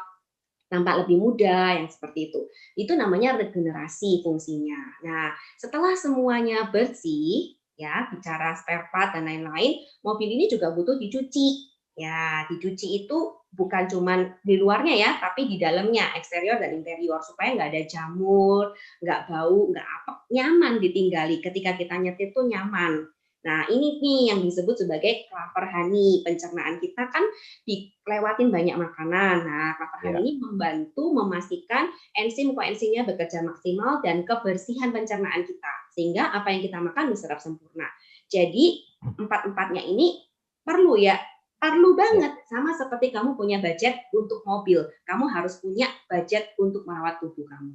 tampak lebih muda, yang seperti itu. Itu namanya regenerasi fungsinya. Nah, setelah semuanya bersih, ya bicara spare part dan lain-lain, mobil ini juga butuh dicuci. Ya, dicuci itu bukan cuma di luarnya ya, tapi di dalamnya, eksterior dan interior, supaya nggak ada jamur, nggak bau, nggak apa, nyaman ditinggali. Ketika kita nyetir tuh nyaman. Nah, ini nih yang disebut sebagai clapper honey. Pencernaan kita kan dilewatin banyak makanan. Nah, clapper honey ini membantu memastikan enzim koenzimnya bekerja maksimal dan kebersihan pencernaan kita. Sehingga apa yang kita makan diserap sempurna. Jadi, empat-empatnya ini perlu ya. Perlu banget, sama seperti kamu punya budget untuk mobil, kamu harus punya budget untuk merawat tubuh kamu.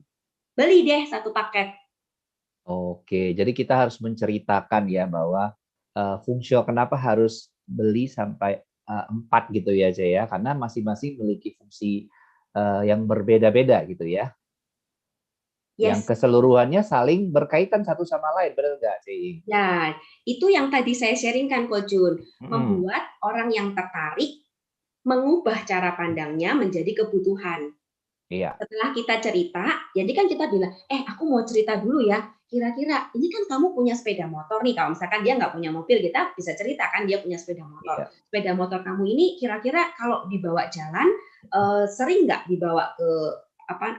Beli deh 1 paket. Oke, jadi kita harus menceritakan ya bahwa fungsional kenapa harus beli sampai 4 gitu ya, Jaya, karena masing-masing memiliki fungsi yang berbeda-beda gitu ya. Yang keseluruhannya saling berkaitan satu sama lain, benar nggak, Cing? Nah, itu yang tadi saya sharingkan, Ko Jun. Membuat orang yang tertarik mengubah cara pandangnya menjadi kebutuhan. Iya. Setelah kita cerita, jadi kan kita bilang, aku mau cerita dulu ya, kira-kira ini kan kamu punya sepeda motor nih, kalau misalkan dia nggak punya mobil, kita bisa cerita kan dia punya sepeda motor. Sepeda motor kamu ini kira-kira kalau dibawa jalan, sering nggak dibawa ke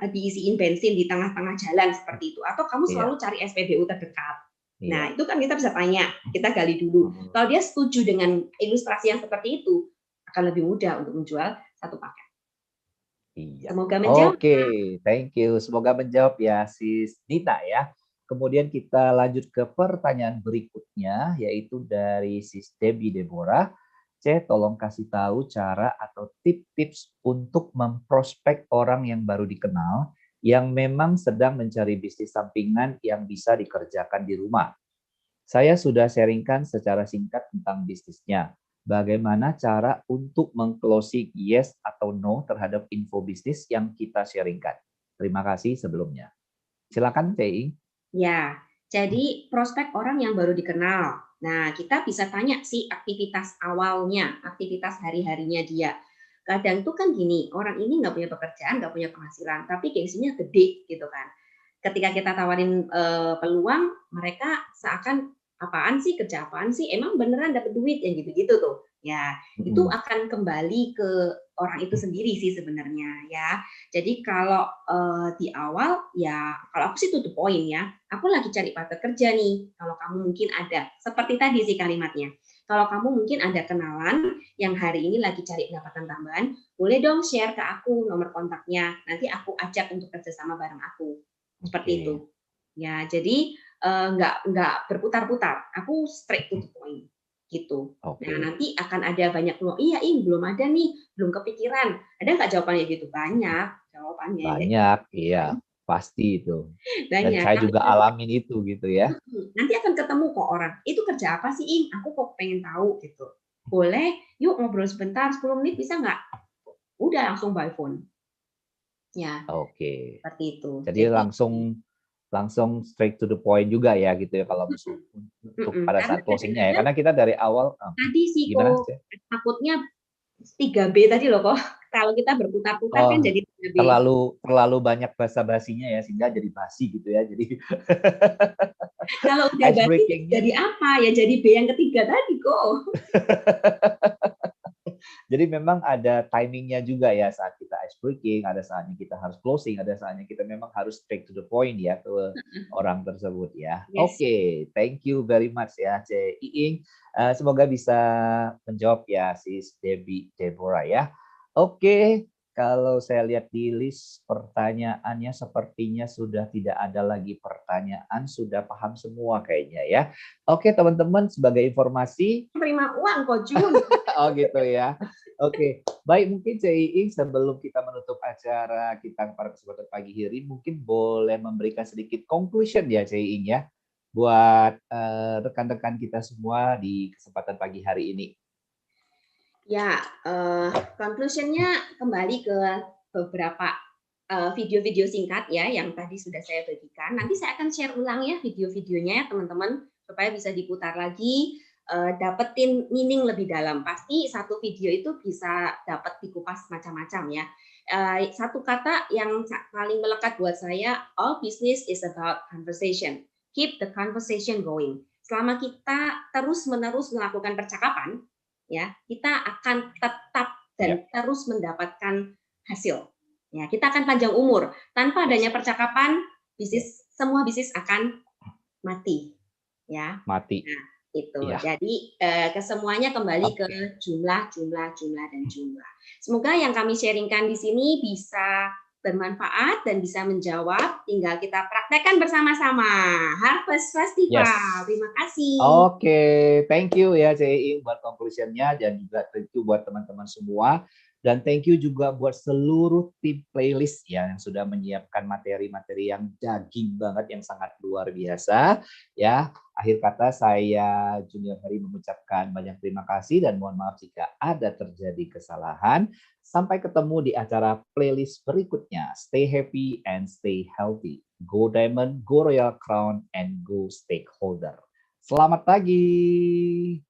diisiin bensin di tengah-tengah jalan seperti itu, atau kamu selalu cari SPBU terdekat. Nah, itu kan kita bisa tanya, kita gali dulu. Kalau dia setuju dengan ilustrasi yang seperti itu, akan lebih mudah untuk menjual 1 paket. Iya. Semoga menjawab. Oke, thank you. Semoga menjawab ya, Sis Nita ya. Kemudian kita lanjut ke pertanyaan berikutnya, yaitu dari Sis Debbie Deborah. Tolong kasih tahu cara atau tips-tips untuk memprospek orang yang baru dikenal yang memang sedang mencari bisnis sampingan yang bisa dikerjakan di rumah. Saya sudah sharingkan secara singkat tentang bisnisnya. Bagaimana cara untuk meng-closing yes atau no terhadap info bisnis yang kita sharingkan. Terima kasih sebelumnya. Silakan, Teh. Ya, jadi prospek orang yang baru dikenal. Nah, kita bisa tanya sih aktivitas awalnya, aktivitas hari-harinya dia. Kadang tuh kan gini, orang ini nggak punya pekerjaan, nggak punya penghasilan, tapi gengsinya gede gitu kan. Ketika kita tawarin peluang, mereka seakan apaan sih, kerja apaan sih, emang beneran dapat duit yang gitu-gitu tuh. Ya, itu akan kembali ke orang itu sendiri sih sebenarnya ya. Jadi kalau di awal ya, kalau aku sih to the point ya. Aku lagi cari partner kerja nih. Kalau kamu mungkin ada, seperti tadi sih kalimatnya. Kalau kamu mungkin ada kenalan yang hari ini lagi cari pendapatan tambahan, boleh dong share ke aku nomor kontaknya. Nanti aku ajak untuk kerjasama bareng aku. Seperti itu. Ya, jadi nggak berputar-putar. Aku straight to the point. Gitu. Nah, nanti akan ada banyak peluang. Iya, belum ada nih, belum kepikiran. Ada nggak jawabannya gitu? Banyak jawabannya. Banyak, iya. Pasti itu. Dan Banyak. saya juga alamin itu gitu ya. Nanti akan ketemu kok orang. Itu kerja apa sih, Ing? Aku kok pengen tahu gitu. Boleh, yuk ngobrol sebentar, 10 menit bisa nggak? Udah langsung by phone. Ya, Oke. seperti itu. Jadi langsung straight to the point juga ya gitu ya kalau untuk pada saat closingnya ya. Karena kita dari awal tadi sih gimana? kok takutnya 3B tadi loh kok. Kalau kita berputar-putar kan jadi 3B. Terlalu banyak basa-basinya ya sehingga jadi basi gitu ya. Jadi kalau udah basi jadi apa? Ya jadi B yang ketiga tadi kok. Jadi memang ada timingnya juga ya saat kita ice breaking, ada saatnya kita harus closing, ada saatnya kita memang harus straight to the point ya ke orang tersebut ya. Yes. Oke, thank you very much ya Cik Iing. Semoga bisa menjawab ya Sis Deborah ya. Oke, kalau saya lihat di list pertanyaannya sepertinya sudah tidak ada lagi pertanyaan, sudah paham semua kayaknya ya. Oke teman-teman, sebagai informasi. Terima uang kok Jun. Oh gitu ya. Oke, baik mungkin Cik Iing sebelum kita menutup acara kita pada kesempatan pagi hari, mungkin boleh memberikan sedikit conclusion ya Cik Iing ya, buat rekan-rekan kita semua di kesempatan pagi hari ini. Ya, conclusion-nya kembali ke beberapa video-video singkat ya yang tadi sudah saya bagikan. Nanti saya akan share ulang ya video-videonya ya teman-teman supaya bisa diputar lagi, dapetin meaning lebih dalam. Pasti satu video itu bisa dapat dikupas macam-macam ya. Satu kata yang paling melekat buat saya, all business is about conversation. Keep the conversation going. Selama kita terus-menerus melakukan percakapan, ya kita akan tetap dan terus mendapatkan hasil. Ya, kita akan panjang umur. Tanpa adanya percakapan, semua bisnis akan mati. Ya. Mati. Nah, itu. Ya. Jadi kesemuanya kembali ke jumlah. Semoga yang kami sharingkan di sini bisa bermanfaat dan bisa menjawab. Tinggal kita praktekkan bersama-sama. Harvest Festival. Yes. Terima kasih. Oke, thank you ya Cik Iing buat conclusion-nya dan juga thank you buat teman-teman semua. Dan thank you juga buat seluruh tim playlist ya yang sudah menyiapkan materi-materi yang daging banget, yang sangat luar biasa. Ya, akhir kata saya Junior Heri mengucapkan banyak terima kasih dan mohon maaf jika ada terjadi kesalahan. Sampai ketemu di acara playlist berikutnya. Stay happy and stay healthy. Go Diamond, Go Royal Crown, and Go Stakeholder. Selamat pagi.